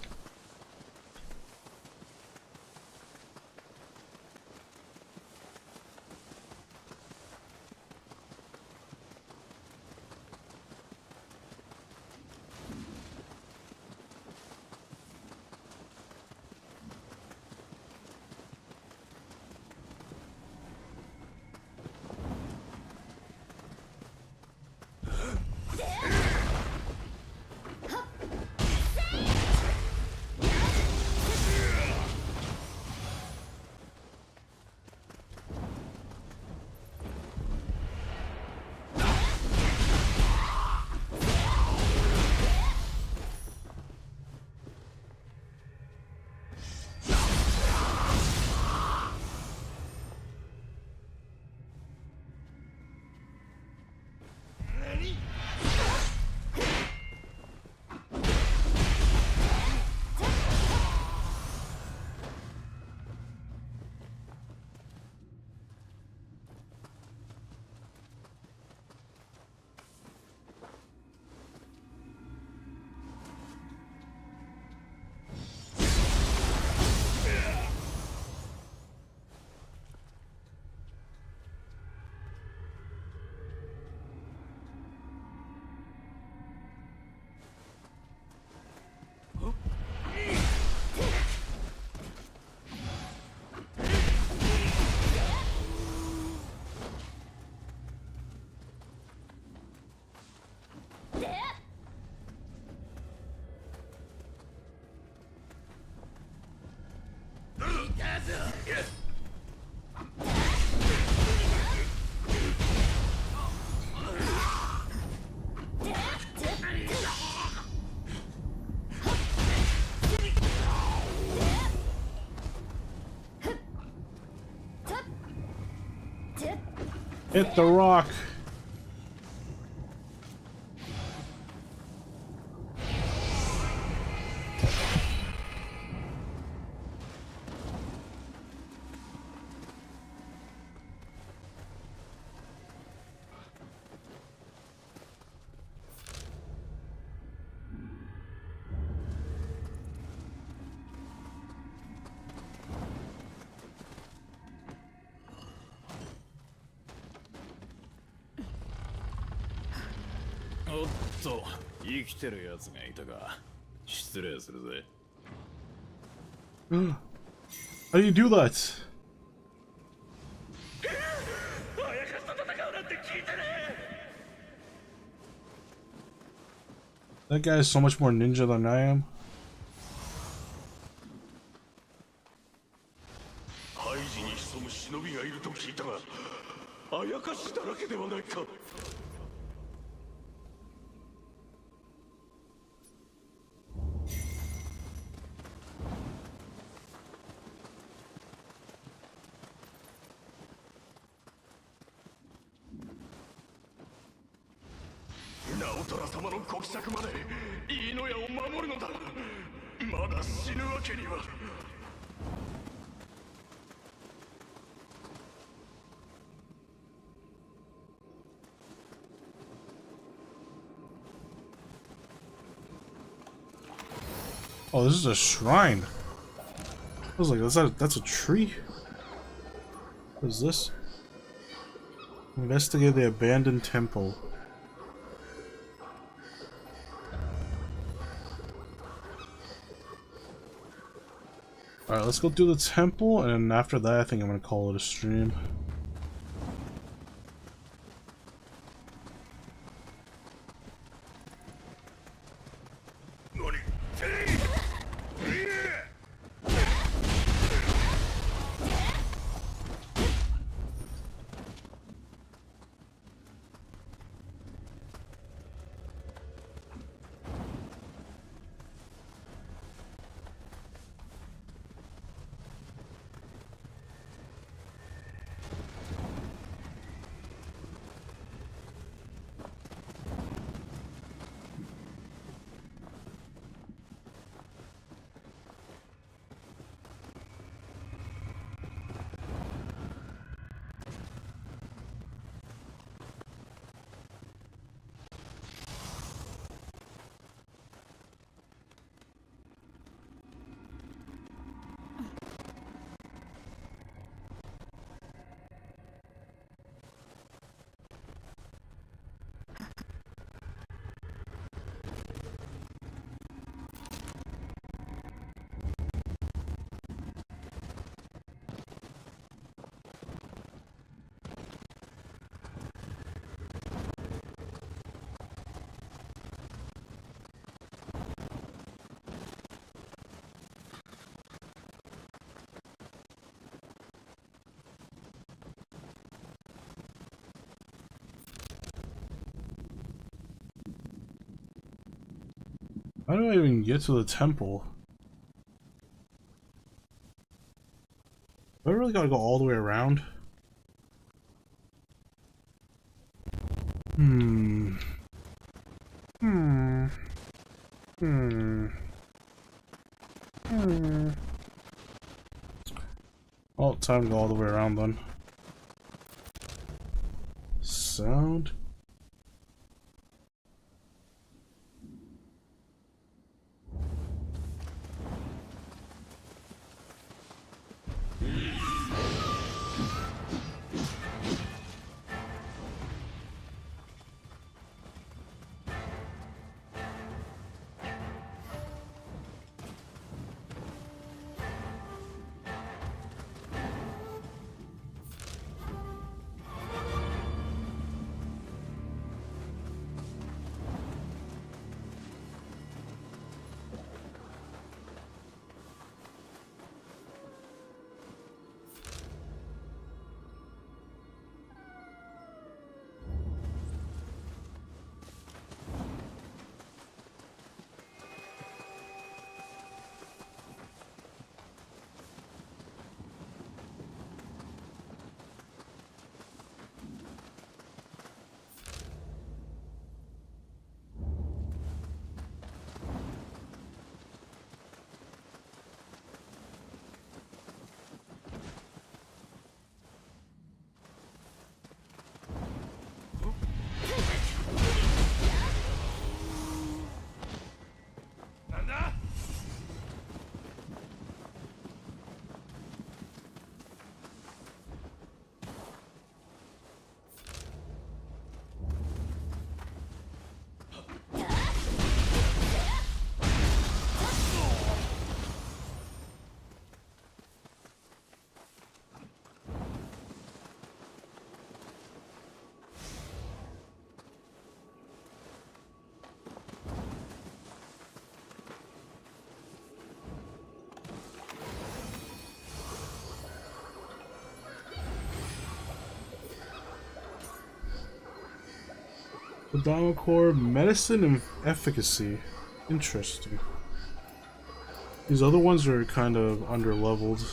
Hit the rock.おっと、生きてるやつがいたか。失礼するぜ。How do you do that? That guy is so much more ninja than I am. ハイジに潜む忍びがいると聞いたが、あやかしだらけではないか。直虎様の国策までイーノヤを守るのだ。まだ死ぬわけには。Oh, this is a shrine. I was like, that's a tree? What is this? Investigate the abandoned temple. Alright, let's go do the temple, and after that I think I'm gonna call it a stream. How do I even get to the temple? Do I really gotta go all the way around? Oh, time to go all the way around then. Sound. Kodama Core, medicine and efficacy. Interesting. These other ones are kind of under-leveled.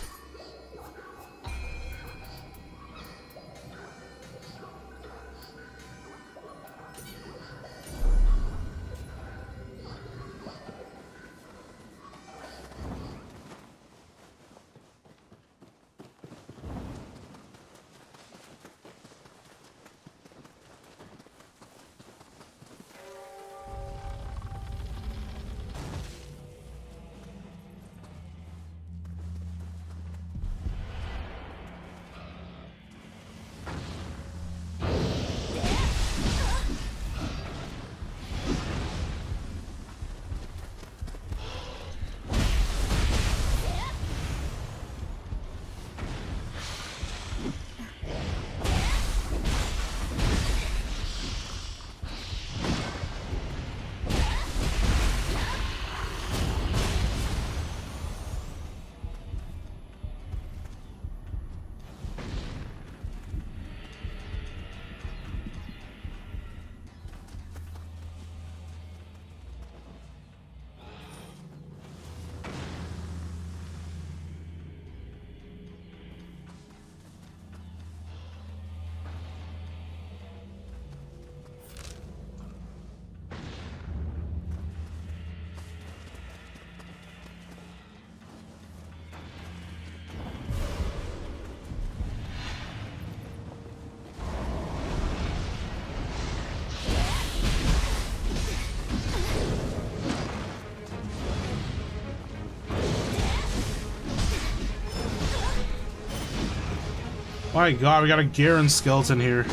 My god, we got a Garen skeleton here.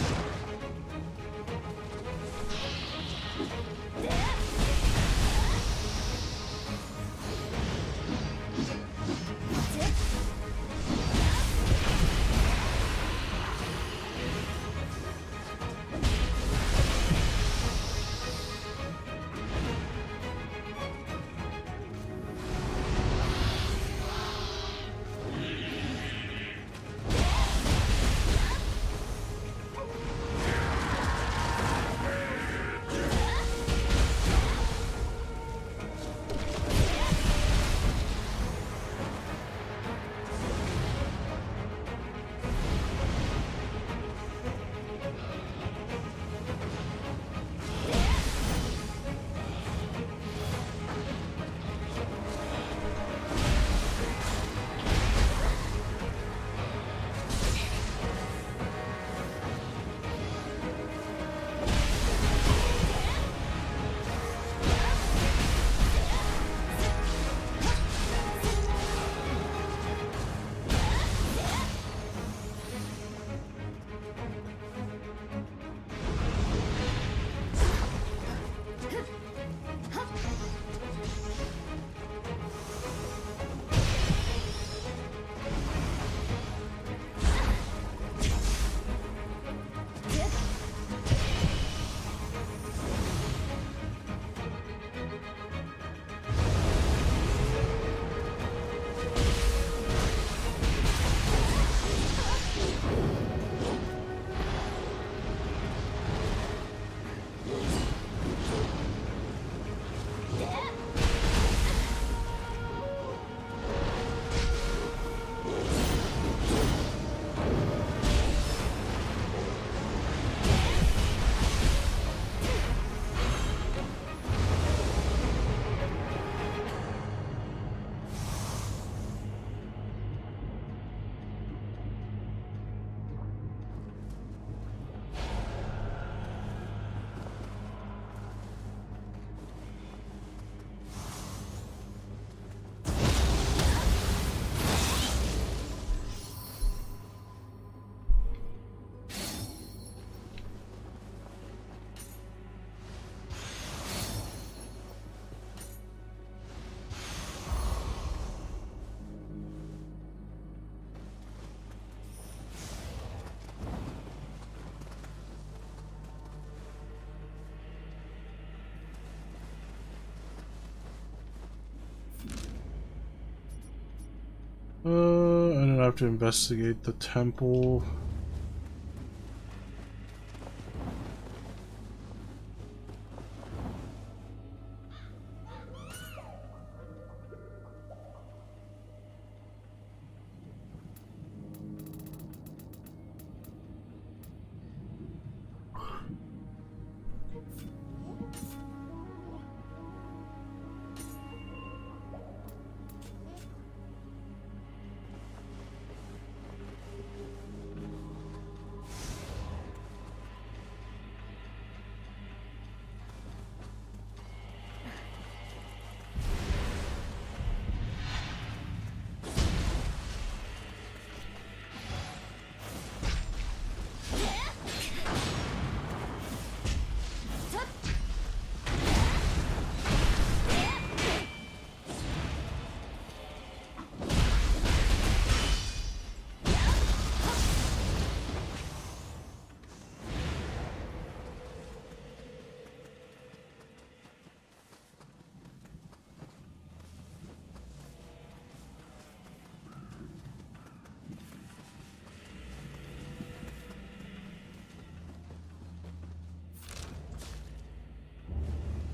I don't have to investigate the temple.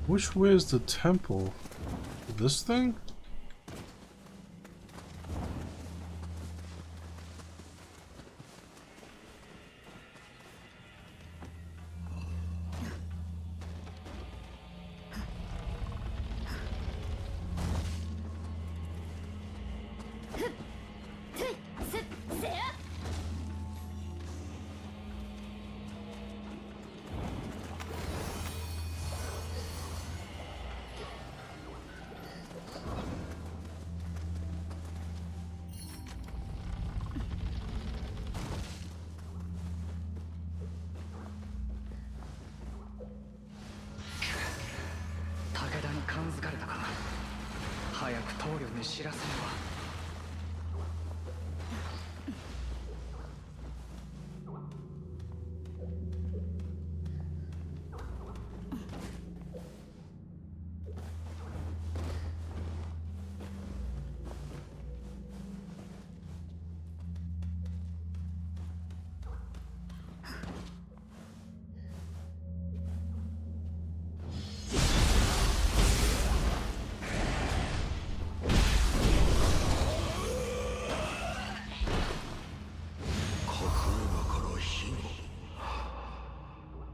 Which way is the temple? This thing? 知らせるわ。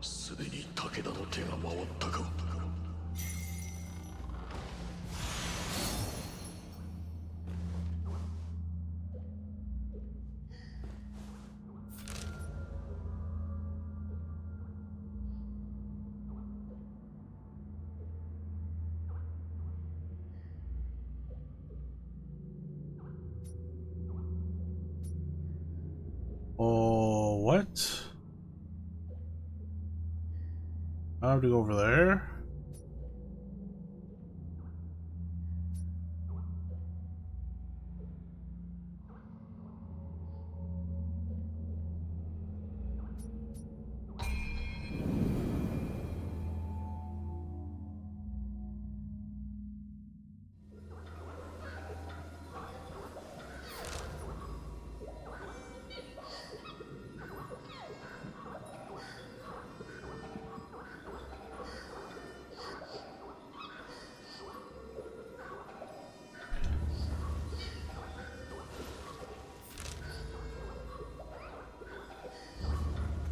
すでに武田の手が回ったか。Oh, what? I have to go over there.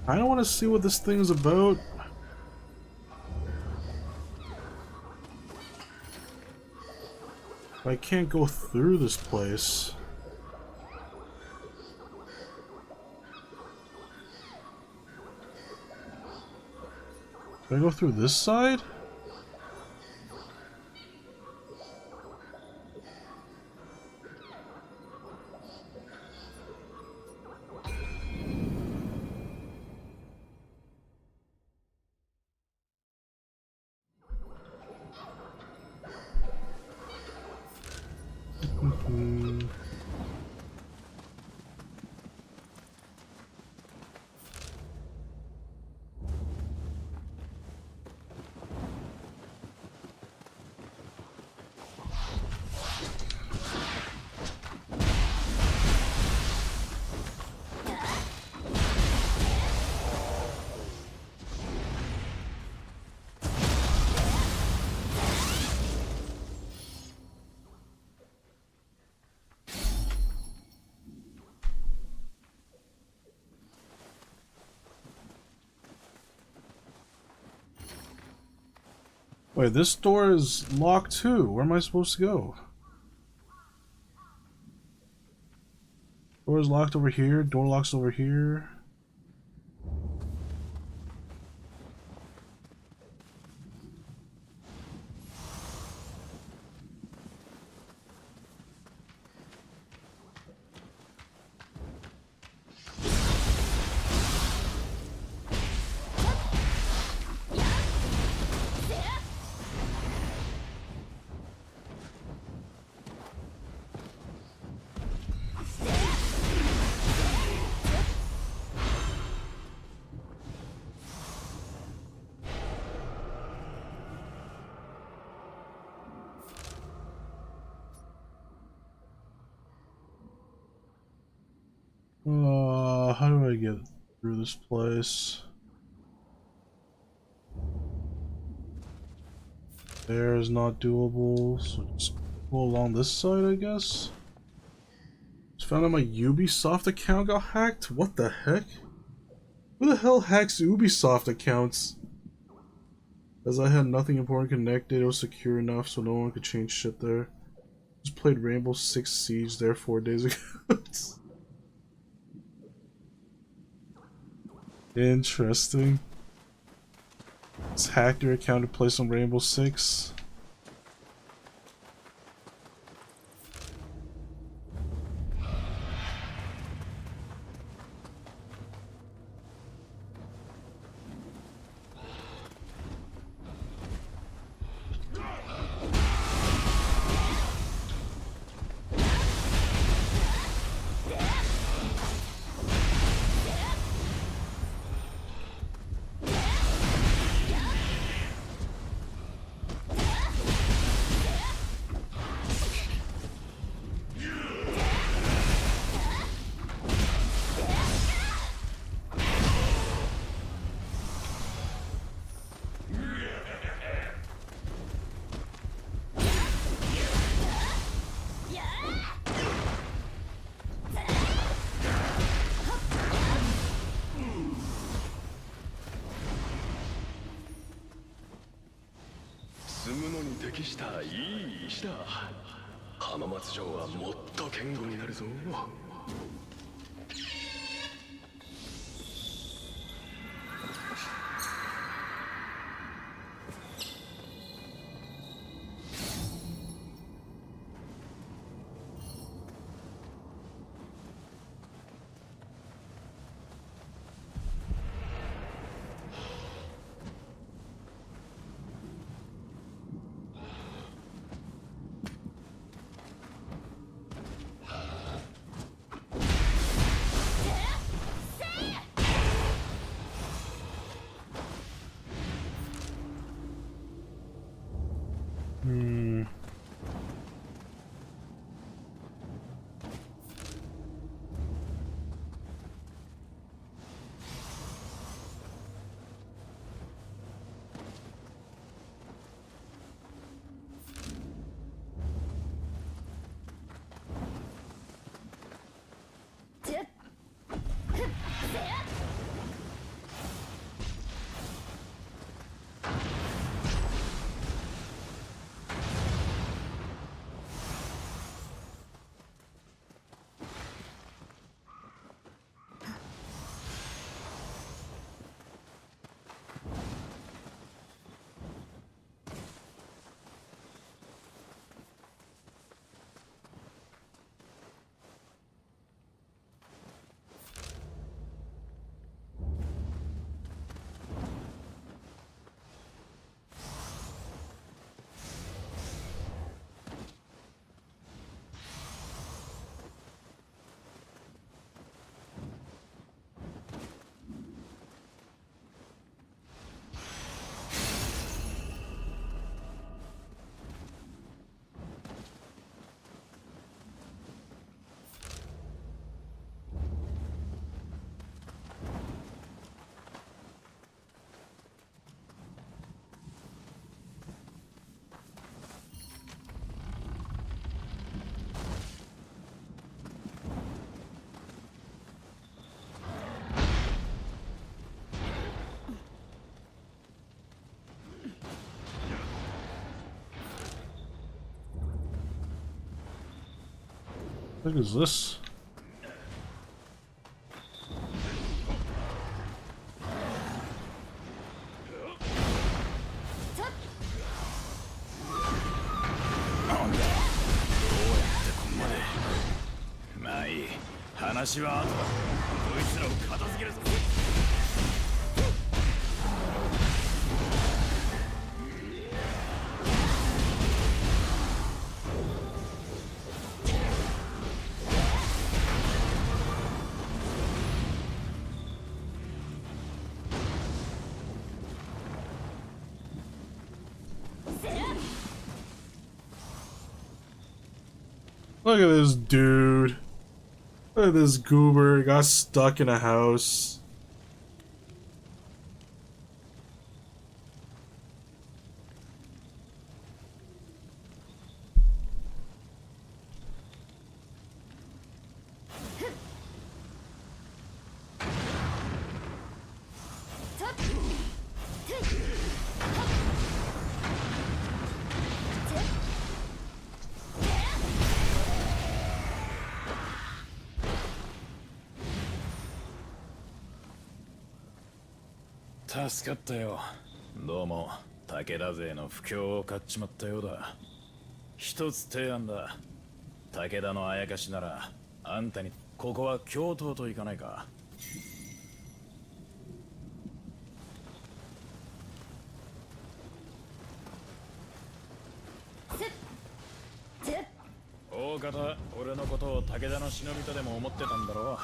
I don't want to see what this thing is about. I can't go through this place. Can I go through this side? Wait, this door is locked too. Where am I supposed to go? Door is locked over here. Door locks over here. How do I get through this place? There is not doable, so just go along this side, I guess. Just found out my Ubisoft account got hacked? What the heck? Who the hell hacks Ubisoft accounts? As I had nothing important connected, it was secure enough so no one could change shit there. Just played Rainbow Six Siege there 4 days ago. Interesting. Just hacked your account to play some Rainbow Six. 適したいい石だ。浜松城はもっと堅固になるぞ。What is this? Look at this dude. Look at this goober. Got stuck in a house.助かったよ。どうも武田勢の不況を買っちまったようだ。一つ提案だ。武田のあやかしならあんたにここは京都と行かないか。大方俺のことを武田の忍びとでも思ってたんだろう。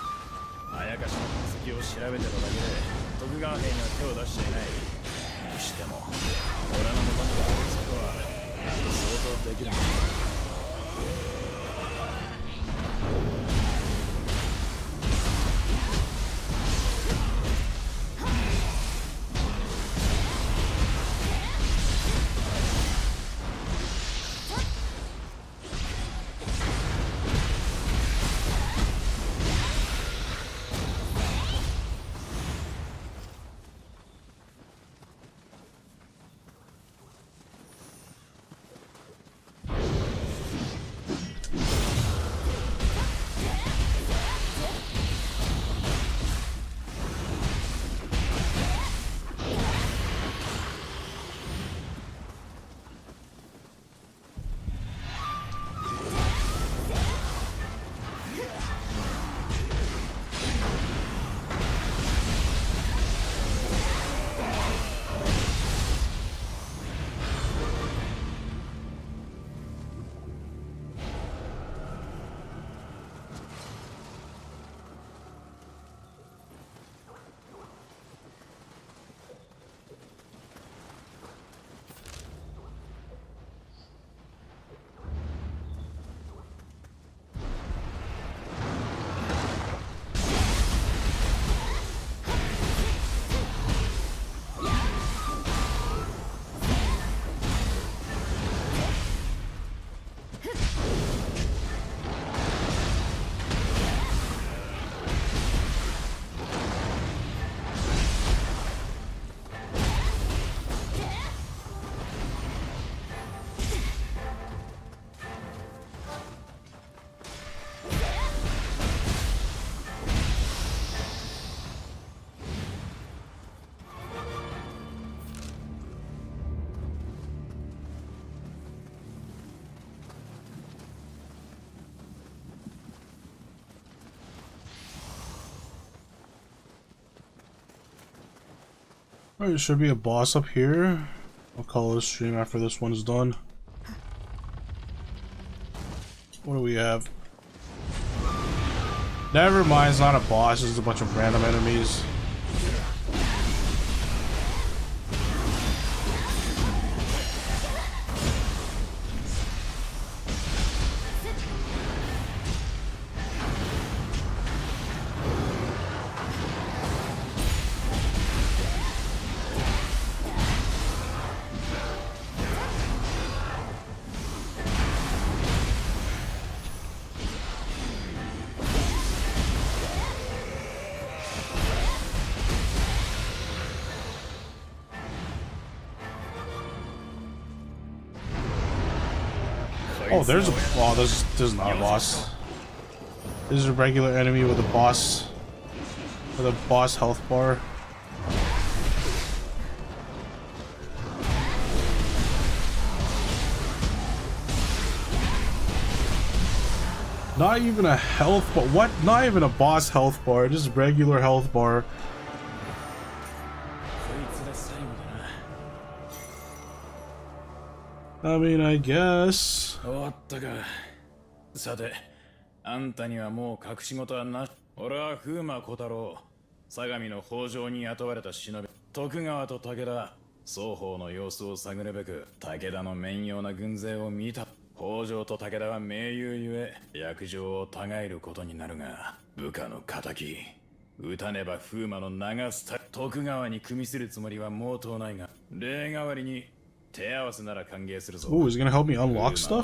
あやかしの痕跡を調べてただけで徳川兵には手を出しちゃいない。にしても俺の元にはあることは相当できるんだ。Alright, there should be a boss up here. I'll call this stream after this one's done. What do we have? Never mind, it's not a boss, it's just a bunch of random enemies. Oh, there's a. Oh, this is not a boss. This is a regular enemy with a boss. With a boss health bar. Not even a health bar. What? Not even a boss health bar. Just regular health bar. I mean, I guess. 終わったか。さて、あんたにはもう隠し事はな。俺は風魔小太郎、相模の北条に雇われた忍び、徳川と武田、双方の様子を探るべく、武田の面妖な軍勢を見た。北条と武田は盟友ゆえ、約定をたがえることになるが、部下の仇、撃たねば風魔の流すた徳川に組みするつもりは毛頭ないが、例代わりに。手合わせなら歓迎するぞ。 Ooh, is he gonna help me unlock stuff?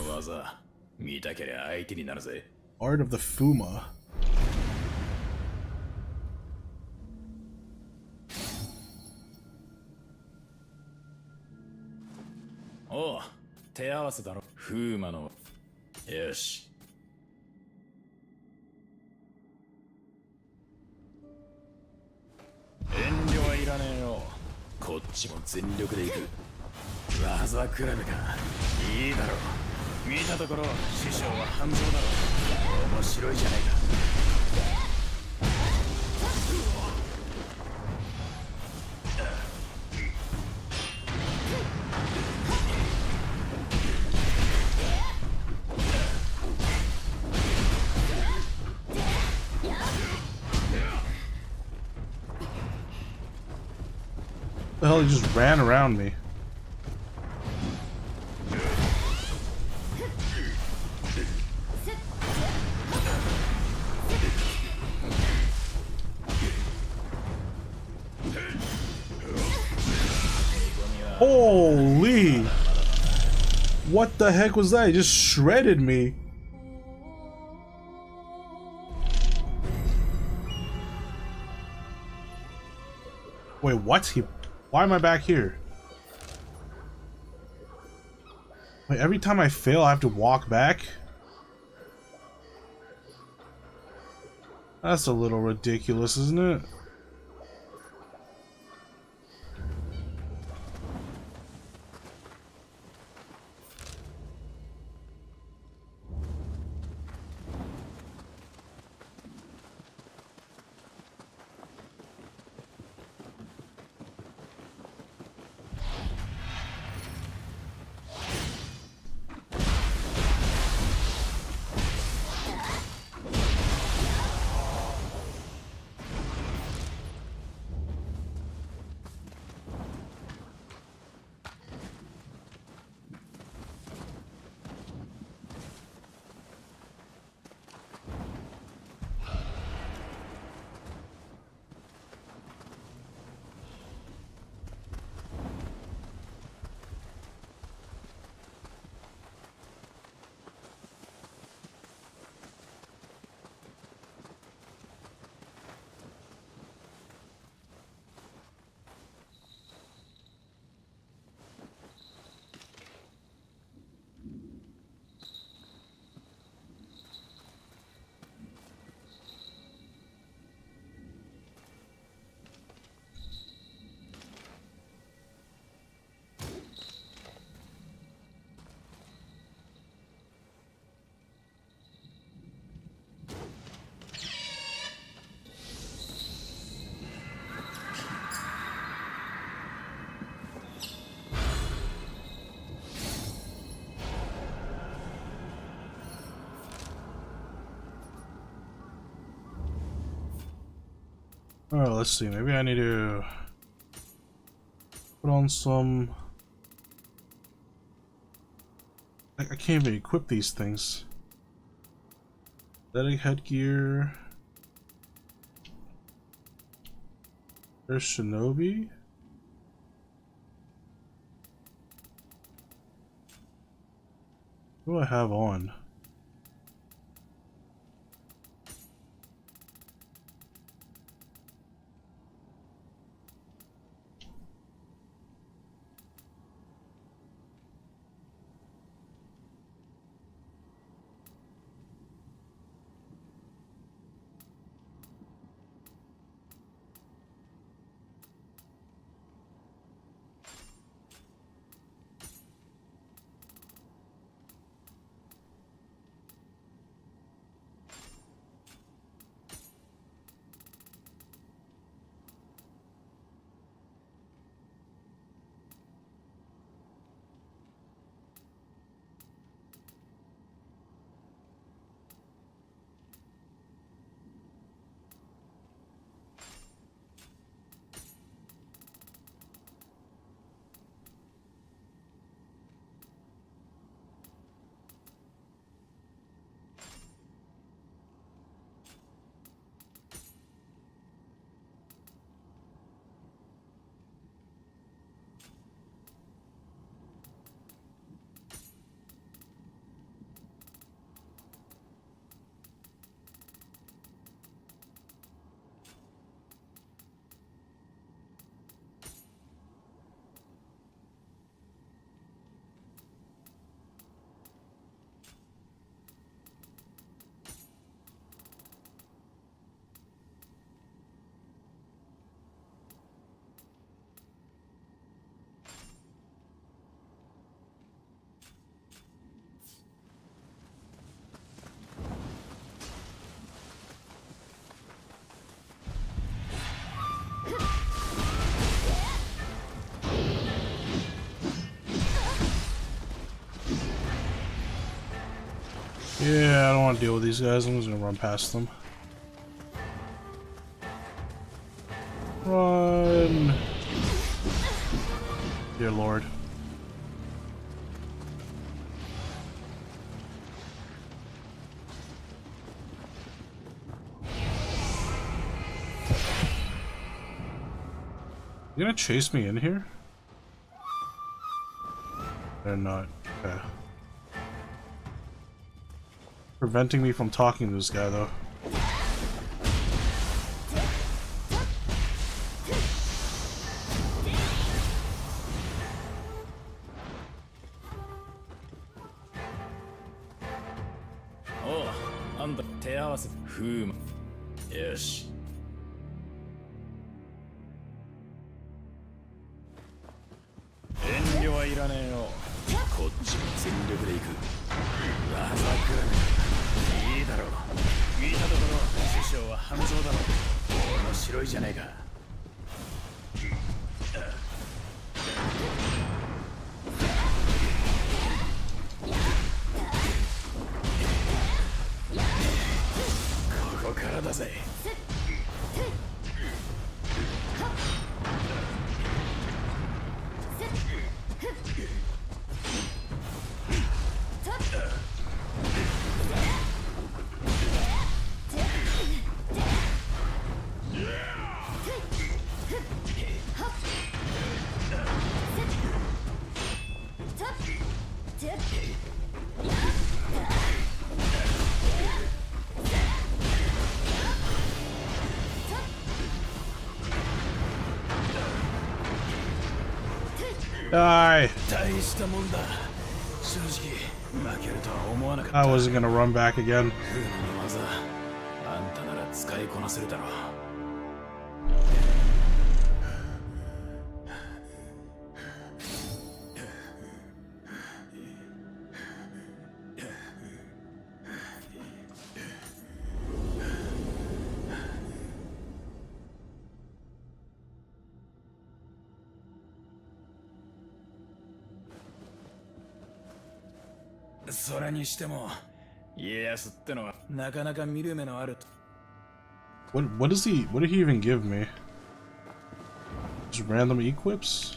見たけりゃ相手になるぜ。 Art of the Fuma. おう、手合わせだろ。風魔の。よし。遠慮はいらねえよ。こっちも全力で行く。技比べか。いいだろう。見たところ師匠は半蔵だろ。面白いじゃないか。The hell, he just ran around me. Holy! What the heck was that? He just shredded me. Wait, what? Why am I back here? Wait, every time I fail, I have to walk back? That's a little ridiculous, isn't it? Alright, let's see. Maybe I need to put on some... I can't even equip these things. Aesthetic headgear. There's Shinobi. What do I have on? Yeah, I don't want to deal with these guys. I'm just gonna run past them. Run! Dear Lord. You gonna chase me in here? They're not. Okay. Preventing me from talking to this guy, though. Oh, あんた手合わせふうよし遠慮はいらねえよこっちも全力で行く技くらいいいだろう見たところ師匠は半蔵だろ面白いじゃねえかここからだぜDie! 大したもんだ正直負けるとは思わなかった I wasn't gonna run back again. 風の技あんたなら使いこなせるだろうそれにしても家康ってのはなかなか見る目のある What does he? What did he even give me? Just random equips?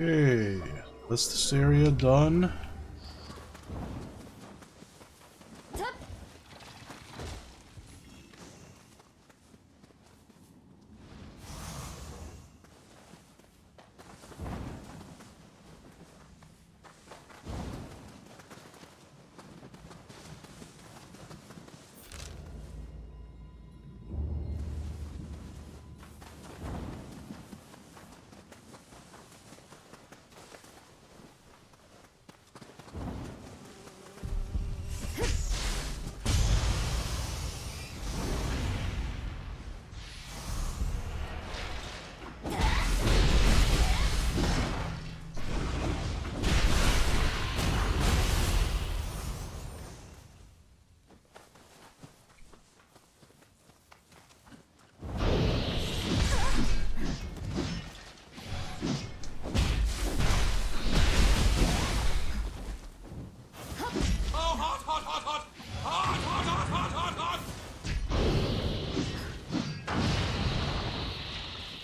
Okay, that's this area done.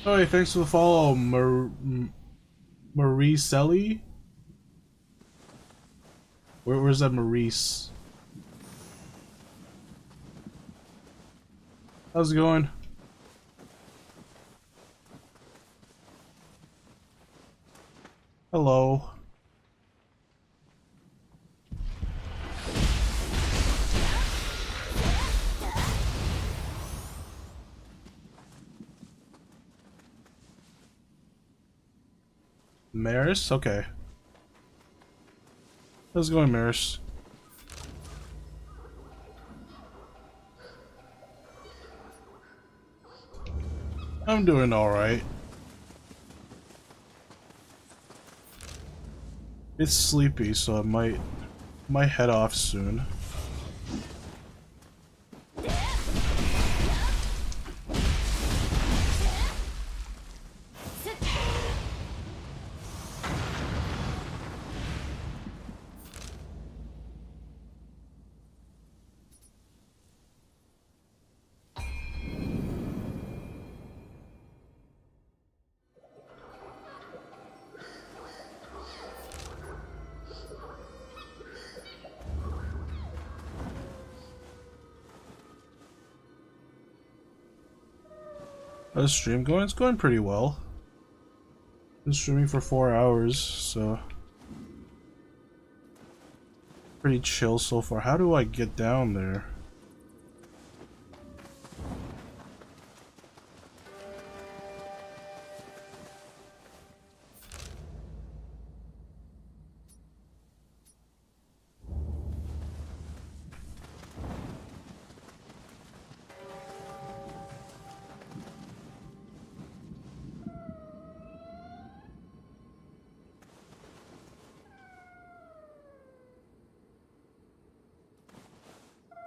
Oh, hey, thanks for the follow, Maricelli. Where's that Maurice? How's it going? Hello. Maris? Okay. How's it going, Maris? I'm doing alright. It's sleepy, so I might head off soon. How's the stream going? It's going pretty well. Been streaming for 4 hours, so pretty chill so far. How do I get down there?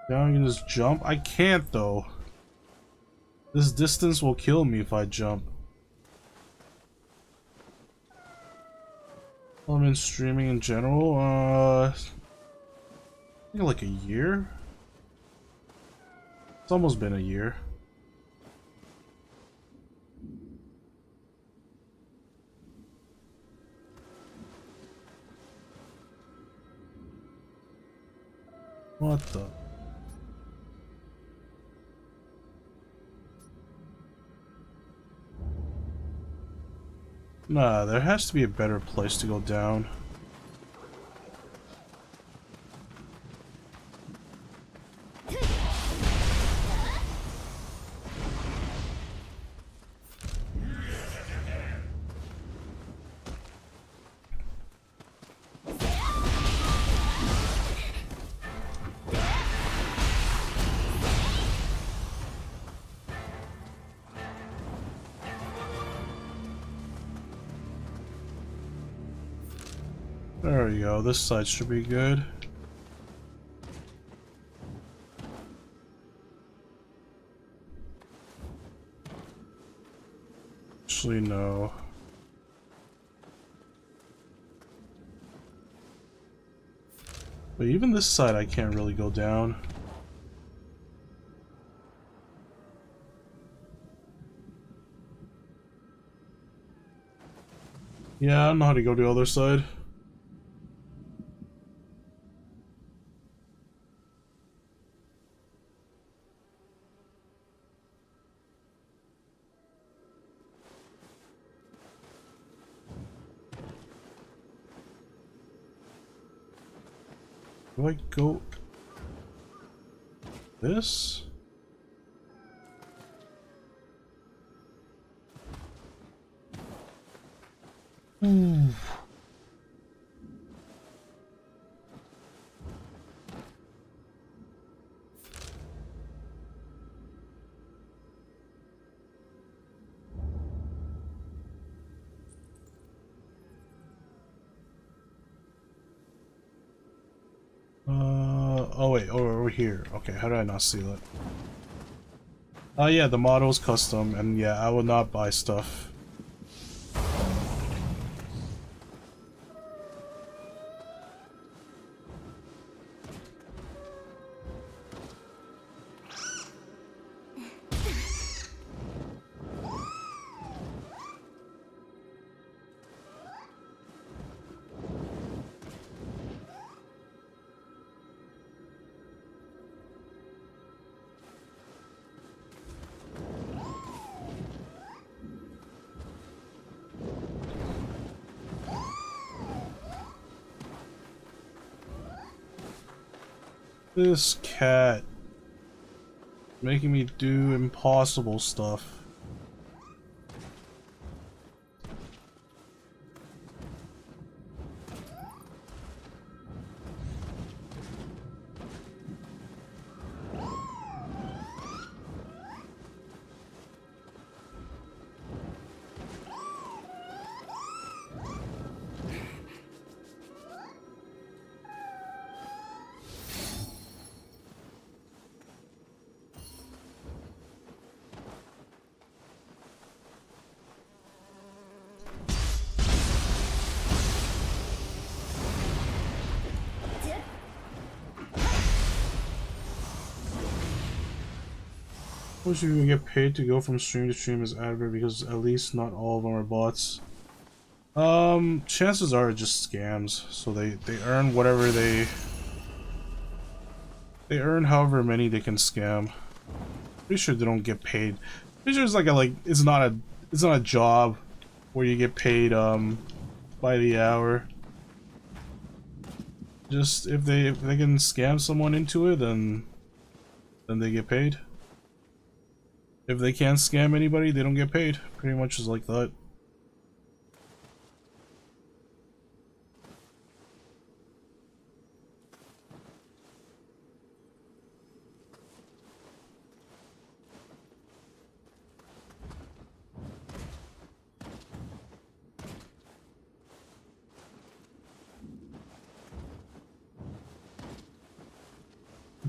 Now I can just jump? I can't though. This distance will kill me if I jump. I'm in streaming in general, I think like a year? It's almost been a year. What the? Nah, there has to be a better place to go down. There we go, this side should be good. Actually, no. But even this side I can't really go down. Yeah, I don't know how to go to the other side. Do I go this? Oh wait, over here. Okay, how did I not see that? Oh yeah, the model is custom, and yeah, I will not buy stuff. This cat making me do impossible stuff. Suppose you can get paid to go from stream to stream as advert because at least not all of them are bots. Chances are just scams. So they earn whatever they earn however many they can scam. Pretty sure they don't get paid. Pretty sure it's it's not a job where you get paid by the hour. Just if they can scam someone into it, then they get paid. If they can't scam anybody, they don't get paid. Pretty much is like that.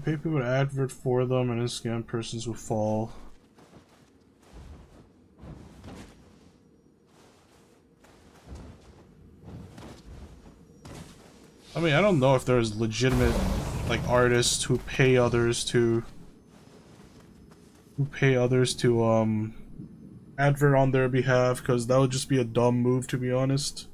Pay people to advert for them and then scam persons will fall. I mean, I don't know if there's legitimate, like, artists who pay others to advert on their behalf, because that would just be a dumb move, to be honest.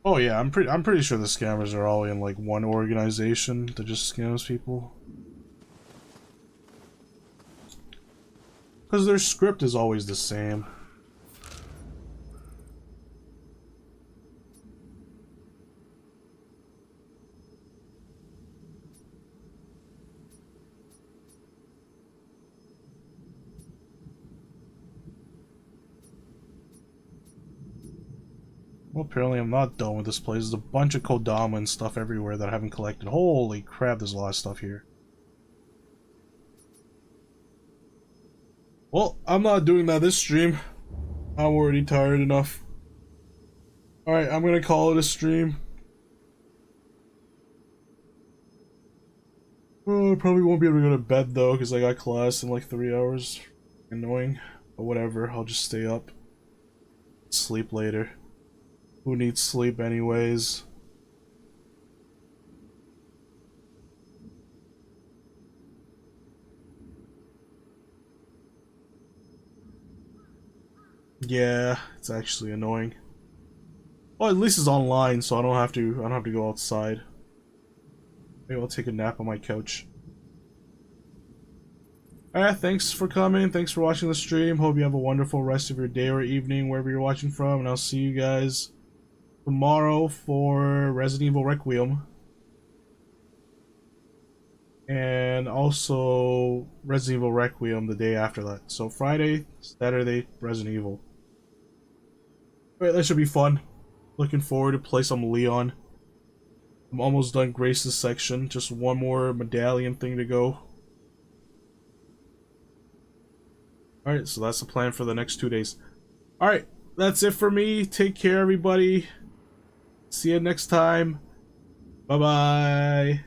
Oh yeah, I'm pretty sure the scammers are all in like one organization that just scams people. Because their script is always the same. Well, apparently I'm not done with this place. There's a bunch of Kodama and stuff everywhere that I haven't collected. Holy crap, there's a lot of stuff here. Well, I'm not doing that this stream. I'm already tired enough. Alright, I'm gonna call it a stream. Oh, I probably won't be able to go to bed though, because I got class in like 3 hours. Annoying. But whatever, I'll just stay up. Sleep later. Who needs sleep anyways? Yeah, it's actually annoying. Well, at least it's online, so I don't have to go outside. Maybe I'll take a nap on my couch. Alright, thanks for coming, thanks for watching the stream. Hope you have a wonderful rest of your day or evening, wherever you're watching from, and I'll see you guys tomorrow for Resident Evil Requiem. And also Resident Evil Requiem the day after that. So Friday, Saturday, Resident Evil. Alright, that should be fun. Looking forward to play some Leon. I'm almost done Grace's section. Just one more medallion thing to go. Alright, so that's the plan for the next 2 days. Alright, that's it for me. Take care, everybody. See you next time. Bye-bye.